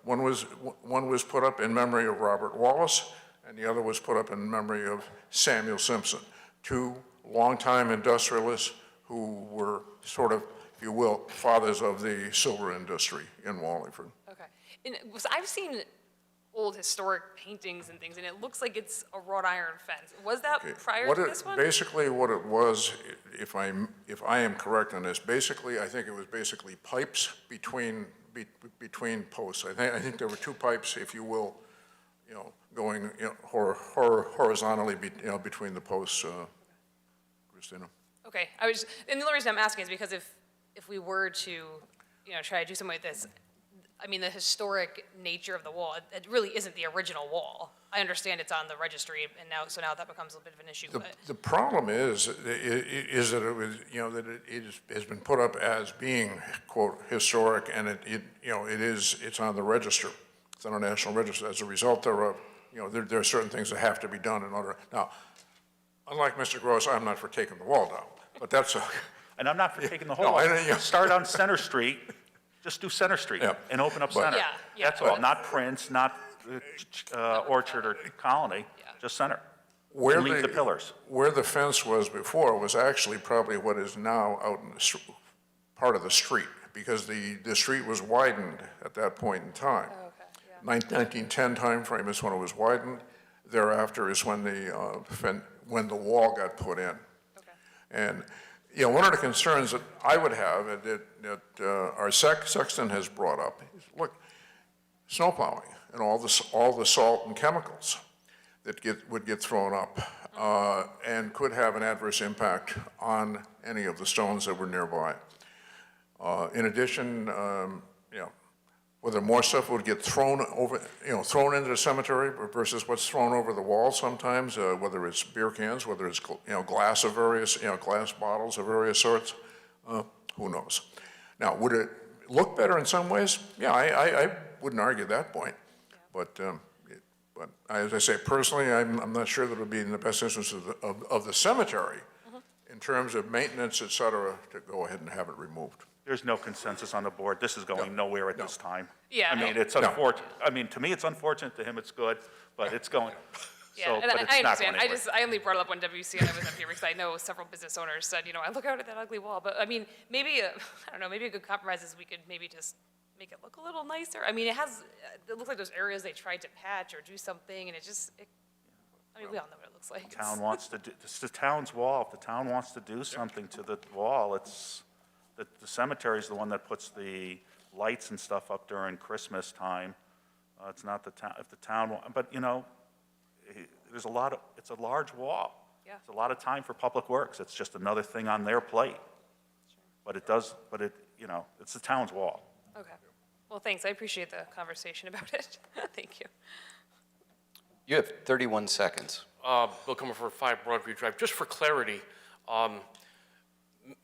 one was put up in memory of Robert Wallace, and the other was put up in memory of Samuel Simpson, two longtime industrialists who were sort of, if you will, fathers of the silver industry in Wallingford. Okay. And I've seen old historic paintings and things, and it looks like it's a wrought iron fence. Was that prior to this one? Basically, what it was, if I am correct on this, basically, I think it was basically pipes between posts. I think there were two pipes, if you will, going horizontally, between the posts, Christina. Okay. And the only reason I'm asking is because if we were to, try to do something like this, I mean, the historic nature of the wall, it really isn't the original wall. I understand it's on the registry, and now that becomes a bit of an issue. The problem is that it was, that it has been put up as being, quote, historic, and it's on the register. It's on the National Register. As a result thereof, there are certain things that have to be done in order. Now, unlike Mr. Gross, I'm not for taking the wall down, but that's a. And I'm not for taking the whole wall. Start on Center Street. Just do Center Street and open up Center. That's all. Not Prince, not Orchard or Colony, just Center. And leave the pillars. Where the fence was before was actually probably what is now out in the part of the street, because the street was widened at that point in time. 1910 timeframe is when it was widened. Thereafter is when the wall got put in. And one of the concerns that I would have that our sexton has brought up is, look, snow plowing and all the salt and chemicals that would get thrown up and could have an adverse impact on any of the stones that were nearby. In addition, whether more stuff would get thrown into the cemetery versus what's thrown over the wall sometimes, whether it's beer cans, whether it's glass of various, glass bottles of various sorts, who knows? Now, would it look better in some ways? Yeah, I wouldn't argue that point, but as I say, personally, I'm not sure that it would be in the best interest of the cemetery in terms of maintenance, et cetera, to go ahead and have it removed. There's no consensus on the board. This is going nowhere at this time. Yeah. I mean, it's unfortunate. I mean, to me, it's unfortunate. To him, it's good, but it's going. Yeah, and I understand. I only brought it up when WCN was up here because I know several business owners said, I look out at that ugly wall. But I mean, maybe, I don't know, maybe a good compromise is we could maybe just make it look a little nicer. I mean, it looks like those areas they tried to patch or do something, and I mean, we all know what it looks like. The town wants to do, it's the town's wall. If the town wants to do something to the wall, it's, the cemetery is the one that puts the lights and stuff up during Christmas time. It's not the town, if the town, but there's it's a large wall. Yeah. It's a lot of time for public works. It's just another thing on their plate. But it's the town's wall. Okay. Well, thanks. I appreciate the conversation about it. Thank you. You have 31 seconds. Bill Comer for 5 Broadview Drive. Just for clarity,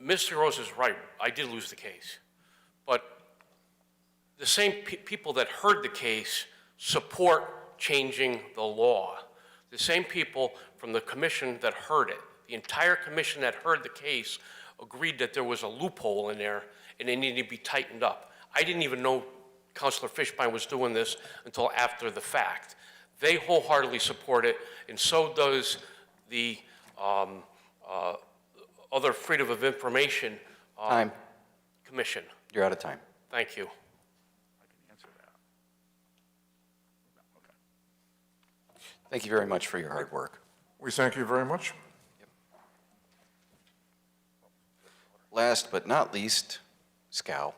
Mr. Rose is right. I did lose the case. But the same people that heard the case support changing the law. The same people from the commission that heard it, the entire commission that heard the case agreed that there was a loophole in there and it needed to be tightened up. I didn't even know Councilor Fishbein was doing this until after the fact. They wholeheartedly support it, and so does the other Freedom of Information Commission. You're out of time. Thank you. I can answer that. No, okay. Thank you very much for your hard work. We thank you very much. Last but not least, Scow.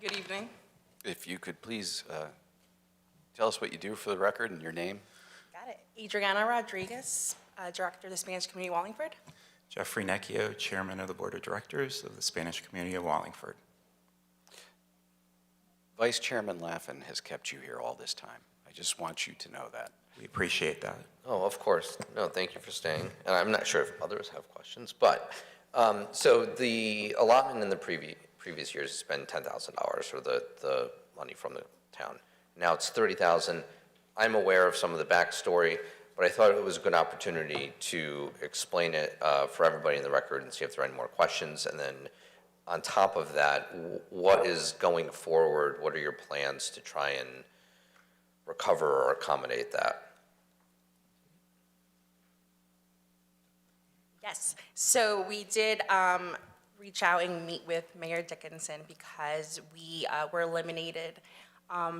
Good evening. If you could please tell us what you do for the record and your name. Got it. Adriana Rodriguez, Director of the Spanish Community Wallingford. Jeffrey Necchio, Chairman of the Board of Directors of the Spanish Community of Wallingford. Vice Chairman Laffin has kept you here all this time. I just want you to know that. We appreciate that. Oh, of course. No, thank you for staying. And I'm not sure if others have questions, but, so the allotment in the previous years has been $10,000 for the money from the town. Now it's $30,000. I'm aware of some of the backstory, but I thought it was a good opportunity to explain it for everybody in the record and see if there are any more questions. And then on top of that, what is going forward? What are your plans to try and recover or accommodate that? Yes. So we did reach out and meet with Mayor Dickinson because we were eliminated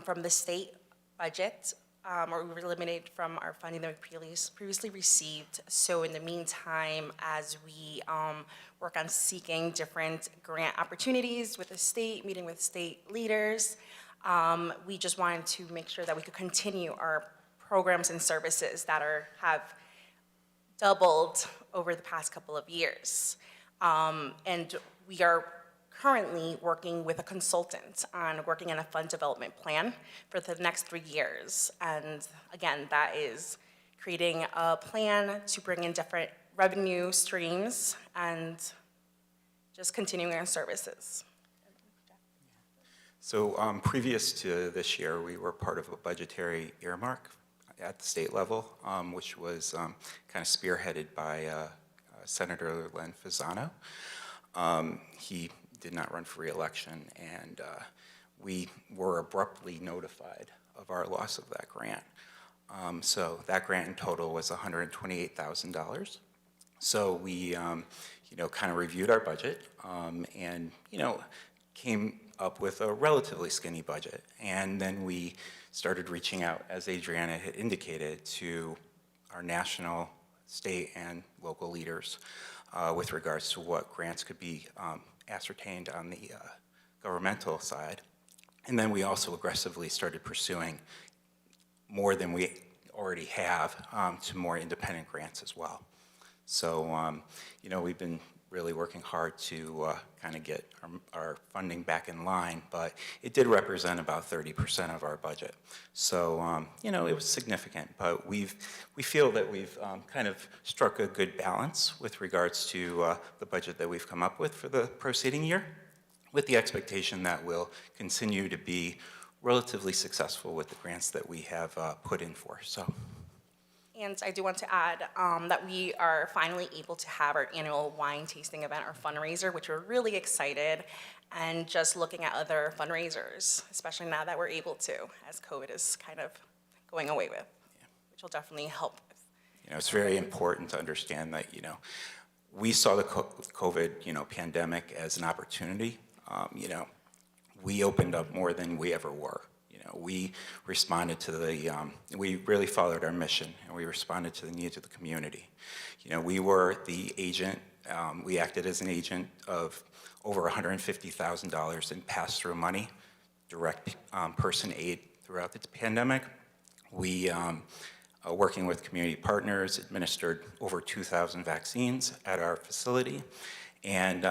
from the state budget, or we were eliminated from our funding that we previously received. So in the meantime, as we work on seeking different grant opportunities with the state, meeting with state leaders, we just wanted to make sure that we could continue our programs and services that have doubled over the past couple of years. And we are currently working with a consultant on working on a fund development plan for the next 3 years. And again, that is creating a plan to bring in different revenue streams and just continuing our services. So previous to this year, we were part of a budgetary earmark at the state level, which was kind of spearheaded by Senator Len Fasano. He did not run for re-election, and we were abruptly notified of our loss of that grant. So that grant in total was $128,000. So we, kind of reviewed our budget and, came up with a relatively skinny budget. And then we started reaching out, as Adriana had indicated, to our national, state, and local leaders with regards to what grants could be ascertained on the governmental side. And then we also aggressively started pursuing more than we already have to more independent grants as well. So, we've been really working hard to kind of get our funding back in line, but it did represent about 30% of our budget. So, it was significant, but we feel that we've kind of struck a good balance with regards to the budget that we've come up with for the proceeding year, with the expectation that we'll continue to be relatively successful with the grants that we have put in for. So. And I do want to add that we are finally able to have our annual wine tasting event, our fundraiser, which we're really excited, and just looking at other fundraisers, especially now that we're able to, as COVID is kind of going away with, which will definitely help. It's very important to understand that, we saw the COVID, pandemic as an opportunity. We opened up more than we ever were. We responded to we really followed our mission, and we responded to the needs of the community. We were the agent, we acted as an agent of over $150,000 in pass-through money, direct person aid throughout the pandemic. We, working with community partners, administered over 2,000 vaccines at our facility. And,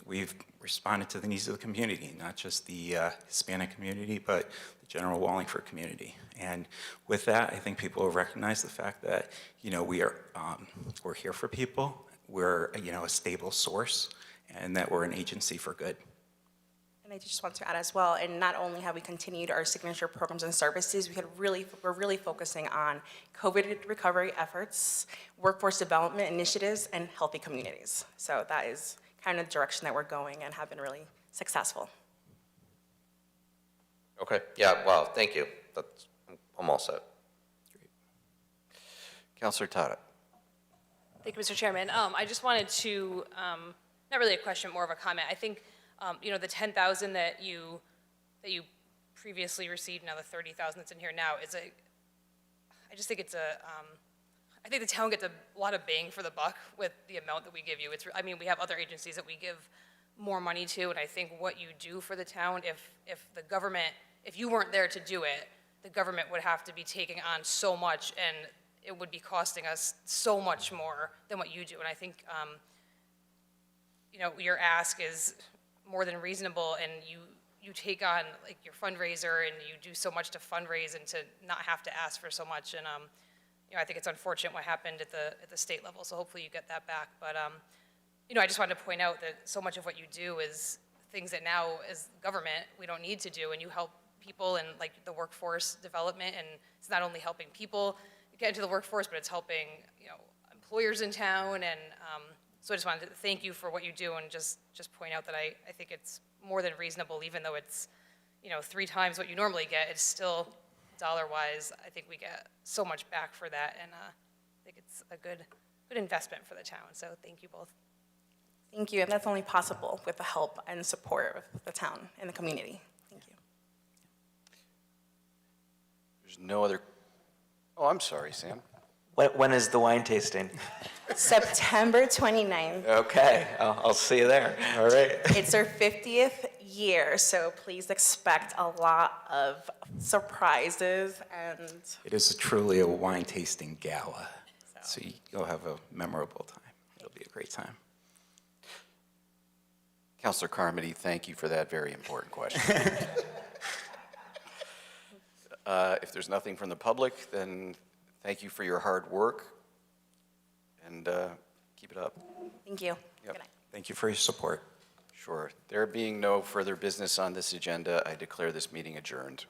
we've responded to the needs of the community, not just the Hispanic community, but the general Wallingford community. And with that, I think people will recognize the fact that, we're here for people, we're, a stable source, and that we're an agency for good. And I just want to add as well, and not only have we continued our signature programs and services, we're really focusing on COVID recovery efforts, workforce development initiatives, and healthy communities. So that is kind of the direction that we're going and have been really successful. Okay, yeah, wow, thank you. I'm all set. Great. Councilor Tata. Thank you, Mr. Chairman. I just wanted to, not really a question, more of a comment. I think, the 10,000 that you previously received, now the 30,000 that's in here now is I just think it's I think the town gets a lot of bang for the buck with the amount that we give you. We have other agencies that we give more money to, and I think what you do for the town, if the government, if you weren't there to do it, the government would have to be taking on so much, and it would be costing us so much more than what you do. And I think, you know, your ask is more than reasonable, and you take on like your fundraiser, and you do so much to fundraise and to not have to ask for so much. And you know, I think it's unfortunate what happened at the state level. So hopefully you get that back. But you know, I just wanted to point out that so much of what you do is things that now, as government, we don't need to do, and you help people in like the workforce development, and it's not only helping people get into the workforce, but it's helping, you know, employers in town. And so I just wanted to thank you for what you do, and just point out that I think it's more than reasonable, even though it's, you know, 3 times what you normally get. It's still, dollar-wise, I think we get so much back for that, and I think it's a good investment for the town. So thank you both. Thank you, and that's only possible with the help and support of the town and the community. Thank you. There's no other, oh, I'm sorry, Sam. When is the wine tasting? September 29th. Okay, I'll see you there. All right. It's our 50th year, so please expect a lot of surprises and It is truly a wine tasting gala, so you'll have a memorable time. It'll be a great time. Councilor Carmody, thank you for that very important question. If there's nothing from the public, then thank you for your hard work, and keep it up. thank you. Yep. Good night. Thank you for your support. Sure. There being no further business on this agenda, I declare this meeting adjourned.